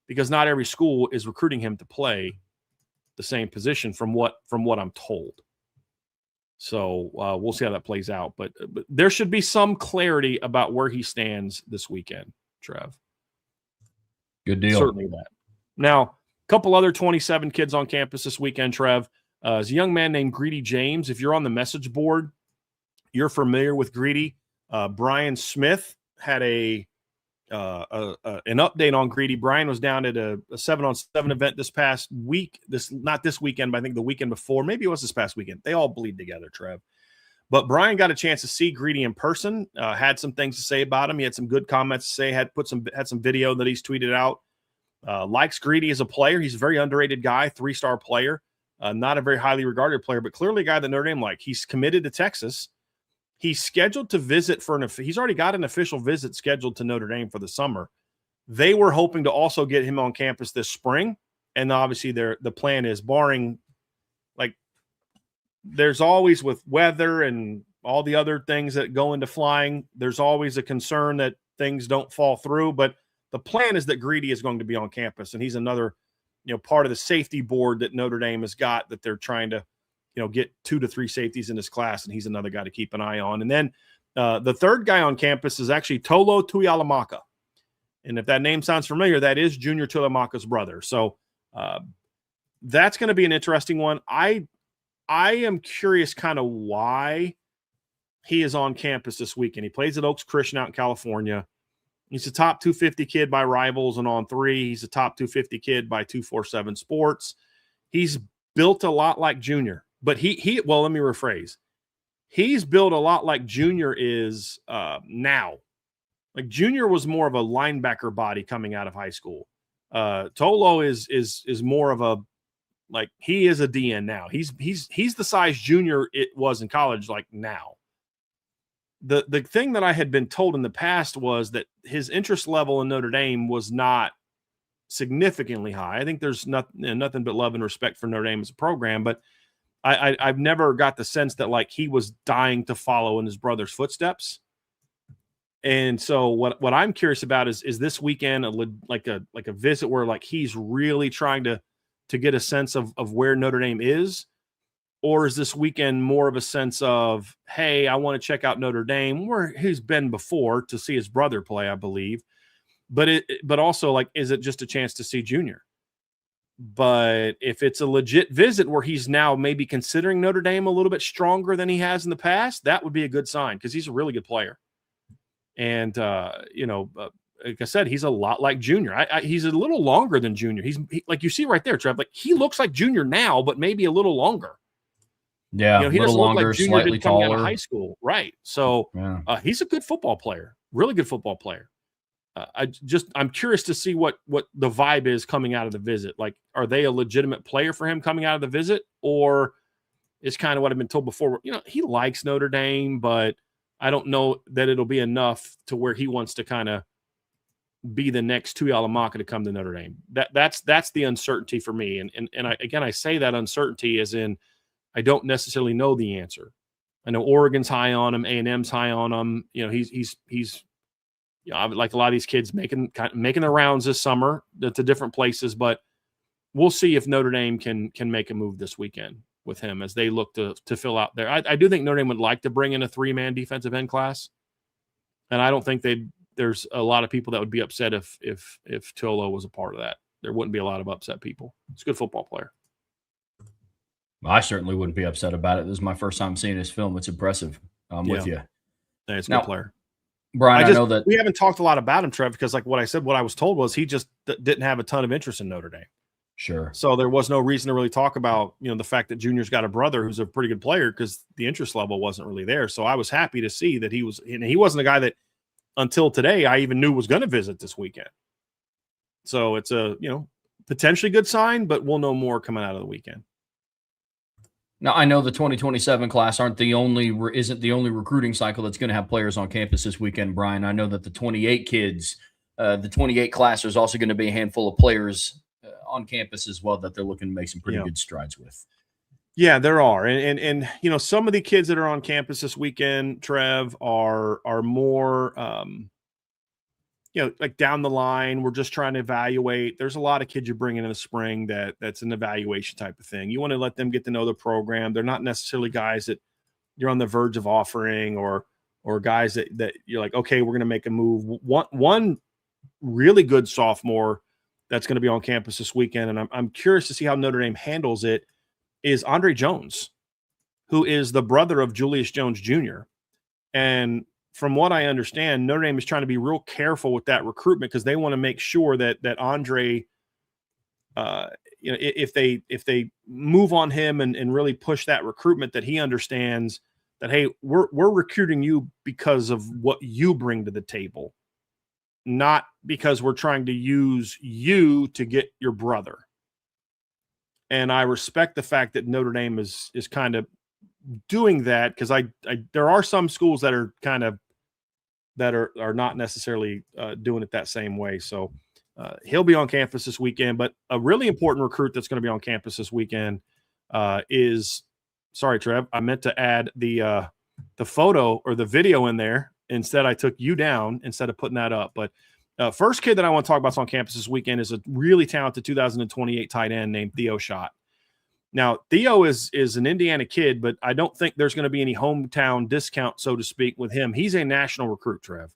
S2: because not every school is recruiting him to play the same position from what I'm told. So we'll see how that plays out. But there should be some clarity about where he stands this weekend, Trev.
S1: Good deal.
S2: Certainly that. Now, a couple other 27 kids on campus this weekend, Trev. There's a young man named Greedy James. If you're on the message board, you're familiar with Greedy. Brian Smith had an update on Greedy. Brian was down at a 7-on-7 event this past week. Not this weekend, but I think the weekend before. Maybe it was this past weekend. They all bleed together, Trev. But Brian got a chance to see Greedy in person. Had some things to say about him. He had some good comments to say. Had some video that he's tweeted out. Likes Greedy as a player. He's a very underrated guy, 3-star player. Not a very highly regarded player, but clearly a guy that Notre Dame like. He's committed to Texas. He's scheduled to visit he's already got an official visit scheduled to Notre Dame for the summer. They were hoping to also get him on campus this spring. And obviously the plan is, barring, like, there's always with weather and all the other things that go into flying, there's always a concern that things don't fall through. But the plan is that Greedy is going to be on campus, and he's another, part of the safety board that Notre Dame has got, that they're trying to, get 2 to 3 safeties in this class, and he's another guy to keep an eye on. And then the third guy on campus is actually Tolo Tuihalamaka. And if that name sounds familiar, that is Junior Tuihalamaka's brother. So that's going to be an interesting one. I am curious kind of why he is on campus this weekend. He plays at Oaks Christian out in California. He's a top 250 kid by Rivals and On3. He's a top 250 kid by 247 Sports. He's built a lot like Junior. But well, let me rephrase. He's built a lot like Junior is now. Like, Junior was more of a linebacker body coming out of high school. Tolo is more of a, like, he is a DN now. He's the size Junior it was in college, like now. The thing that I had been told in the past was that his interest level in Notre Dame was not significantly high. I think there's nothing but love and respect for Notre Dame as a program, but I've never got the sense that, like, he was dying to follow in his brother's footsteps. And so what I'm curious about is this weekend like a visit where, like, he's really trying to get a sense of where Notre Dame is, or is this weekend more of a sense of, hey, I want to check out Notre Dame, where he's been before to see his brother play, I believe, but also, like, is it just a chance to see Junior? But if it's a legit visit where he's now maybe considering Notre Dame a little bit stronger than he has in the past, that would be a good sign because he's a really good player. And, like I said, he's a lot like Junior. He's a little longer than Junior. Like you see right there, Trev, like he looks like Junior now, but maybe a little lolonger.
S1: Yeah,
S2: he doesn't look like Junior
S1: slightly
S2: did coming out of
S1: taller.
S2: high school. Right. So he's a good football player, really good football player. I'm curious to see what the vibe is coming out of the visit. Like, are they a legitimate player for him coming out of the visit, or is kind of what I've been told before? He likes Notre Dame, but I don't know that it'll be enough to where he wants to kind of be the next Tuihalamaka to come to Notre Dame. That's the uncertainty for me. And I say that uncertainty as in I don't necessarily know the answer. I know Oregon's high on him, A&M's high on him. He's like a lot of these kids making the rounds this summer to different places, but we'll see if Notre Dame can make a move this weekend with him as they look to fill out there. I do think Notre Dame would like to bring in a 3-man defensive end class, and I don't think there's a lot of people that would be upset if Tolo was a part of that. There wouldn't be a lot of upset people. He's a good football player.
S1: I certainly wouldn't be upset about it. This is my first time seeing his film. It's impressive. I'm with you.
S2: Yeah, it's a good player.
S1: Brian, I know that
S2: we haven't talked a lot about him, Trev, because like what I was told was he just didn't have a ton of interest in Notre Dame.
S1: Sure.
S2: So there was no reason to really talk about, the fact that Junior's got a brother who's a pretty good player because the interest level wasn't really there. So I was happy to see that he wasn't a guy that until today I even knew was going to visit this weekend. So it's a, potentially good sign, but we'll know more coming out of the weekend.
S1: Now, I know the 2027 class isn't the only recruiting cycle that's going to have players on campus this weekend, Brian. I know that the 28 kids, the 28 class, there's also going to be a handful of players on campus as well that they're looking to make some pretty good strides with.
S2: Yeah, there are. And some of the kids that are on campus this weekend, Trev, are more like down the line, we're just trying to evaluate. There's a lot of kids you're bringing in the spring that's an evaluation type of thing. You want to let them get to know the program. They're not necessarily guys that you're on the verge of offering or guys that you're like, okay, we're going to make a move. One really good sophomore that's going to be on campus this weekend, and I'm curious to see how Notre Dame handles it, is Andre Jones, who is the brother of Julius Jones Jr. And from what I understand, Notre Dame is trying to be real careful with that recruitment because they want to make sure that Andre, if they move on him and really push that recruitment, that he understands that, hey, we're recruiting you because of what you bring to the table, not because we're trying to use you to get your brother. And I respect the fact that Notre Dame is kind of doing that because there are some schools that are kind of that are not necessarily doing it that same way. So he'll be on campus this weekend. But a really important recruit that's going to be on campus this weekend is – sorry, Trev, I meant to add the photo or the video in there. Instead, I took you down instead of putting that up. But first kid that I want to talk about on campus this weekend is a really talented 2028 tight end named Theo Schott. Now, Theo is an Indiana kid, but I don't think there's going to be any hometown discount, so to speak, with him. He's a national recruit, Trev.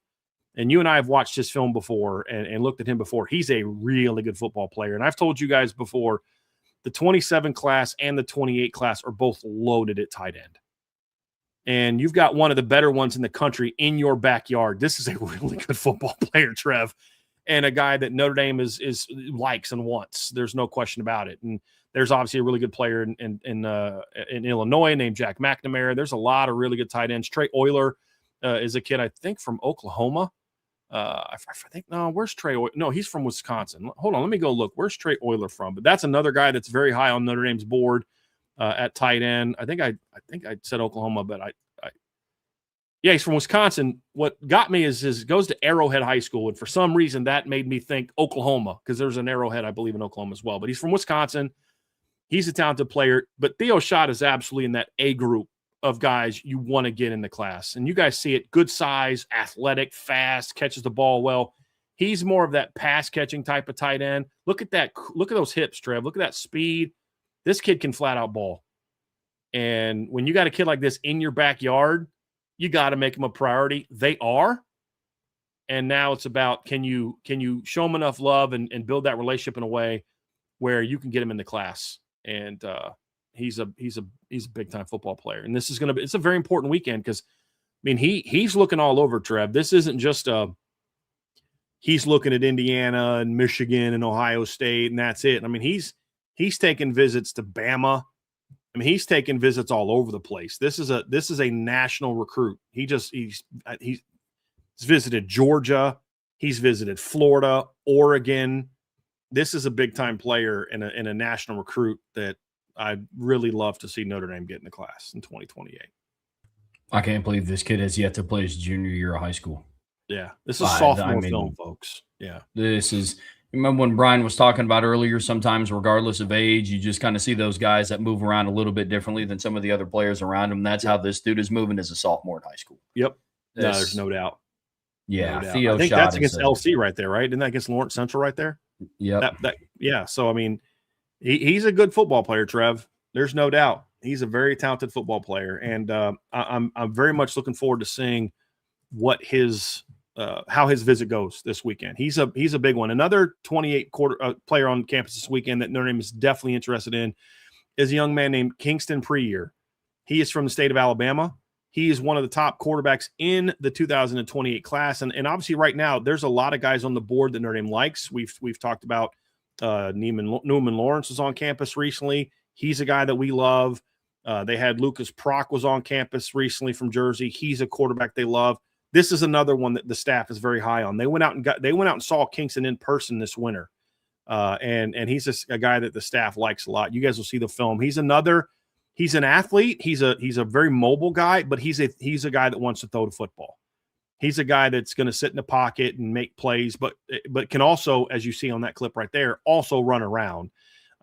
S2: And you and I have watched his film before and looked at him before. He's a really good football player. And I've told you guys before, the 27 class and the 28 class are both loaded at tight end. And you've got one of the better ones in the country in your backyard. This is a really good football player, Trev, and a guy that Notre Dame is likes and wants. There's no question about it. And there's obviously a really good player in Illinois named Jack McNamara. There's a lot of really good tight ends. Trey Euler is a kid, I think, from Oklahoma. I think, no, where's Trey Euler? No, he's from Wisconsin. Hold on, let me go look. Where's Trey Euler from? But that's another guy that's very high on Notre Dame's board at tight end. I think I said Oklahoma, but yeah, he's from Wisconsin. What got me is goes to Arrowhead High School, and for some reason that made me think Oklahoma because there's an Arrowhead, I believe, in Oklahoma as well. But he's from Wisconsin. He's a talented player, but Theo Schott is absolutely in that A group of guys you want to get in the class. And you guys see it, good size, athletic, fast, catches the ball well. He's more of that pass-catching type of tight end. Look at that. Look at those hips, Trev. Look at that speed. This kid can flat out ball. And when you got a kid like this in your backyard, you got to make them a priority. They are. And now it's about can you show them enough love and build that relationship in a way where you can get him in the class, and he's a big time football player. And this is it's a very important weekend because I mean he's looking all over, Trev. This isn't just he's looking at Indiana and Michigan and Ohio State and that's it. I mean he's taking visits to Bama. I mean he's taking visits all over the place. This is a national recruit. He's visited Georgia. He's visited Florida, Oregon. This is a big-time player and a national recruit that I'd really love to see Notre Dame get in the class in 2028.
S1: I can't believe this kid has yet to play his junior year of high school.
S2: Yeah, this is sophomore film, folks. Yeah.
S1: This is – remember when Brian was talking about earlier, sometimes regardless of age, you just kind of see those guys that move around a little bit differently than some of the other players around him. That's how this dude is moving as a sophomore in high school.
S2: Yep. No, there's no doubt.
S1: Yeah.
S2: No doubt. I think that's against LC right there, right? Isn't that against Lawrence Central right there?
S1: Yeah.
S2: Yeah. So, I mean, he's a good football player, Trev. There's no doubt. He's a very talented football player. And I'm very much looking forward to seeing what how his visit goes this weekend. He's a big one. Another 28 player on campus this weekend that Notre Dame is definitely interested in is a young man named Kingston Preyer. He is from the state of Alabama. He is one of the top quarterbacks in the 2028 class. And obviously right now there's a lot of guys on the board that Notre Dame likes. We've talked about Newman Lawrence was on campus recently. He's a guy that we love. They had Lucas Prock was on campus recently from Jersey. He's a quarterback they love. This is another one that the staff is very high on. They went out and saw Kingston in person this winter. And he's a guy that the staff likes a lot. You guys will see the film. He's an athlete. He's a very mobile guy, but he's a guy that wants to throw the football. He's a guy that's going to sit in the pocket and make plays, but can also, as you see on that clip right there, also run around.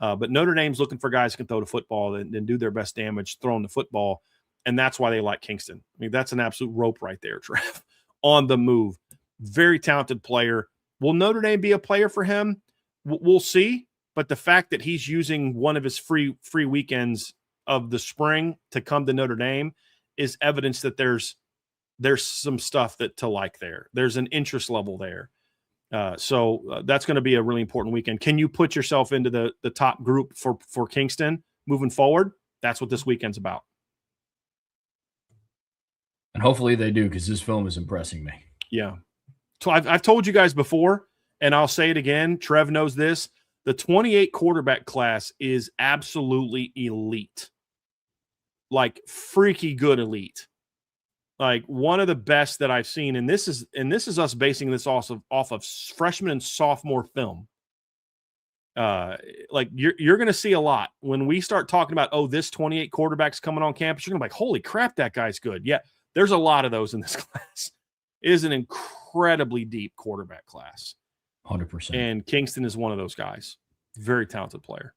S2: But Notre Dame's looking for guys who can throw the football and do their best damage throwing the football, and that's why they like Kingston. I mean, that's an absolute rope right there, Trev. On the move. Very talented player. Will Notre Dame be a player for him? We'll see. But the fact that he's using one of his free weekends of the spring to come to Notre Dame is evidence that there's some stuff to like there. There's an interest level there. So that's going to be a really important weekend. Can you put yourself into the top group for Kingston moving forward? That's what this weekend's about.
S1: And hopefully they do, because this film is impressing me.
S2: Yeah. So I've told you guys before, and I'll say it again. Trev knows this. The 28 quarterback class is absolutely elite. Like freaky good elite. Like one of the best that I've seen. And this is us basing this also off of freshman and sophomore film. Like you're going to see a lot when we start talking about, this 28 quarterbacks coming on campus. You're going to be like, holy crap, that guy's good. Yeah. There's a lot of those in this class. It is an incredibly deep quarterback class.
S1: 100%.
S2: And Kingston is one of those guys. Very talented player.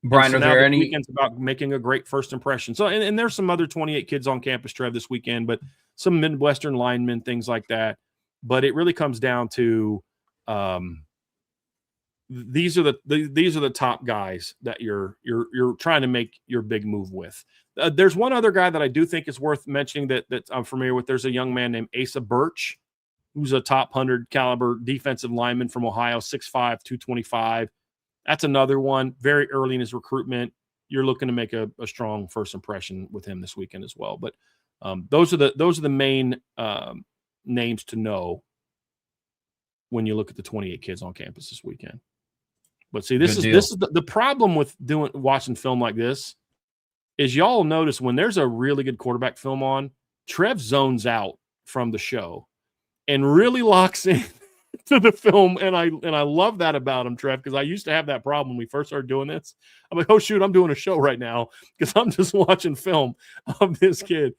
S1: Brian,
S2: so
S1: are there any
S2: weekends about making a great first impression? So, and there's some other 28 kids on campus, Trev, this weekend, but some Midwestern linemen, things like that. But it really comes down to these are the top guys that you're trying to make your big move with. There's one other guy that I do think is worth mentioning that I'm familiar with. There's a young man named Asa Birch, who's a top 100 caliber defensive lineman from Ohio, 6'5", 225. That's another one very early in his recruitment. You're looking to make a strong first impression with him this weekend as well. But those are the main names to know when you look at the 28 kids on campus this weekend. But see, this is the problem with watching film like this is y'all notice when there's a really good quarterback film on, Trev zones out from the show and really locks in to the film. And I love that about him, Trev, because I used to have that problem when we first started doing this. I'm like, oh shoot, I'm doing a show right now because I'm just watching film of this kid.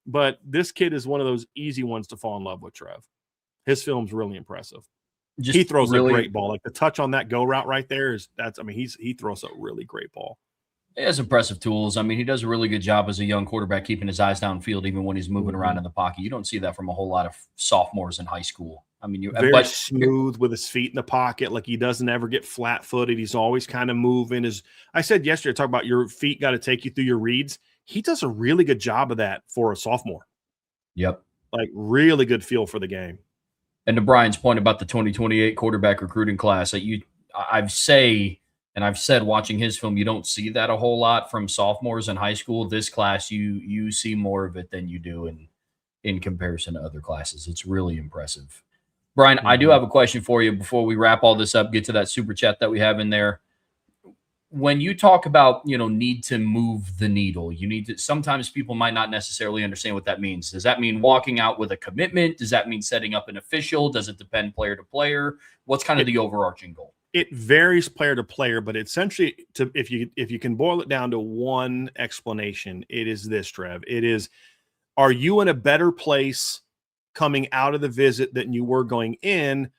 S2: But this kid is one of those easy ones to fall in love with, Trev. His film's really impressive. He throws a great ball. Like the touch on that go route right there he throws a really great ball.
S1: He has impressive tools. I mean, he does a really good job as a young quarterback keeping his eyes downfield even when he's moving around in the pocket. You don't see that from a whole lot of sophomores in high school. I mean,
S2: very smooth with his feet in the pocket. Like he doesn't ever get flat-footed. He's always kind of moving. I said yesterday, talk about your feet got to take you through your reads. He does a really good job of that for a sophomore.
S1: Yep.
S2: Like really good feel for the game.
S1: And to Brian's point about the 2028 quarterback recruiting class, I say And I've said watching his film, you don't see that a whole lot from sophomores in high school. This class, you see more of it than you do in comparison to other classes. It's really impressive. Brian, I do have a question for you before we wrap all this up, get to that super chat that we have in there. When you talk about, need to move the needle, you need to, sometimes people might not necessarily understand what that means. Does that mean walking out with a commitment? Does that mean setting up an official? Does it depend player to player? What's kind of the overarching goal?
S2: It varies player to player, but essentially, if you can boil it down to one explanation, it is this, Trev. It is, are you in a better place coming out of the visit than you were going in?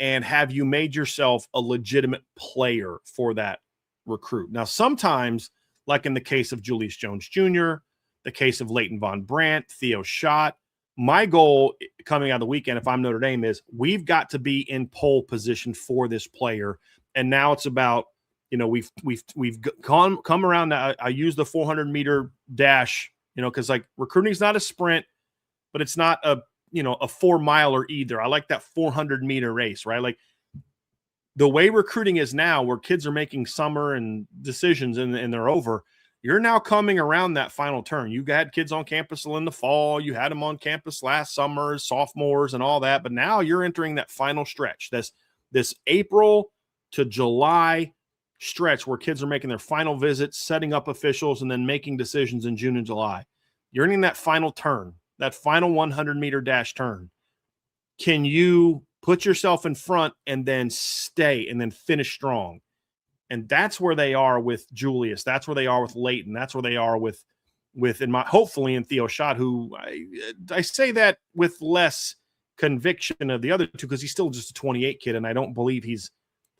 S2: And have you made yourself a legitimate player for that recruit? Now, sometimes, like in the case of Julius Jones Jr., the case of Leighton Von Brandt, Theo Schott, my goal coming out of the weekend, if I'm Notre Dame, is we've got to be in pole position for this player. And now it's about, we've come around. Now, I use the 400-meter dash, because like recruiting is not a sprint, but it's not a 4-miler either. I like that 400-meter race, right? Like the way recruiting is now, where kids are making summer and decisions and they're over. You're now coming around that final turn. You had kids on campus in the fall. You had them on campus last summer, sophomores and all that. But now you're entering that final stretch, this April to July stretch where kids are making their final visits, setting up officials, and then making decisions in June and July. You're in that final turn, that final 100-meter dash turn. Can you put yourself in front and then stay and then finish strong? And that's where they are with Julius. That's where they are with Leighton. That's where they are with hopefully in Theo Schott, who I say that with less conviction of the other two because he's still just a 28 kid, and I don't believe he's,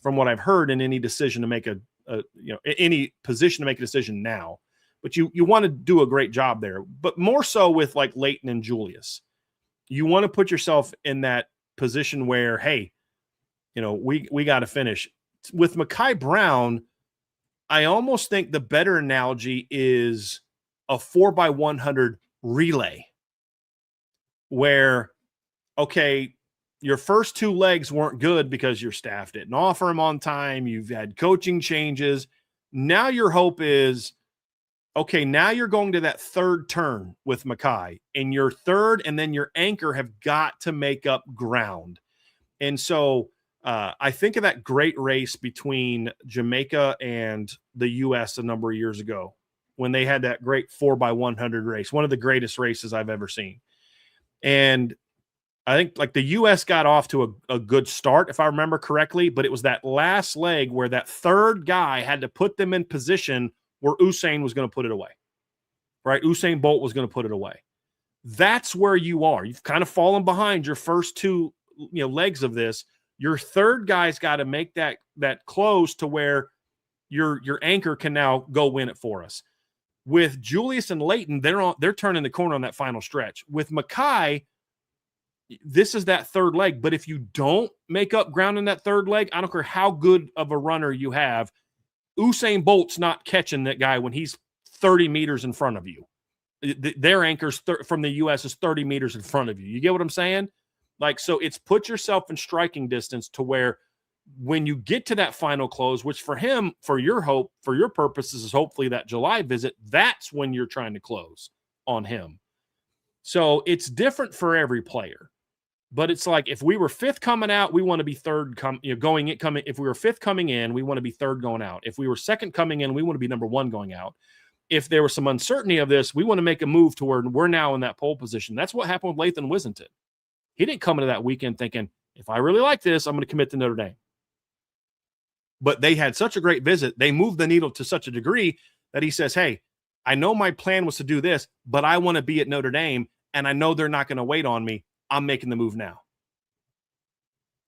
S2: from what I've heard, in any decision to make any position to make a decision now. But you want to do a great job there. But more so with like Leighton and Julius, you want to put yourself in that position where, hey, we got to finish. With Mekhi Brown, I almost think the better analogy is a 4x100 relay where, okay, your first two legs weren't good because your staff didn't offer them on time. You've had coaching changes. Now your hope is, okay, now you're going to that third turn with Mekhi, and your third and then your anchor have got to make up ground. And so I think of that great race between Jamaica and the U.S. a number of years ago when they had that great 4x100 race, one of the greatest races I've ever seen. And I think like the U.S. got off to a good start, if I remember correctly, but it was that last leg where that third guy had to put them in position where Usain was going to put it away, right? Usain Bolt was going to put it away. That's where you are. You've kind of fallen behind your first two legs of this. Your third guy's got to make that close to where your anchor can now go win it for us. With Julius and Leighton, they're turning the corner on that final stretch. With Mekhi, this is that third leg. But if you don't make up ground in that third leg, I don't care how good of a runner you have, Usain Bolt's not catching that guy when he's 30 meters in front of you. Their anchors from the U.S. is 30 meters in front of you. You get what I'm saying? Like, so it's put yourself in striking distance to where when you get to that final close, which for him, for your hope, for your purposes is hopefully that July visit, that's when you're trying to close on him. So it's different for every player. But it's like if we were fifth coming out, we want to be third going in. If we were fifth coming in, we want to be third going out. If we were second coming in, we want to be number one going out. If there was some uncertainty of this, we want to make a move to where we're now in that pole position. That's what happened with Lathan Wissington. He didn't come into that weekend thinking, if I really like this, I'm going to commit to Notre Dame. But they had such a great visit. They moved the needle to such a degree that he says, hey, I know my plan was to do this, but I want to be at Notre Dame, and I know they're not going to wait on me. I'm making the move now.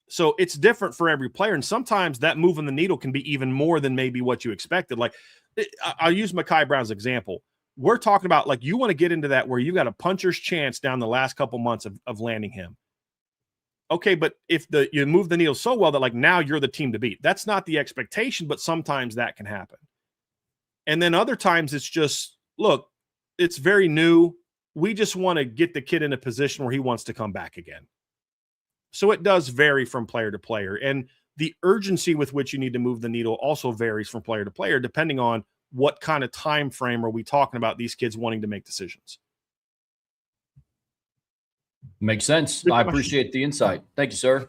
S2: So it's different for every player. And sometimes that move in the needle can be even more than maybe what you expected. Like I'll use Mekhi Brown's example. We're talking about like you want to get into that where you got a puncher's chance down the last couple months of landing him. Okay, but if you move the needle so well that like now you're the team to beat. That's not the expectation, but sometimes that can happen. And then other times it's just, look, it's very new. We just want to get the kid in a position where he wants to come back again. So it does vary from player to player. And the urgency with which you need to move the needle also varies from player to player, depending on what kind of time frame are we talking about these kids wanting to make decisions.
S1: Makes sense. I appreciate the insight. Thank you, sir.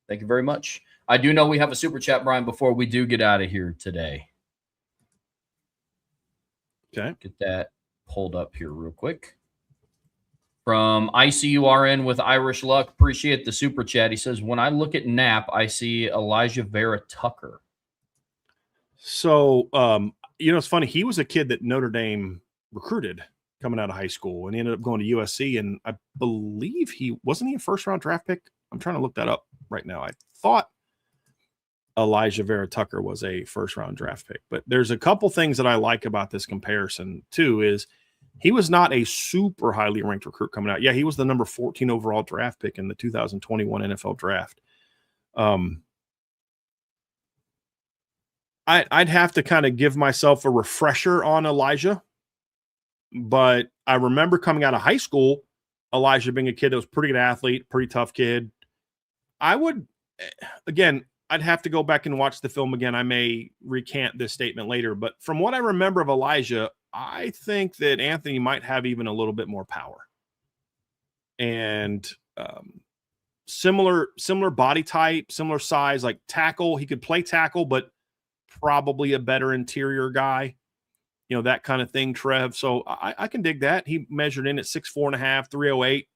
S1: Thank you very much. I do know we have a super chat, Brian, before we do get out of here today.
S2: Okay.
S1: Get that pulled up here real quick. From ICURN with Irish Luck. Appreciate the super chat. He says, when I look at Knapp, I see Elijah Vera Tucker.
S2: So, it's funny. He was a kid that Notre Dame recruited coming out of high school, and he ended up going to USC. And I believe wasn't he a first-round draft pick? I'm trying to look that up right now. I thought Elijah Vera Tucker was a first-round draft pick. But there's a couple things that I like about this comparison, too, is he was not a super highly ranked recruit coming out. Yeah, he was the number 14 overall draft pick in the 2021 NFL draft. I'd have to kind of give myself a refresher on Elijah. But I remember coming out of high school, Elijah being a kid that was a pretty good athlete, pretty tough kid. I'd have to go back and watch the film again. I may recant this statement later, but from what I remember of Elijah, I think that Anthony might have even a little bit more power. And similar body type, similar size, like tackle. He could play tackle, but probably a better interior guy. That kind of thing, Trev. So I can dig that. He measured in at 6'4.5", 308,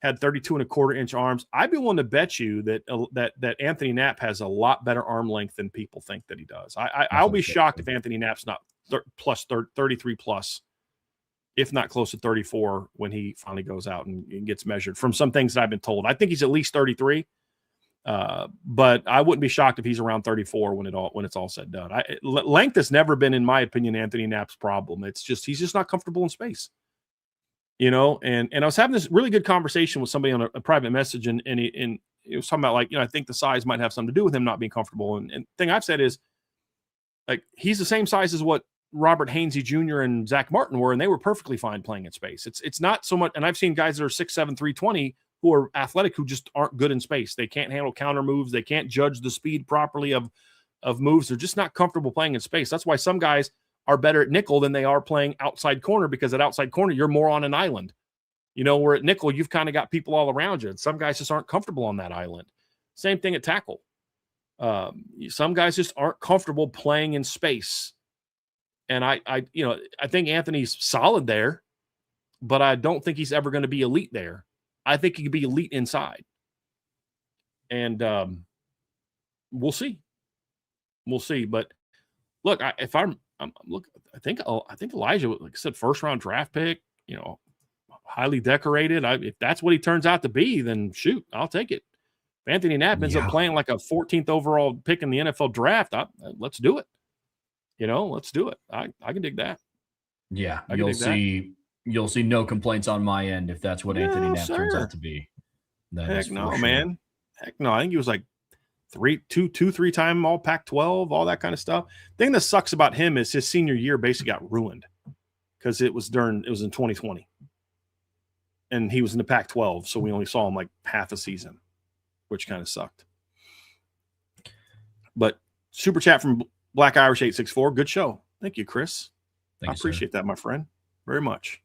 S2: had 32.25-inch arms. I'd be willing to bet you that Anthony Knapp has a lot better arm length than people think that he does. I'll be shocked if Anthony Knapp's not 33 plus, if not close to 34 when he finally goes out and gets measured from some things that I've been told. I think he's at least 33. But I wouldn't be shocked if he's around 34 when it's all said and done. Length has never been, in my opinion, Anthony Knapp's problem. It's just he's just not comfortable in space, And I was having this really good conversation with somebody on a private message, and he was talking about I think the size might have something to do with him not being comfortable. And the thing I've said is he's the same size as what Robert Hainsey Jr. and Zach Martin were, and they were perfectly fine playing in space. It's not so much, and I've seen guys that are 6'7", 320 who are athletic, who just aren't good in space. They can't handle counter moves. They can't judge the speed properly of moves. They're just not comfortable playing in space. That's why some guys are better at nickel than they are playing outside corner, because at outside corner, you're more on an island. Where at nickel, you've kind of got people all around you. And some guys just aren't comfortable on that island. Same thing at tackle. Some guys just aren't comfortable playing in space. And I think Anthony's solid there, but I don't think he's ever going to be elite there. I think he could be elite inside. And we'll see. But look, I think Elijah, like I said, first round draft pick, highly decorated. If that's what he turns out to be, then shoot, I'll take it. If Anthony Knapp ends up playing like a 14th overall pick in the NFL draft, let's do it. Let's do it. I can dig that.
S1: Yeah, you'll see no complaints on my end if that's what Anthony Knapp turns out to be.
S2: Heck no, man. Heck no. I think he was like 3-time all Pac-12, all that kind of stuff. Thing that sucks about him is his senior year basically got ruined because it was in 2020. And he was in the Pac-12, so we only saw him like half a season, which kind of sucked. But super chat from Black Irish 864. Good show. Thank you, Chris. I appreciate that, my friend. Very much.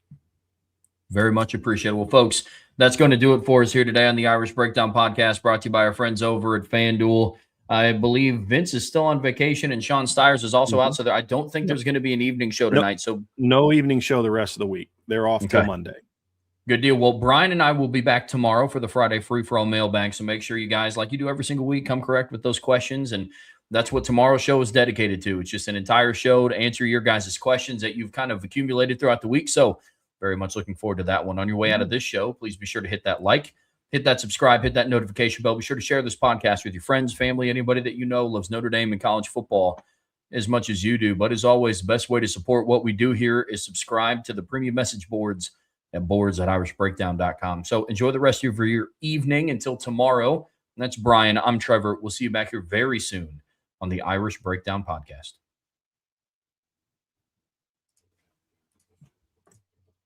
S1: Very much appreciated. Well, folks, that's going to do it for us here today on the Irish Breakdown Podcast, brought to you by our friends over at FanDuel. I believe Vince is still on vacation and Sean Stiers is also out. So I don't think there's going to be an evening show tonight. So
S2: no evening show the rest of the week. They're off till Monday.
S1: Good deal. Well, Brian and I will be back tomorrow for the Friday free-for-all mailbag. So make sure you guys, like you do every single week, come correct with those questions. And that's what tomorrow's show is dedicated to. It's just an entire show to answer your guys' questions that you've kind of accumulated throughout the week. So very much looking forward to that one. On your way out of this show, please be sure to hit that like, hit that subscribe, hit that notification bell. Be sure to share this podcast with your friends, family, anybody that you know loves Notre Dame and college football as much as you do. But as always, the best way to support what we do here is subscribe to the premium message boards at boards@irishbreakdown.com. So enjoy the rest of your evening until tomorrow. And that's Brian. I'm Trevor. We'll see you back here very soon on the Irish Breakdown Podcast.